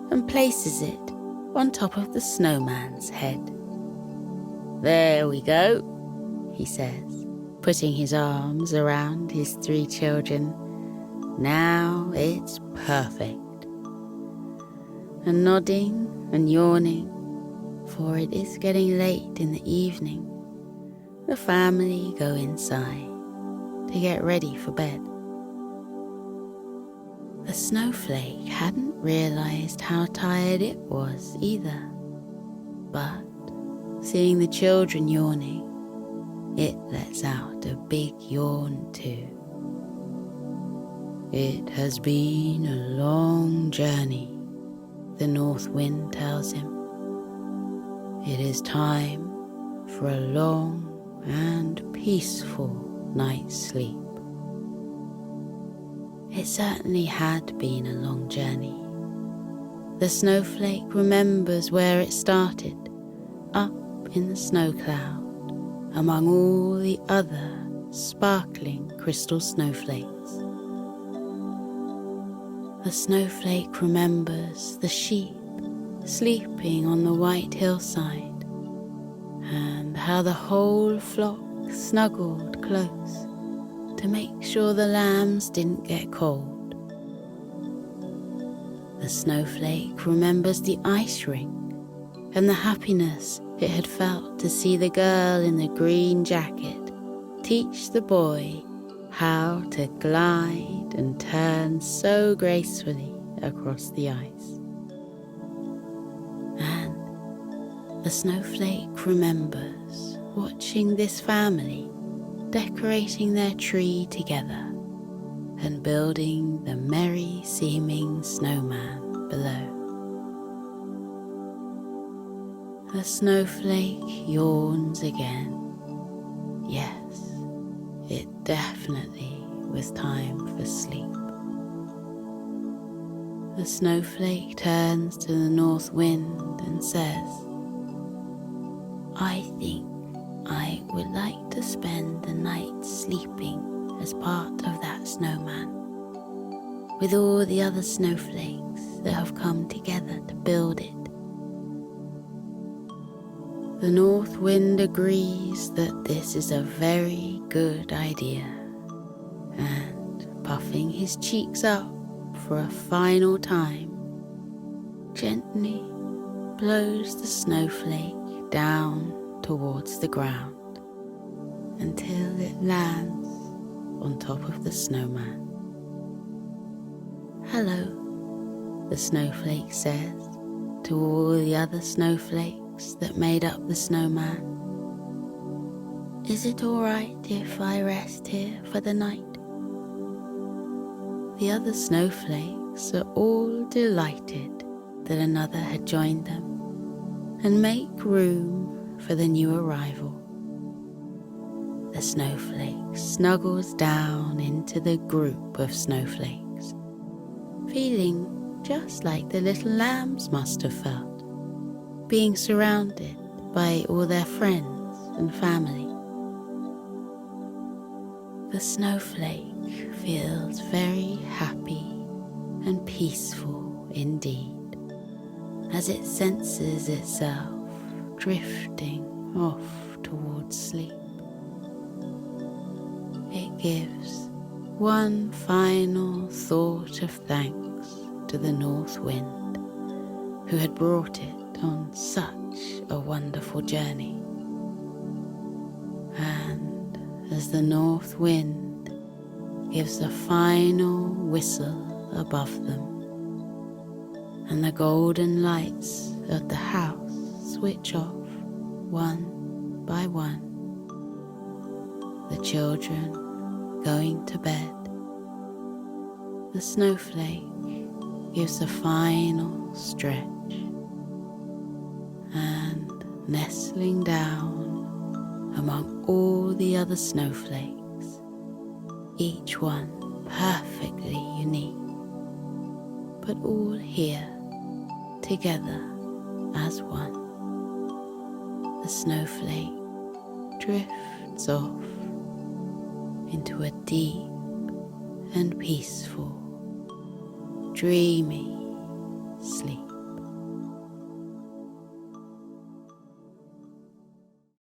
and places it on top of the snowman's head. There we go, he says, putting his arms around his 3 children. Now it's perfect. And nodding and yawning, for it is getting late in the evening, the family go inside to get ready for bed. The snowflake hadn't realized how tired it was either, but seeing the children yawning, it lets out a big yawn too. It has been a long journey, the north wind tells him. It is time for a long and peaceful night's sleep. It certainly had been a long journey. The snowflake remembers where it started, up in the snow cloud, among all the other sparkling crystal snowflakes. The snowflake remembers the sheep sleeping on the white hillside, and how the whole flock snuggled close to make sure the lambs didn't get cold. The snowflake remembers the ice rink and the happiness it had felt to see the girl in the green jacket teach the boy how to glide and turn so gracefully across the ice. And the snowflake remembers watching this family decorating their tree together and building the merry-seeming snowman below. The snowflake yawns again. Yes, it definitely was time for sleep. The snowflake turns to the north wind and says, "I think I would like to spend the night sleeping as part of that snowman, with all the other snowflakes that have come together to build it." The north wind agrees that this is a very good idea, and puffing his cheeks up for a final time, gently blows the snowflake down towards the ground until it lands on top of the snowman. "Hello," the snowflake says to all the other snowflakes that made up the snowman. "Is it all right if I rest here for the night?" The other snowflakes are all delighted that another had joined them and make room for the new arrival. The snowflake snuggles down into the group of snowflakes, feeling just like the little lambs must have felt, being surrounded by all their friends and family. The snowflake feels very happy and peaceful indeed, as it senses itself drifting off towards sleep. It gives one final thought of thanks to the north wind, who had brought it on such a wonderful journey. And as the north wind gives a final whistle above them, and the golden lights of the house switch off one by one, the children going to bed, the snowflake gives a final stretch, and nestling down among all the other snowflakes, each one perfectly unique, but all here together as one, the snowflake drifts off into a deep and peaceful, dreamy sleep.